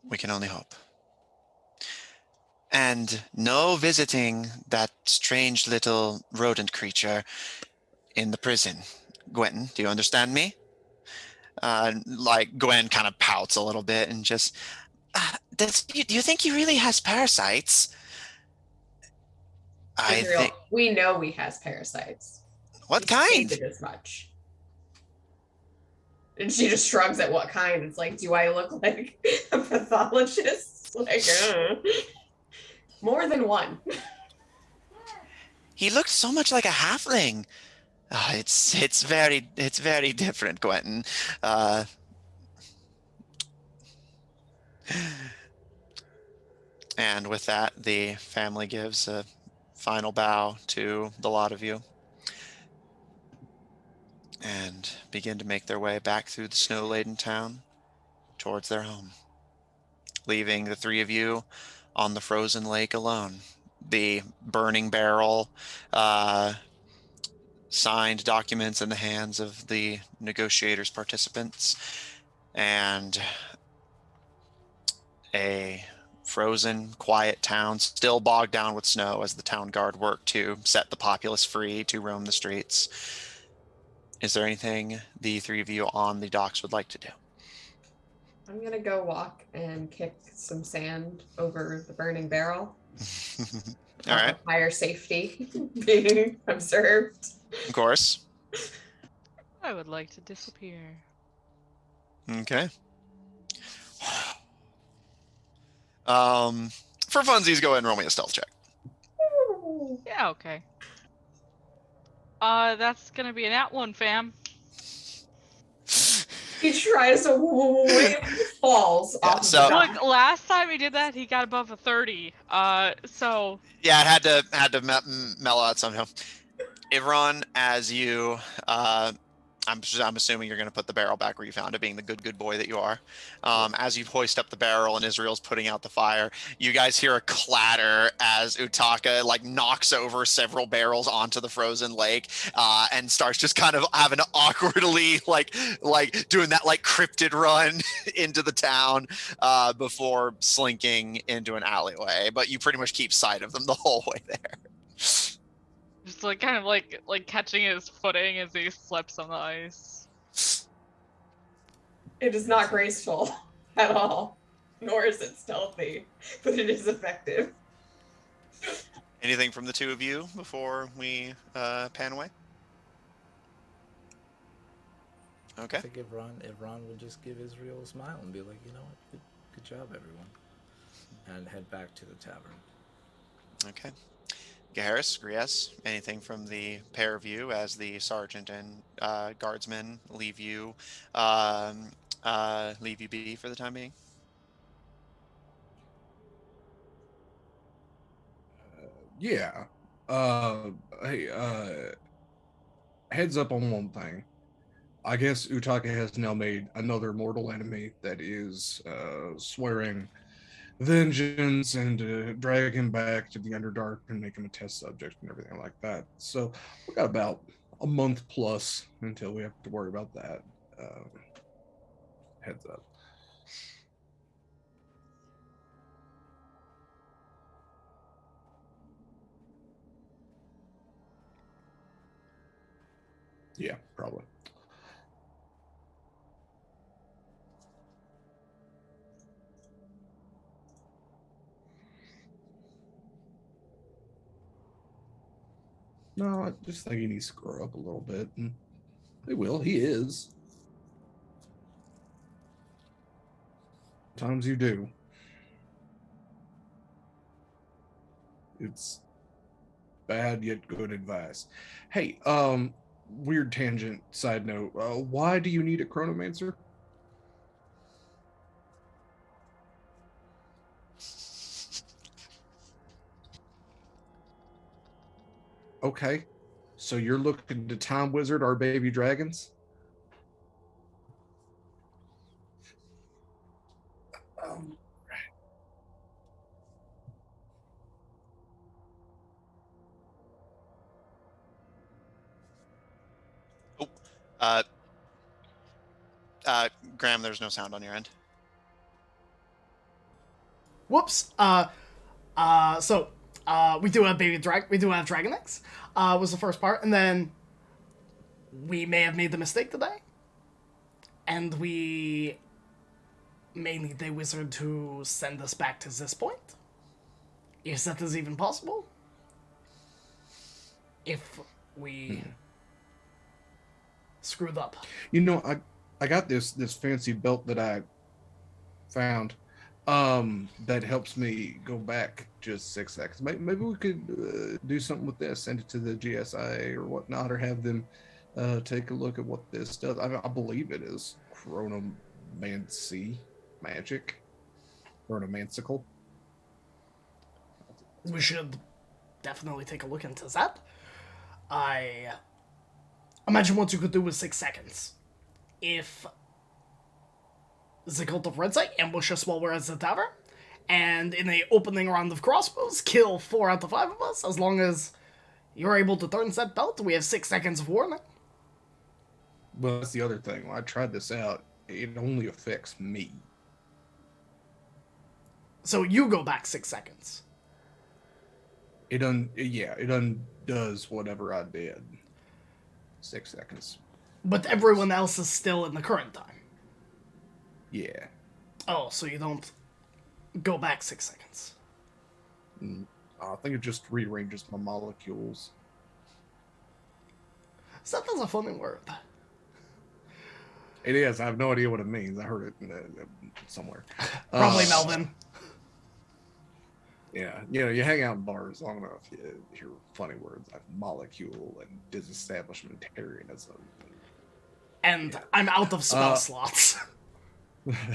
Speaker 6: We can only hope. And no visiting that strange little rodent creature in the prison. Gwenton, do you understand me? Like Gwen kind of pouts a little bit and just, do you think he really has parasites? I
Speaker 3: Israel,
Speaker 6: think,
Speaker 3: we know he has parasites.
Speaker 6: what
Speaker 3: He
Speaker 6: kind?
Speaker 3: stated as much. And she just shrugs at what kind. It's like, do I look like a pathologist? Like, more than one.
Speaker 6: He looked so much like a halfling. It's very different, Gwenton. And with that, the family gives a final bow to the lot of you and begin to make their way back through the snow-laden town towards their home, leaving the three of you on the frozen lake alone. The burning barrel, signed documents in the hands of the negotiators' participants, and a frozen, quiet town, still bogged down with snow as the town guard worked to set the populace free to roam the streets. Is there anything the three of you on the docks would like to do?
Speaker 3: I'm gonna go walk and kick some sand over the burning barrel.
Speaker 6: All right.
Speaker 3: Fire safety being observed.
Speaker 6: Of course.
Speaker 2: I would like to disappear.
Speaker 6: Okay. For funsies, go ahead and roll me a stealth check.
Speaker 2: Yeah, okay. That's gonna be an @1, fam.
Speaker 3: He tries to wave, falls off of the dock.
Speaker 2: Look, last time he did that, he got above a 30. So
Speaker 6: Yeah, it had to mellow out somehow. Ivron, as you, I'm assuming you're going to put the barrel back where you found it, being the good boy that you are. As you hoist up the barrel and Israel's putting out the fire, you guys hear a clatter as Utaka like knocks over several barrels onto the frozen lake, and starts just kind of having to awkwardly like doing that like cryptid run into the town before slinking into an alleyway. But you pretty much keep sight of them the whole way there.
Speaker 2: just like kind of like catching his footing as he slips on the ice.
Speaker 3: It is not graceful at all, nor is it stealthy, but it is effective.
Speaker 6: Anything from the two of you before we pan away? Okay.
Speaker 5: I think Ivron will just give Israel a smile and be like, you know what, good job, everyone, and head back to the tavern.
Speaker 6: Okay. Gaharis, Grias, anything from the pair of you as the sergeant and guardsmen leave you be for the time being?
Speaker 4: Yeah. Hey, heads up on one thing. I guess Utaka has now made another mortal enemy that is swearing vengeance and drag him back to the Underdark and make him a test subject and everything like that. So we got about a month plus until we have to worry about that. Heads up. Yeah, probably. No, I just think he needs to grow up a little bit. And he will. He is. Sometimes you do. It's bad yet good advice. Hey, weird tangent side note. Why do you need a chronomancer? Okay. So you're looking to time wizard our baby dragons? Um,
Speaker 6: Oh, uh, Graham, there's no sound on your end.
Speaker 1: Whoops. We do have we do have dragon eggs. Was the first part, and then we may have made the mistake today, and we may need a wizard to send us back to this point. If that is even possible. If we screwed up.
Speaker 4: You know, I got this fancy belt that I found that helps me go back just 6 seconds. Maybe we could do something with this, send it to the GSIA or whatnot, or have them take a look at what this does. I believe it is chronomancy magic, chronomancical.
Speaker 1: We should definitely take a look into that. I imagine what you could do with 6 seconds. If the Cult of Red Sight ambush us while we're at the tower, and in a opening round of crossbows, kill 4 out of 5 of us, as long as you're able to turn that belt, we have 6 seconds of warning.
Speaker 4: Well, that's the other thing. When I tried this out, it only affects me.
Speaker 1: So you go back 6 seconds.
Speaker 4: It undoes whatever I did. 6 seconds.
Speaker 1: But everyone else is still in the current time.
Speaker 4: Yeah.
Speaker 1: Oh, so you don't go back 6 seconds.
Speaker 4: I think it just rearranges my molecules.
Speaker 1: So that's a funny word.
Speaker 4: It is. I have no idea what it means. I heard it somewhere.
Speaker 1: Probably Melvin.
Speaker 4: Yeah, you hang out in bars long enough, you hear funny words like molecule and disestablishmentarianism.
Speaker 1: And I'm out of spell slots.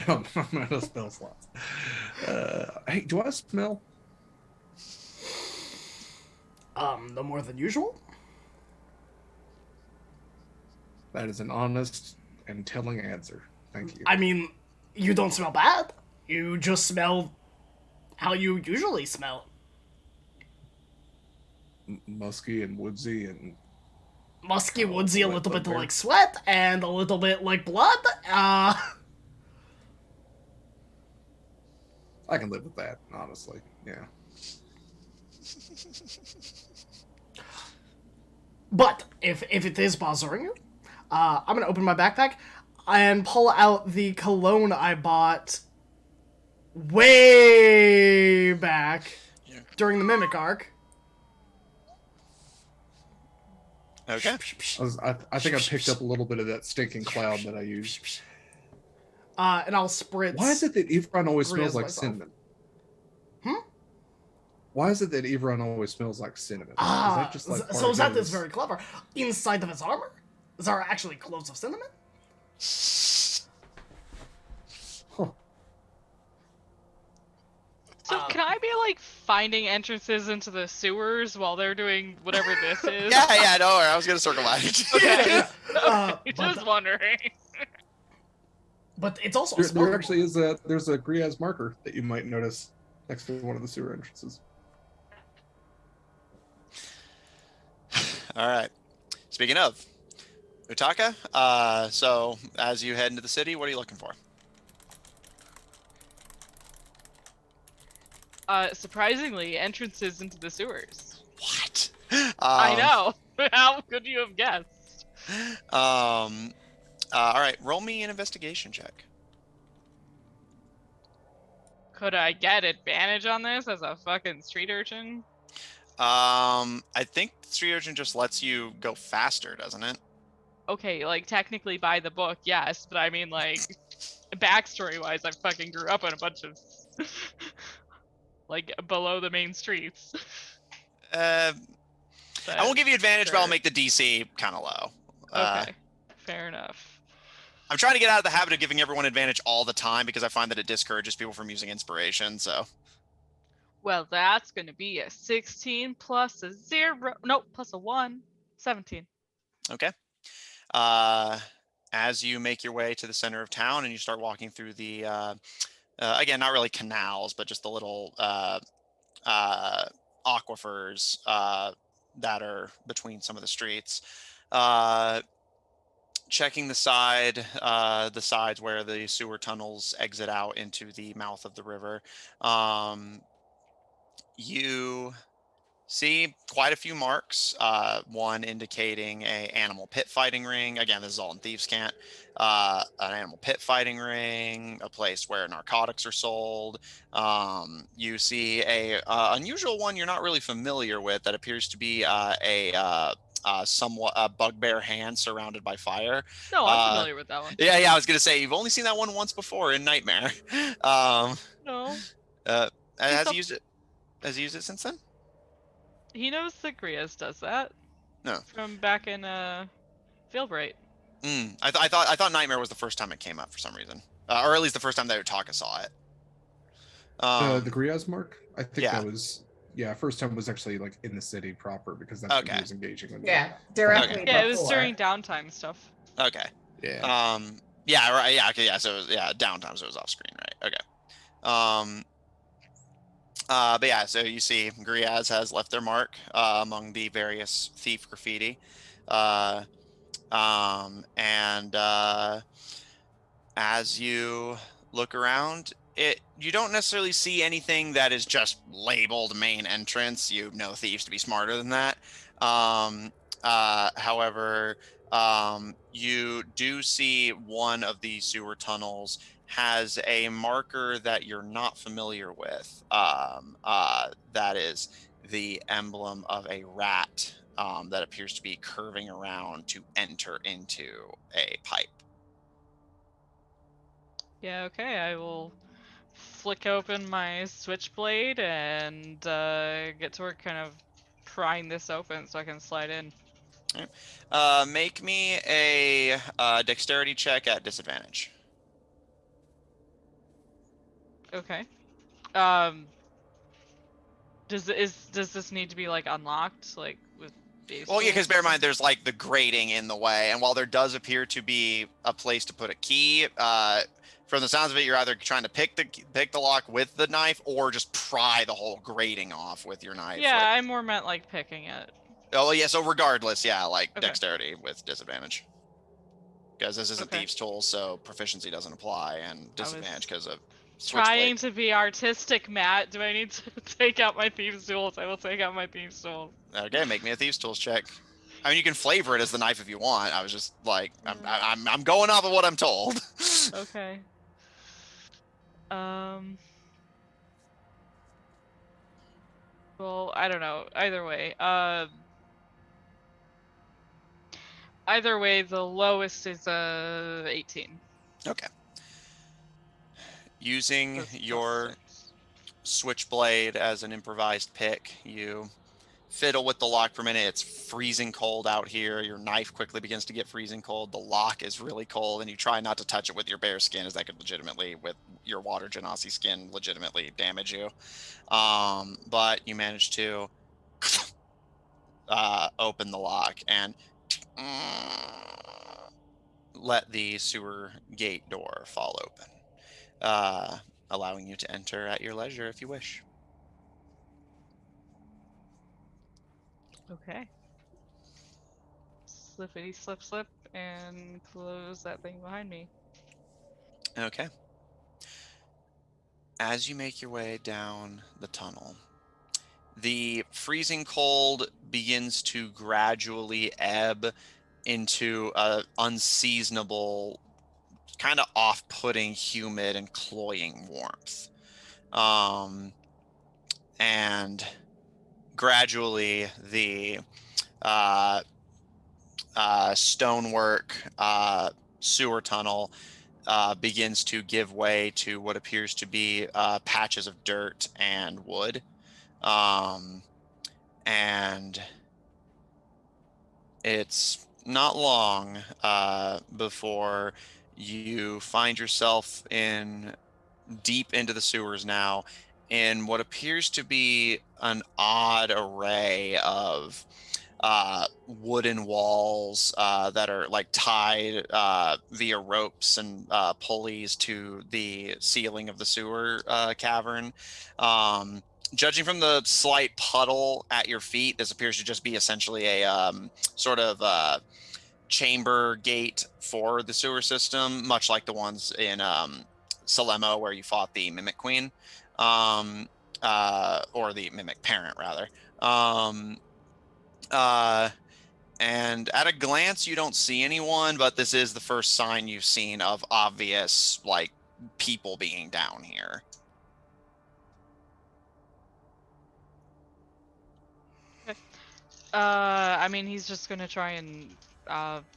Speaker 4: I'm out of spell slots. Hey, do I smell?
Speaker 1: No more than usual.
Speaker 4: That is an honest and telling answer. Thank you.
Speaker 1: I mean, you don't smell bad. You just smell how you usually smell.
Speaker 4: Musky and woodsy and...
Speaker 1: Musky, woodsy, a little bit
Speaker 4: bugbear.
Speaker 1: like sweat, and a little bit like blood.
Speaker 4: I can live with that, honestly. Yeah.
Speaker 1: But if it is bothering you, I'm gonna open my backpack and pull out the cologne I bought way back during the Mimic arc.
Speaker 6: Okay.
Speaker 4: I think I picked up a little bit of that stinking cloud that I used.
Speaker 1: And I'll spritz.
Speaker 4: Why is it that Evron always
Speaker 1: Gria's
Speaker 4: smells like
Speaker 1: myself.
Speaker 4: cinnamon?
Speaker 1: Hmm?
Speaker 4: Why is it that Evron always smells like cinnamon?
Speaker 1: So is that this very clever? Inside of his armor, is there actually cloves of cinnamon?
Speaker 4: Huh.
Speaker 2: So can I be like finding entrances into the sewers while they're doing whatever this is?
Speaker 6: Yeah, don't worry. I was gonna circle back.
Speaker 2: Okay.
Speaker 1: But,
Speaker 2: Just wondering.
Speaker 1: but it's also
Speaker 4: There actually is there's a Griaz marker that you might notice next to one of the sewer entrances.
Speaker 6: All right. Speaking of, Utaka, so as you head into the city, what are you looking for?
Speaker 2: Surprisingly, entrances into the sewers.
Speaker 6: What?
Speaker 2: I know. How could you have guessed?
Speaker 6: All right. Roll me an investigation check.
Speaker 2: Could I get advantage on this as a fucking street urchin?
Speaker 6: I think Street Urchin just lets you go faster, doesn't it?
Speaker 2: Okay, like technically by the book, yes, but I mean like backstory-wise, I fucking grew up in a bunch of like below the main streets.
Speaker 6: I won't give you advantage, but I'll
Speaker 2: Sure.
Speaker 6: make the DC kind of low.
Speaker 2: Okay, fair enough.
Speaker 6: I'm trying to get out of the habit of giving everyone advantage all the time because I find that it discourages people from using inspiration. So
Speaker 2: Well, that's going to be a 16 plus a 0. Nope, plus a 1. 17.
Speaker 6: okay. As you make your way to the center of town and you start walking through the again, not really canals, but just the little aquifers that are between some of the streets. Checking the sides where the sewer tunnels exit out into the mouth of the river. You see quite a few marks, one indicating a animal pit fighting ring. Again, this is all in Thieves' Cant. An animal pit fighting ring, a place where narcotics are sold. You see a unusual one you're not really familiar with that appears to be somewhat a bugbear hand surrounded by fire.
Speaker 2: No, I'm familiar with that one.
Speaker 6: Yeah, I was gonna say you've only seen that one once before in Nightmare.
Speaker 2: No.
Speaker 6: Has he used it? Has he used it since then?
Speaker 2: He knows that Grias does that.
Speaker 6: No.
Speaker 2: From back in Feel Bright.
Speaker 6: I thought Nightmare was the first time it came up for some reason, or at least the first time that Utaka saw it.
Speaker 4: The Griaz mark? I think
Speaker 6: yeah.
Speaker 4: that was first time was actually like in the city proper because that's when he was engaging with
Speaker 3: directly.
Speaker 2: Yeah, it was
Speaker 3: before.
Speaker 2: during downtime stuff.
Speaker 6: Okay.
Speaker 4: Yeah.
Speaker 6: Yeah, right. Yeah, okay, yeah. So downtime, so it was off screen, right? Okay. But yeah, so you see Griaz has left their mark among the various thief graffiti. And as you look around, you don't necessarily see anything that is just labeled main entrance. You know thieves to be smarter than that. However, you do see one of the sewer tunnels has a marker that you're not familiar with. That is the emblem of a rat that appears to be curving around to enter into a pipe.
Speaker 2: Yeah, okay, I will flick open my switchblade and get to work kind of prying this open so I can slide in.
Speaker 6: Make me a dexterity check at disadvantage.
Speaker 2: Okay. Does this need to be like unlocked, like with base?
Speaker 6: Well, yeah, because
Speaker 2: tools?
Speaker 6: bear in mind there's like the grating in the way, and while there does appear to be a place to put a key, from the sounds of it, you're either trying to pick the lock with the knife or just pry the whole grating off with your knife.
Speaker 2: Yeah, I more meant like picking it.
Speaker 6: Oh yeah, so regardless, yeah, like
Speaker 2: Okay.
Speaker 6: dexterity with disadvantage. Because this is a thieves' tool, so proficiency doesn't apply, and disadvantage because of
Speaker 2: trying to be artistic, Matt. Do I need to take out my thieves' tools? I will take out my thieves' tools.
Speaker 6: Okay, make me a thieves' tools check. I mean, you can flavor it as the knife if you want. I was just like, I'm going off of what I'm told.
Speaker 2: Okay. Well, I don't know. Either way, the lowest is 18.
Speaker 6: Okay. Using your switchblade as an improvised pick, you fiddle with the lock for a minute. It's freezing cold out here. Your knife quickly begins to get freezing cold. The lock is really cold, and you try not to touch it with your bare skin, as that could legitimately, with your water genasi skin, legitimately damage you. But you manage to open the lock and let the sewer gate door fall open, allowing you to enter at your leisure if you wish.
Speaker 2: Okay. Slippity slip slip and close that thing behind me.
Speaker 6: Okay. As you make your way down the tunnel, the freezing cold begins to gradually ebb into a unseasonable, kind of off-putting, humid, and cloying warmth. And gradually the stonework sewer tunnel begins to give way to what appears to be patches of dirt and wood. And it's not long before you find yourself in deep into the sewers now in what appears to be an odd array of wooden walls that are like tied via ropes and pulleys to the ceiling of the sewer cavern. Judging from the slight puddle at your feet, this appears to just be essentially a sort of chamber gate for the sewer system, much like the ones in Salemo where you fought the Mimic Queen, or the Mimic Parent, rather. Um, uh, and at a glance, you don't see anyone, but this is the first sign you've seen of obvious, like, people being down here.
Speaker 2: Okay. I mean, he's just gonna try and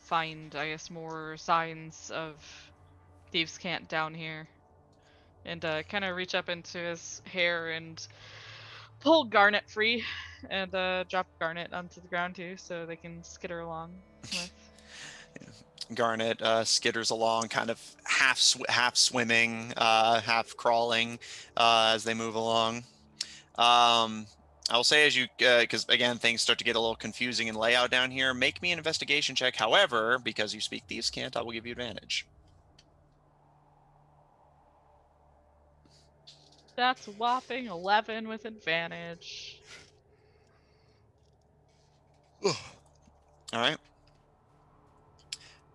Speaker 2: find, I guess, more signs of thieves' cant down here, and kind of reach up into his hair and pull Garnet free, and drop Garnet onto the ground too, so they can skitter along with.
Speaker 6: Garnet skitters along, kind of half swimming, half crawling as they move along. I will say, as you, because again, things start to get a little confusing in layout down here, make me an investigation check. However, because you speak thieves' cant, I will give you advantage.
Speaker 2: That's a whopping 11 with advantage.
Speaker 6: All right.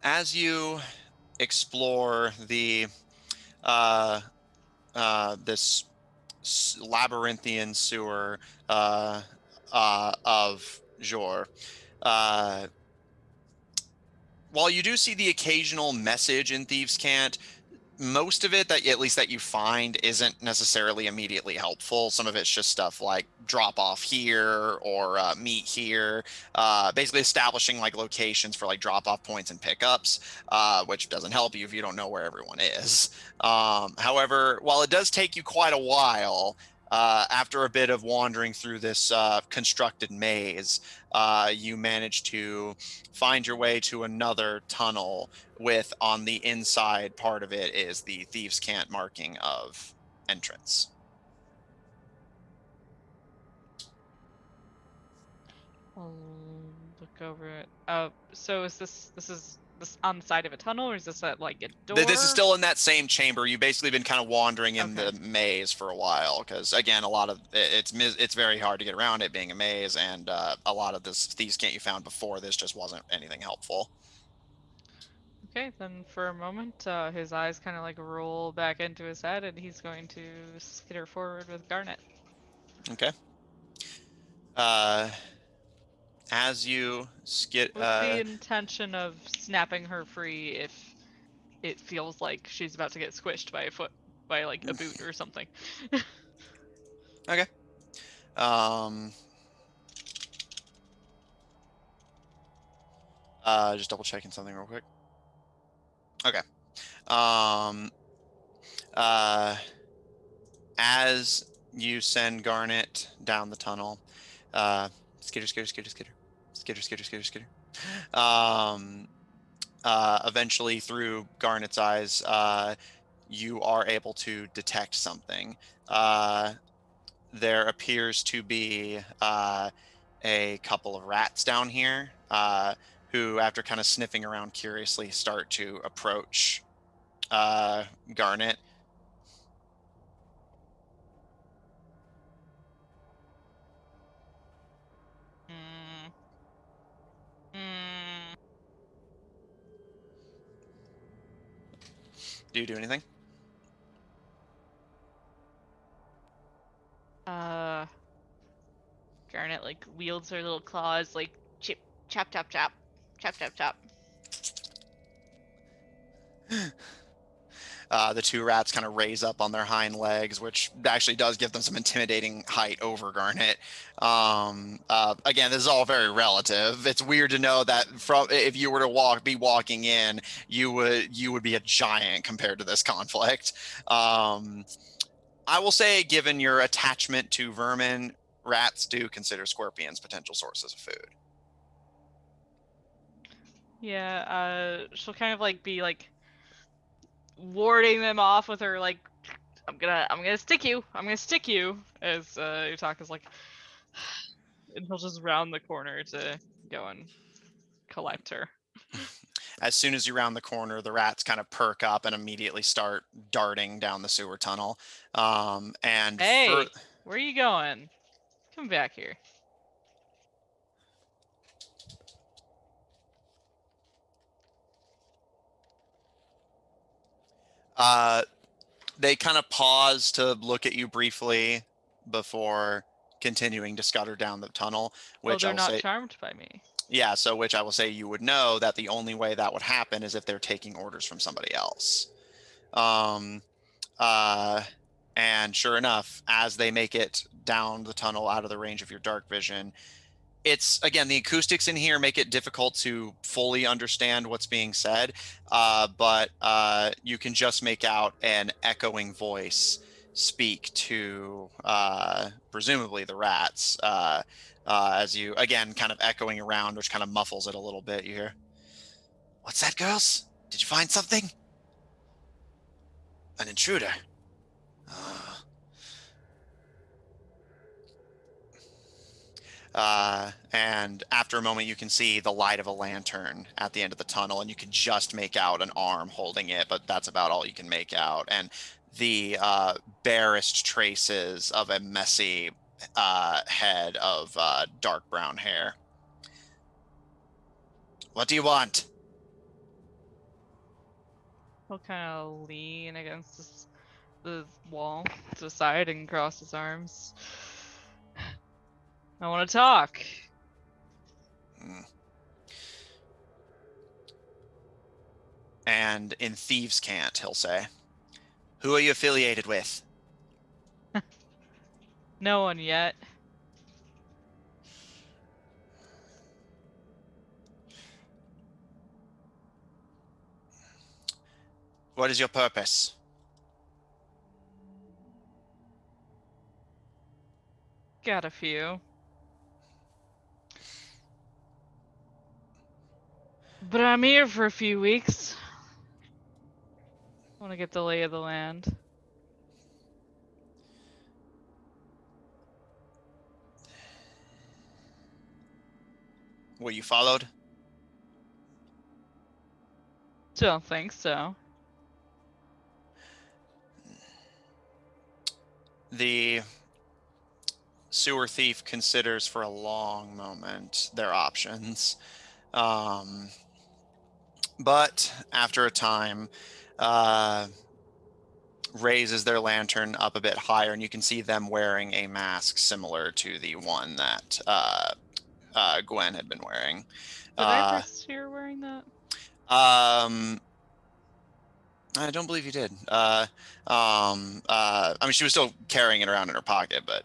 Speaker 6: As you explore the this labyrinthian sewer of Jor, while you do see the occasional message in Thieves' Cant, most of it, that at least that you find, isn't necessarily immediately helpful. Some of it's just stuff like drop off here or meet here, basically establishing like locations for like drop off points and pickups, which doesn't help you if you don't know where everyone is. However, while it does take you quite a while, after a bit of wandering through this constructed maze, you manage to find your way to another tunnel with, on the inside part of it, is the Thieves' Cant marking of entrance.
Speaker 2: I'll look over it. So is this on the side of a tunnel, or is this at like a door?
Speaker 6: This is still in that same chamber. You've basically been kind of wandering in
Speaker 2: Okay.
Speaker 6: the maze for a while, because again, a lot of it's very hard to get around it being a maze, and a lot of this Thieves' Cant you found before this just wasn't anything helpful.
Speaker 2: Okay, then for a moment, his eyes kind of like roll back into his head, and he's going to skitter forward with Garnet.
Speaker 6: Okay. As you skid,
Speaker 2: With the intention of snapping her free if it feels like she's about to get squished by like a boot or something.
Speaker 6: okay. Just double checking something real quick. Okay. As you send Garnet down the tunnel, skitter, skitter, skitter, skitter, skitter, skitter, skitter, skitter. Eventually, through Garnet's eyes, you are able to detect something. There appears to be a couple of rats down here who, after kind of sniffing around curiously, start to approach Garnet.
Speaker 2: Mm. Mm.
Speaker 6: Do you do anything?
Speaker 2: Garnet like wields her little claws, like chip, chop, chop, chop, chop, chop, chop.
Speaker 6: The two rats kind of raise up on their hind legs, which actually does give them some intimidating height over Garnet. Again, this is all very relative. It's weird to know that if you were to be walking in, you would be a giant compared to this conflict. I will say, given your attachment to vermin, rats do consider scorpions potential sources of food.
Speaker 2: Yeah, she'll kind of like be like warding them off with her like I'm gonna stick you. I'm gonna stick you as Utaka's like and he'll just round the corner to go and collect her.
Speaker 6: As soon as you round the corner, the rats kind of perk up and immediately start darting down the sewer tunnel.
Speaker 2: Hey, where are you going? Come back here.
Speaker 6: They kind of pause to look at you briefly before continuing to scutter down the tunnel,
Speaker 2: Well,
Speaker 6: which I
Speaker 2: they're
Speaker 6: will
Speaker 2: not
Speaker 6: say,
Speaker 2: charmed by me.
Speaker 6: yeah, so which I will say you would know that the only way that would happen is if they're taking orders from somebody else. Um, and sure enough, as they make it down the tunnel out of the range of your dark vision, it's again the acoustics in here make it difficult to fully understand what's being said, but you can just make out an echoing voice speak to presumably the rats, as you again kind of echoing around, which kind of muffles it a little bit. You hear, "What's that, girls? Did you find something? An intruder?" And after a moment, you can see the light of a lantern at the end of the tunnel, and you can just make out an arm holding it, but that's about all you can make out. And the barest traces of a messy head of dark brown hair. "What do you want?"
Speaker 2: He'll kind of lean against the wall to the side and cross his arms. I want to talk.
Speaker 6: And in thieves' cant, he'll say, "Who are you affiliated with?"
Speaker 2: No one yet.
Speaker 6: "What is your purpose?"
Speaker 2: Got a few. But I'm here for a few weeks. I want to get the lay of the land.
Speaker 6: "Were you followed?"
Speaker 2: Don't think so.
Speaker 6: The sewer thief considers for a long moment their options. But after a time, raises their lantern up a bit higher, and you can see them wearing a mask similar to the one that Gwen had been wearing.
Speaker 2: Did I first see her wearing that?
Speaker 6: I don't believe you did. I mean, she was still carrying it around in her pocket, but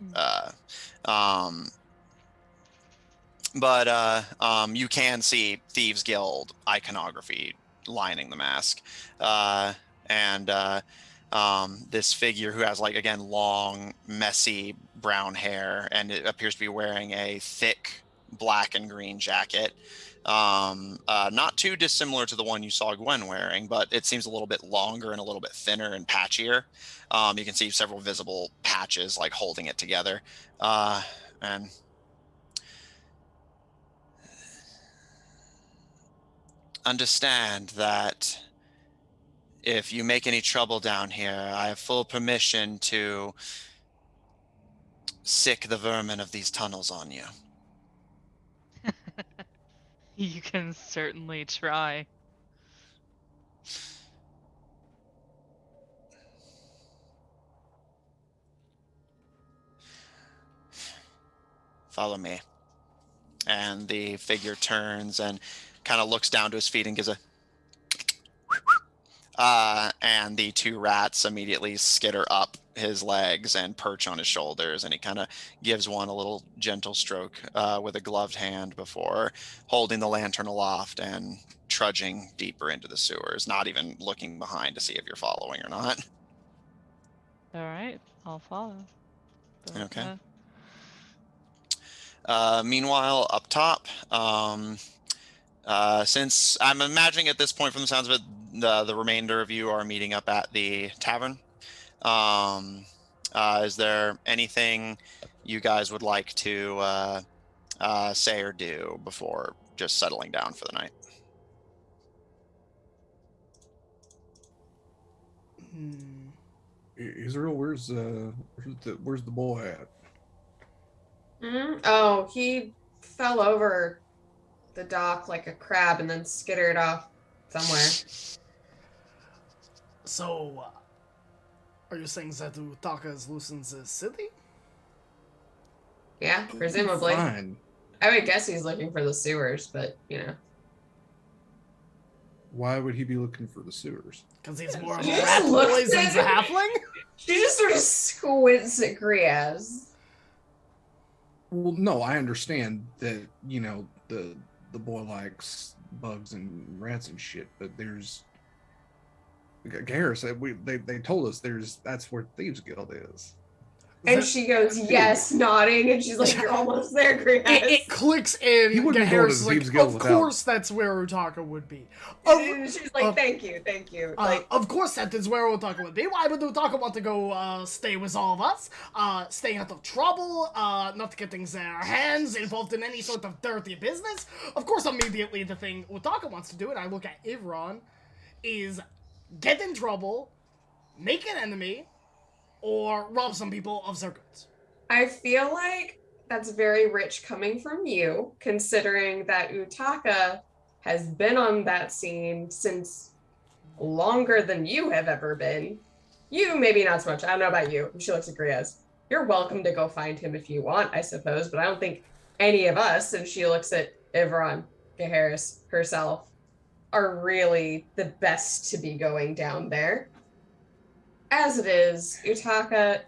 Speaker 6: you can see Thieves Guild iconography lining the mask, and this figure who has, like, again, long, messy brown hair, and it appears to be wearing a thick black and green jacket. Not too dissimilar to the one you saw Gwen wearing, but it seems a little bit longer and a little bit thinner and patchier. You can see several visible patches like holding it together. And understand that if you make any trouble down here, I have full permission to sick the vermin of these tunnels on you.
Speaker 2: You can certainly try.
Speaker 6: Follow me. And the figure turns and kind of looks down to his feet and gives a and the two rats immediately skitter up his legs and perch on his shoulders, and he kind of gives one a little gentle stroke with a gloved hand before holding the lantern aloft and trudging deeper into the sewers, not even looking behind to see if you're following or not.
Speaker 2: All right, I'll follow. But,
Speaker 6: Okay. Meanwhile, up top, Since I'm imagining at this point, from the sounds of it, the remainder of you are meeting up at the tavern. Is there anything you guys would like to say or do before just settling down for the night?
Speaker 4: Israel, where's the boy at?
Speaker 3: Oh, he fell over the dock like a crab and then skittered off somewhere.
Speaker 1: So, are you saying that Utaka is loose in the city?
Speaker 3: Yeah, presumably.
Speaker 4: Fine.
Speaker 3: I would guess he's looking for the sewers, but
Speaker 4: Why would he be looking for the sewers?
Speaker 1: Because he's more of a
Speaker 3: He just
Speaker 1: rat
Speaker 3: looks
Speaker 1: boy than
Speaker 3: at-
Speaker 1: a halfling?
Speaker 3: She just sort of squints at Griaz.
Speaker 4: Well, no, I understand that, the boy likes bugs and rats and shit, but there's Garrus said they told us that's where Thieves Guild is.
Speaker 3: And she goes, yes, nodding, and she's like, you're almost there, Griaz.
Speaker 1: It clicks in.
Speaker 4: He wouldn't go to
Speaker 1: Harris is
Speaker 4: Thieves
Speaker 1: like,
Speaker 4: Guild
Speaker 1: of
Speaker 4: without-
Speaker 1: course that's where Utaka would be.
Speaker 3: And she's like, thank you.
Speaker 1: Of course that is where Utaka would be. Why would Utaka want to go stay with all of us? Stay out of trouble, not getting their hands involved in any sort of dirty business? Of course, immediately the thing Utaka wants to do, and I look at Ivron, is get in trouble, make an enemy, or rob some people of their goods.
Speaker 3: I feel like that's very rich coming from you, considering that Utaka has been on that scene since longer than you have ever been. You, maybe not so much. I don't know about you. She looks at Griaz. You're welcome to go find him if you want, I suppose, but I don't think any of us, and she looks at Ivron, Gaharis, herself, are really the best to be going down there. As it is, Utaka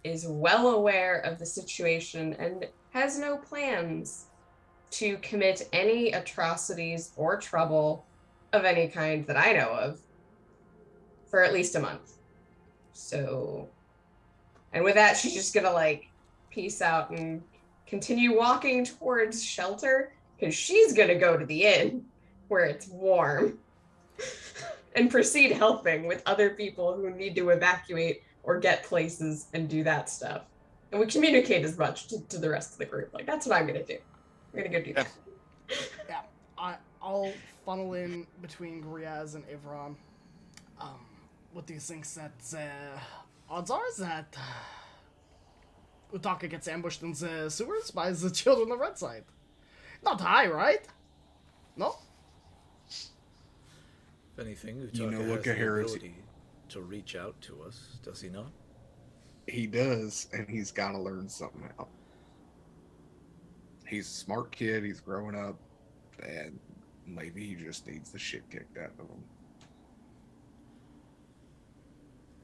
Speaker 3: is well aware of the situation and has no plans to commit any atrocities or trouble of any kind that I know of for at least a month. So, and with that, she's just gonna peace out and continue walking towards shelter, because she's gonna go to the inn where it's warm and proceed helping with other people who need to evacuate or get places and do that stuff. And we communicate as much to the rest of the group. That's what I'm gonna do. I'm gonna go do that.
Speaker 1: Yeah, I'll funnel in between Griaz and Ivron. What do you think that odds are that Utaka gets ambushed in the sewers by the children of Red Side? Not high, right? No?
Speaker 5: If anything, Utaka
Speaker 4: You know,
Speaker 5: has
Speaker 4: look
Speaker 5: the
Speaker 4: at Harris.
Speaker 5: ability to reach out to us, does he not?
Speaker 4: He does, and he's got to learn something out. He's a smart kid. He's growing up, and maybe he just needs the shit kicked out of him.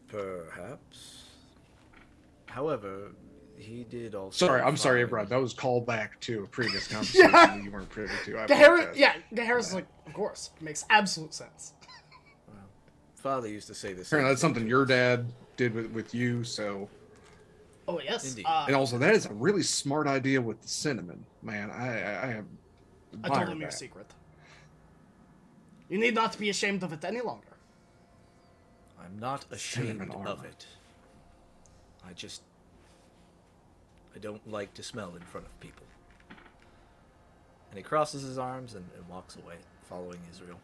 Speaker 5: Perhaps. However, he did also.
Speaker 4: I'm sorry,
Speaker 5: find-
Speaker 4: Brad. That was called back to a previous conversation that you weren't privy to. I apologize.
Speaker 1: Gaharis is like, of course. Makes absolute sense.
Speaker 5: Well, Father used to say this.
Speaker 4: Apparently, that's something your dad did with you. So,
Speaker 1: Oh, yes.
Speaker 5: Indeed.
Speaker 4: and also that is a really smart idea with the cinnamon, man. I have.
Speaker 1: I told him your secret. You need not be ashamed of it any longer.
Speaker 5: I'm not ashamed
Speaker 4: Cinnamon
Speaker 5: of
Speaker 4: armor.
Speaker 5: it. I don't like to smell in front of people. And he crosses his arms and walks away, following Israel.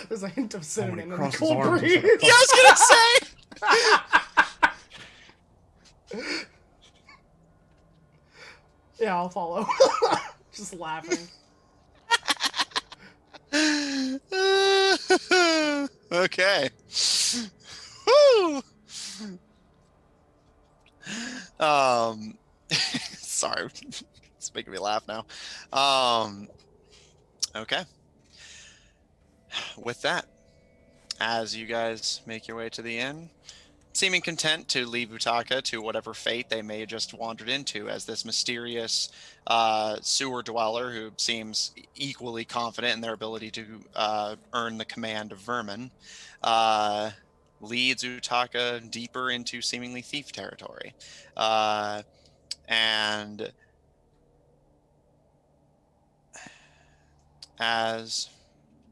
Speaker 1: There's a hint of
Speaker 4: when he
Speaker 1: cinnamon in the
Speaker 4: crosses
Speaker 1: cold
Speaker 4: arms,
Speaker 1: breeze.
Speaker 4: it's like a
Speaker 6: Yeah, I was gonna say.
Speaker 1: Yeah, I'll follow. Just laughing.
Speaker 6: Okay. Woo! Sorry, it's making me laugh now. Okay. With that, as you guys make your way to the inn, seeming content to leave Utaka to whatever fate they may have just wandered into as this mysterious sewer dweller who seems equally confident in their ability to earn the command of vermin, leads Utaka deeper into seemingly thief territory. And as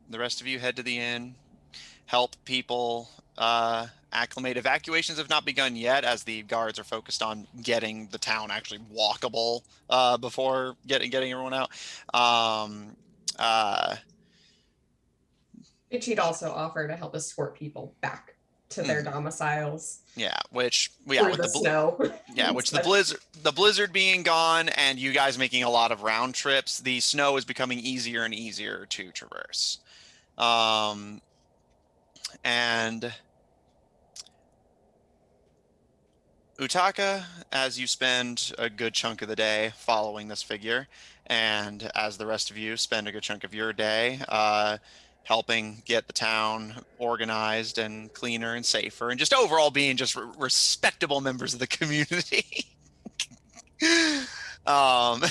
Speaker 6: the rest of you head to the inn, help people acclimate. Evacuations have not begun yet, as the guards are focused on getting the town actually walkable before getting everyone out.
Speaker 3: She'd also offer to help escort people back to their domiciles
Speaker 6: Yeah, with
Speaker 3: through the
Speaker 6: the
Speaker 3: snow.
Speaker 6: which the blizzard being gone and you guys making a lot of round trips, the snow is becoming easier and easier to traverse. And Utaka, as you spend a good chunk of the day following this figure, and as the rest of you spend a good chunk of your day helping get the town organized and cleaner and safer, and just overall being just respectable members of the community. um,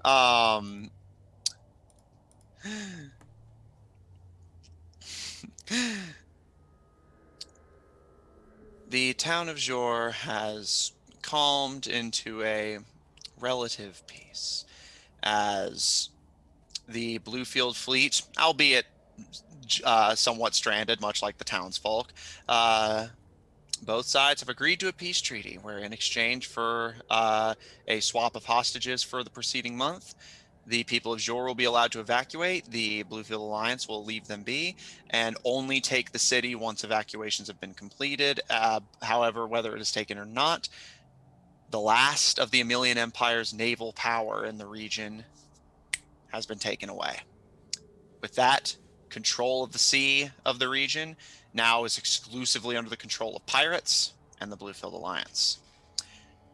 Speaker 6: um, the town of Jor has calmed into a relative peace as the Bluefield fleet, albeit somewhat stranded, much like the townsfolk, both sides have agreed to a peace treaty where, in exchange for a swap of hostages for the preceding month, the people of Jor will be allowed to evacuate. The Bluefield Alliance will leave them be and only take the city once evacuations have been completed. However, whether it is taken or not, the last of the Emilian Empire's naval power in the region has been taken away. With that, control of the sea of the region now is exclusively under the control of pirates and the Bluefield Alliance.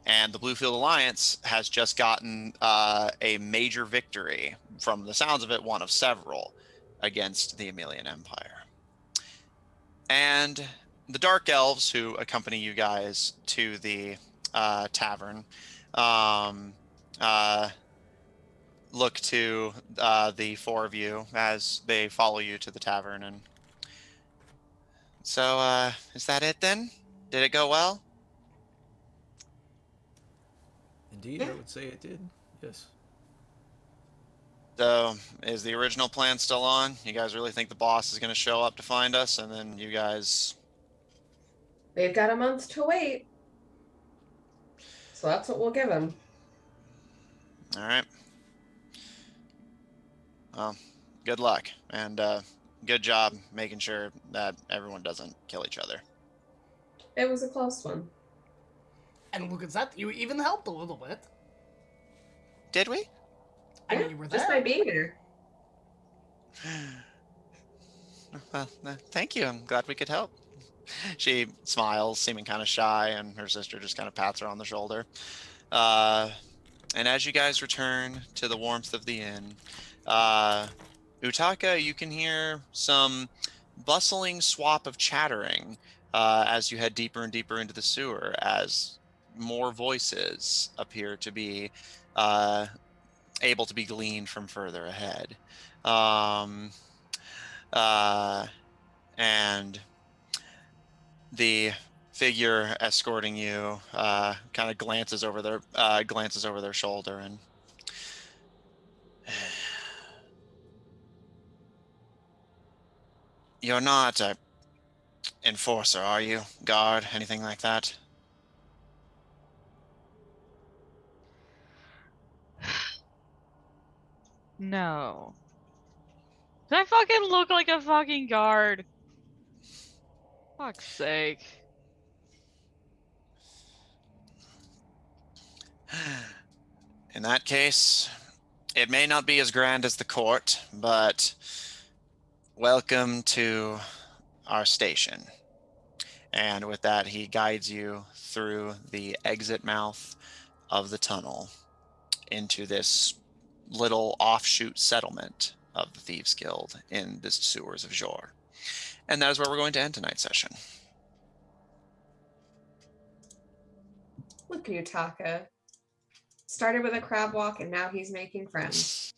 Speaker 6: And the Bluefield Alliance has just gotten a major victory, from the sounds of it, one of several, against the Emilian Empire. And the Dark Elves, who accompany you guys to the tavern, look to the four of you as they follow you to the tavern. And so, is that it then? Did it go well?
Speaker 5: Indeed, I would say it did. Yes.
Speaker 6: So, is the original plan still on? You guys really think the boss is going to show up to find us, and then you guys...
Speaker 3: They've got a month to wait. So that's what we'll give them.
Speaker 6: All right. Well, good luck, and good job making sure that everyone doesn't kill each other.
Speaker 3: It was a close one.
Speaker 1: And look at that, you even helped a little bit.
Speaker 6: Did we?
Speaker 1: I mean, you were there.
Speaker 3: Just by being there.
Speaker 6: Well, thank you. I'm glad we could help. She smiles, seeming kind of shy, and her sister just kind of pats her on the shoulder. And as you guys return to the warmth of the inn, Utaka, you can hear some bustling swap of chattering as you head deeper and deeper into the sewer, as more voices appear to be able to be gleaned from further ahead. And the figure escorting you kind of glances over their shoulder and you're not a enforcer, are you? Guard, anything like that?
Speaker 2: No. Do I fucking look like a fucking guard? Fuck's sake.
Speaker 6: In that case, it may not be as grand as the court, but welcome to our station. And with that, he guides you through the exit mouth of the tunnel into this little offshoot settlement of the Thieves Guild in the sewers of Jor. And that is where we're going to end tonight's session.
Speaker 3: Look, Utaka. Started with a crab walk and now he's making friends.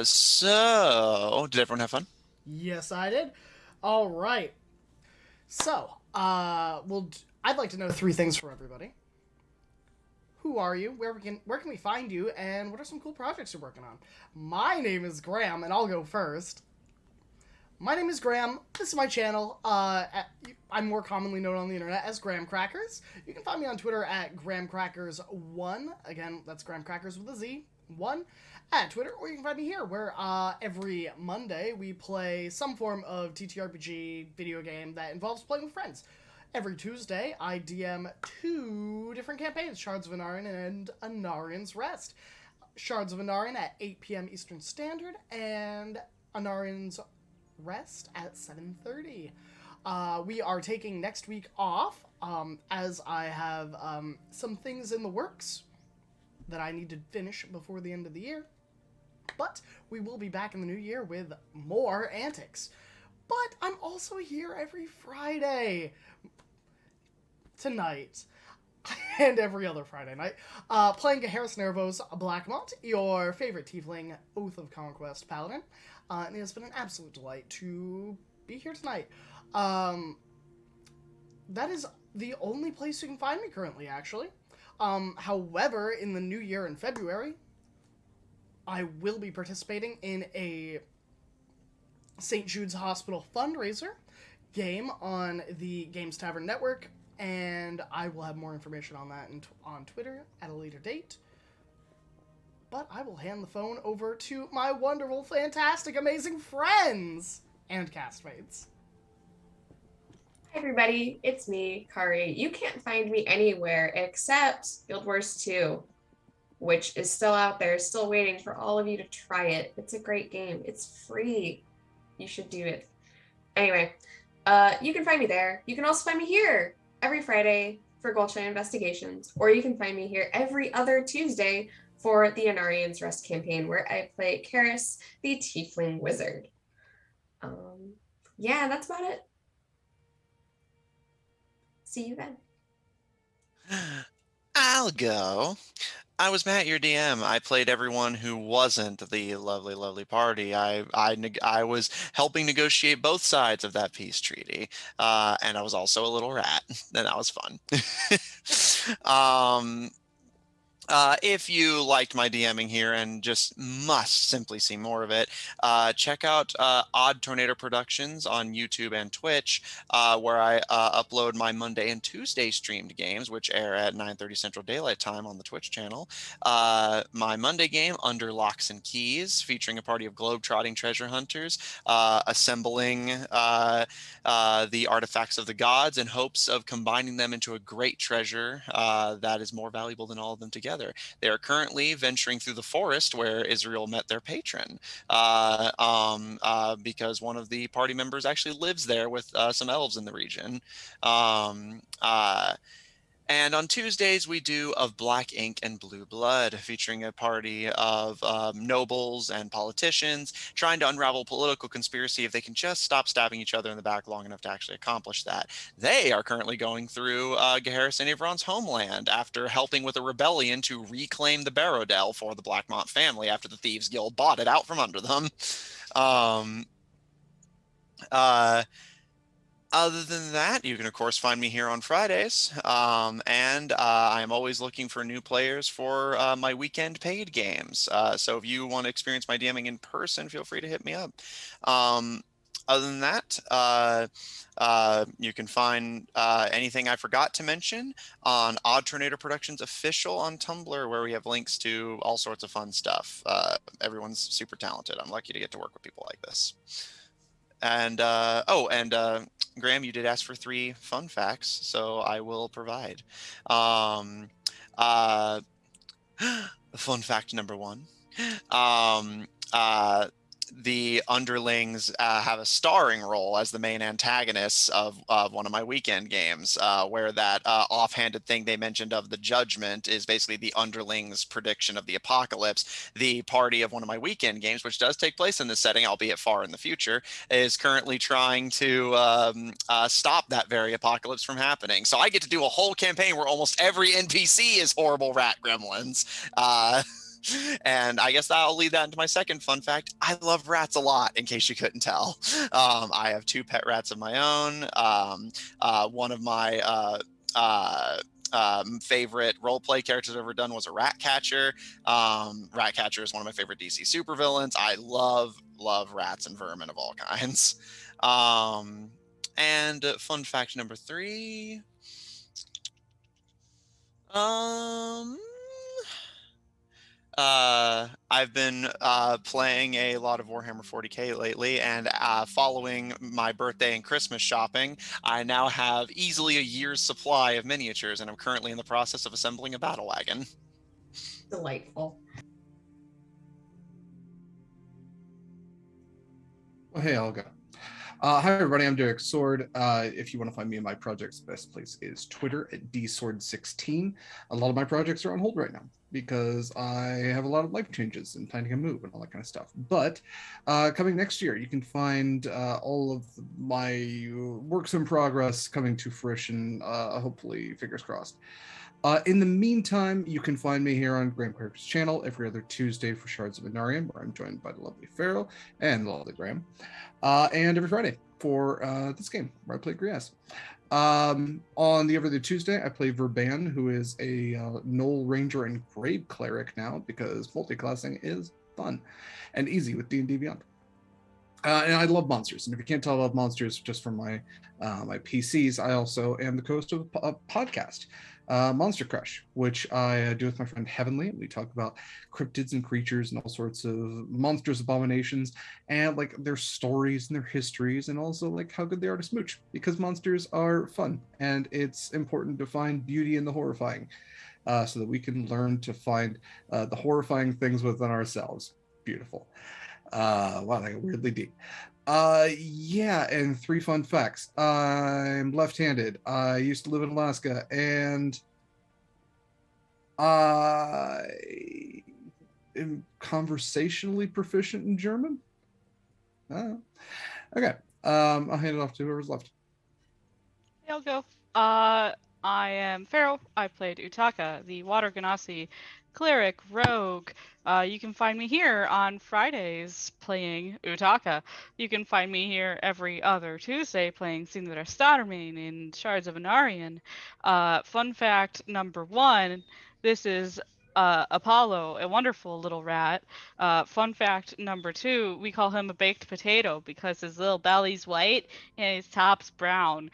Speaker 6: So, did everyone have fun?
Speaker 1: Yes, I did. All right. So, I I'd like to know 3 things for everybody. Who are you? Where can we find you? And what are some cool projects you're working on? My name is Graham, and I'll go first. My name is Graham. This is my channel. I'm more commonly known on the internet as Graham Crackers. You can find me on Twitter at GrahamCrackers1. Again, that's Graham Crackers with a Z. 1 at Twitter, or you can find me here, where every Monday we play some form of TTRPG video game that involves playing with friends. Every Tuesday, I DM 2 different campaigns, Shards of Anarian and Anarian's Rest. Shards of Anarian at 8 p.m. Eastern Standard, and Anarian's Rest at 7:30. We are taking next week off, as I have some things in the works that I need to finish before the end of the year. But we will be back in the new year with more antics. But I'm also here every Friday. Tonight. And every other Friday night. Playing Gaheris Nervos Blackmont, your favorite tiefling Oath of Conquest paladin. And it has been an absolute delight to be here tonight. That is the only place you can find me currently, actually. However, in the new year in February, I will be participating in a St. Jude's Hospital fundraiser game on the Games Tavern Network, and I will have more information on that on Twitter at a later date. But I will hand the phone over to my wonderful, fantastic, amazing friends and castmates.
Speaker 3: Hi everybody, it's me, Kari. You can't find me anywhere except Guild Wars 2, which is still out there, still waiting for all of you to try it. It's a great game. It's free. You should do it. Anyway, you can find me there. You can also find me here every Friday for Goldshine Investigations, or you can find me here every other Tuesday for the Anarian's Rest campaign, where I play Karis, the Tiefling Wizard. Yeah, that's about it. See you then.
Speaker 6: I'll go. I was Matt, your DM. I played everyone who wasn't the lovely, lovely party. I was helping negotiate both sides of that peace treaty, and I was also a little rat, and that was fun. If you liked my DMing here and just must simply see more of it, check out Odd Tornado Productions on YouTube and Twitch, where I upload my Monday and Tuesday streamed games, which air at 9:30 Central Daylight Time on the Twitch channel. My Monday game, Under Locks and Keys, featuring a party of globe-trotting treasure hunters, assembling the artifacts of the gods in hopes of combining them into a great treasure that is more valuable than all of them together. They are currently venturing through the forest where Israel met their patron, because one of the party members actually lives there with some elves in the region. And on Tuesdays, we do Of Black Ink and Blue Blood, featuring a party of nobles and politicians trying to unravel political conspiracy if they can just stop stabbing each other in the back long enough to actually accomplish that. They are currently going through Gaheris and Ivron's homeland after helping with a rebellion to reclaim the Barodel for the Blackmont family after the Thieves Guild bought it out from under them. Other than that, you can, of course, find me here on Fridays. And I am always looking for new players for my weekend paid games. So if you want to experience my DMing in person, feel free to hit me up. Other than that, you can find anything I forgot to mention on Odd Tornado Productions Official on Tumblr, where we have links to all sorts of fun stuff. Everyone's super talented. I'm lucky to get to work with people like this. And Graham, you did ask for 3 fun facts, so I will provide. Fun fact number 1. The underlings have a starring role as the main antagonists of one of my weekend games, where that offhanded thing they mentioned of the judgment is basically the underlings' prediction of the apocalypse. The party of one of my weekend games, which does take place in this setting, albeit far in the future, is currently trying to stop that very apocalypse from happening. So I get to do a whole campaign where almost every NPC is horrible rat gremlins. And I guess that'll lead that into my second fun fact. I love rats a lot, in case you couldn't tell. I have 2 pet rats of my own. One of my favorite roleplay characters I've ever done was a rat catcher. Rat catcher is one of my favorite DC supervillains. I love rats and vermin of all kinds. And fun fact number 3. I've been playing a lot of Warhammer 40k lately, and following my birthday and Christmas shopping, I now have easily a year's supply of miniatures, and I'm currently in the process of assembling a battle wagon.
Speaker 3: Delightful.
Speaker 4: Well, hey, I'll go. Hi, everybody. I'm Derek Sword. If you want to find me in my projects, the best place is Twitter at dsword16. A lot of my projects are on hold right now because I have a lot of life changes and planning a move and all that kind of stuff. But coming next year, you can find all of my works in progress coming to fruition, hopefully, fingers crossed. In the meantime, you can find me here on Graham Clark's channel every other Tuesday for Shards of Anarium, where I'm joined by the lovely Pharaoh and the lovely Graham. And every Friday for this game, where I play Grias. On the every other Tuesday, I play Verban, who is a Knoll Ranger and Grave Cleric now, because multiclassing is fun and easy with D&D Beyond. And I love monsters, and if you can't tell, I love monsters just from my my PCs. I also am the host of a podcast, Monster Crush, which I do with my friend Heavenly. We talk about cryptids and creatures and all sorts of monstrous abominations, and like their stories and their histories, and also like how good they are to smooch, because monsters are fun, and it's important to find beauty in the horrifying, so that we can learn to find the horrifying things within ourselves. Beautiful. Wow, that got weirdly deep. Yeah, and 3 fun facts. I'm left-handed. I used to live in Alaska, and I am conversationally proficient in German. Okay. I'll hand it off to whoever's left.
Speaker 2: Hey, I'll go. I am Pharaoh. I played Utaka, the Water Ganassi cleric rogue. You can find me here on Fridays playing Utaka. You can find me here every other Tuesday playing Sindra Starmin in Shards of Anarian. Fun fact number 1, this is Apollo, a wonderful little rat. Fun fact number 2, we call him a baked potato because his little belly's white and his top's brown.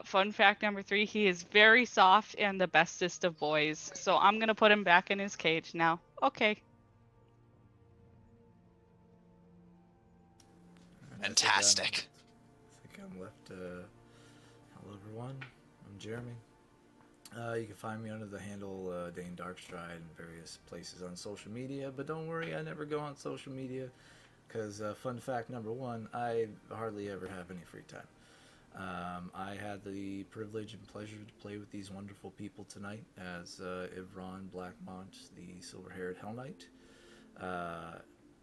Speaker 2: Fun fact number 3, he is very soft and the bestest of boys. So I'm gonna put him back in his cage now. Okay.
Speaker 6: Fantastic.
Speaker 5: I think I'm left. Hello everyone, I'm Jeremy. You can find me under the handle Dane Darkstride in various places on social media, but don't worry, I never go on social media because fun fact number 1, I hardly ever have any free time. I had the privilege and pleasure to play with these wonderful people tonight as Ivron Blackmont, the silver-haired Hell Knight.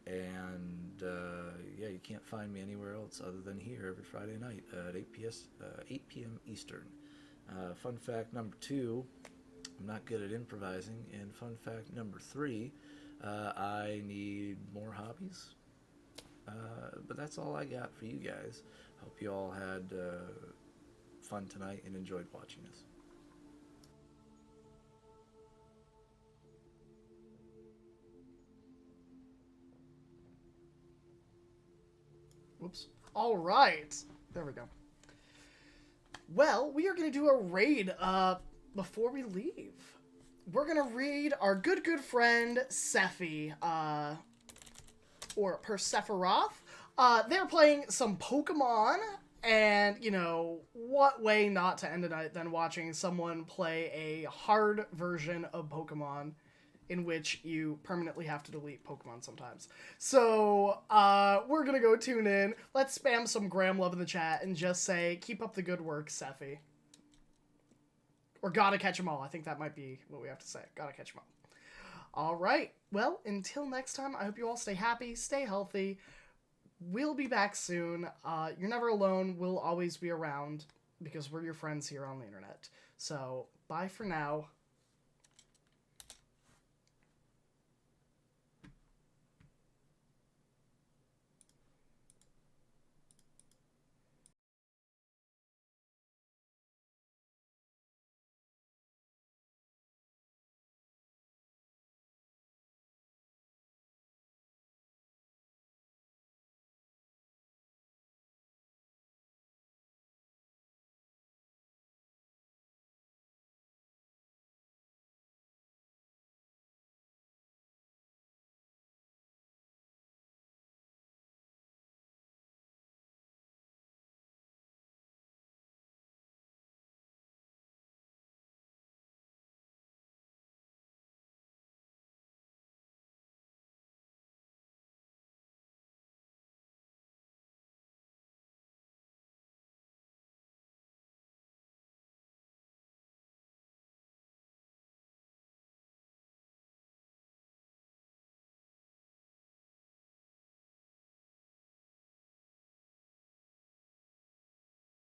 Speaker 5: Yeah, you can't find me anywhere else other than here every Friday night at 8 p.m. Eastern. Fun fact number 2, I'm not good at improvising. And fun fact number 3, I need more hobbies. But that's all I got for you guys. Hope you all had fun tonight and enjoyed watching us.
Speaker 1: Whoops. All right. There we go. Well, we are going to do a raid before we leave. We're going to raid our good friend Sephi, or Persephoroth. They're playing some Pokemon, and, you know, what way not to end a night than watching someone play a hard version of Pokemon in which you permanently have to delete Pokemon sometimes. So, we're gonna go tune in. Let's spam some Graham love in the chat and just say, keep up the good work, Sephi. Or gotta catch 'em all. I think that might be what we have to say. Gotta catch 'em all. Alright, well, until next time, I hope you all stay happy, stay healthy. We'll be back soon. You're never alone. We'll always be around because we're your friends here on the internet. So, bye for now.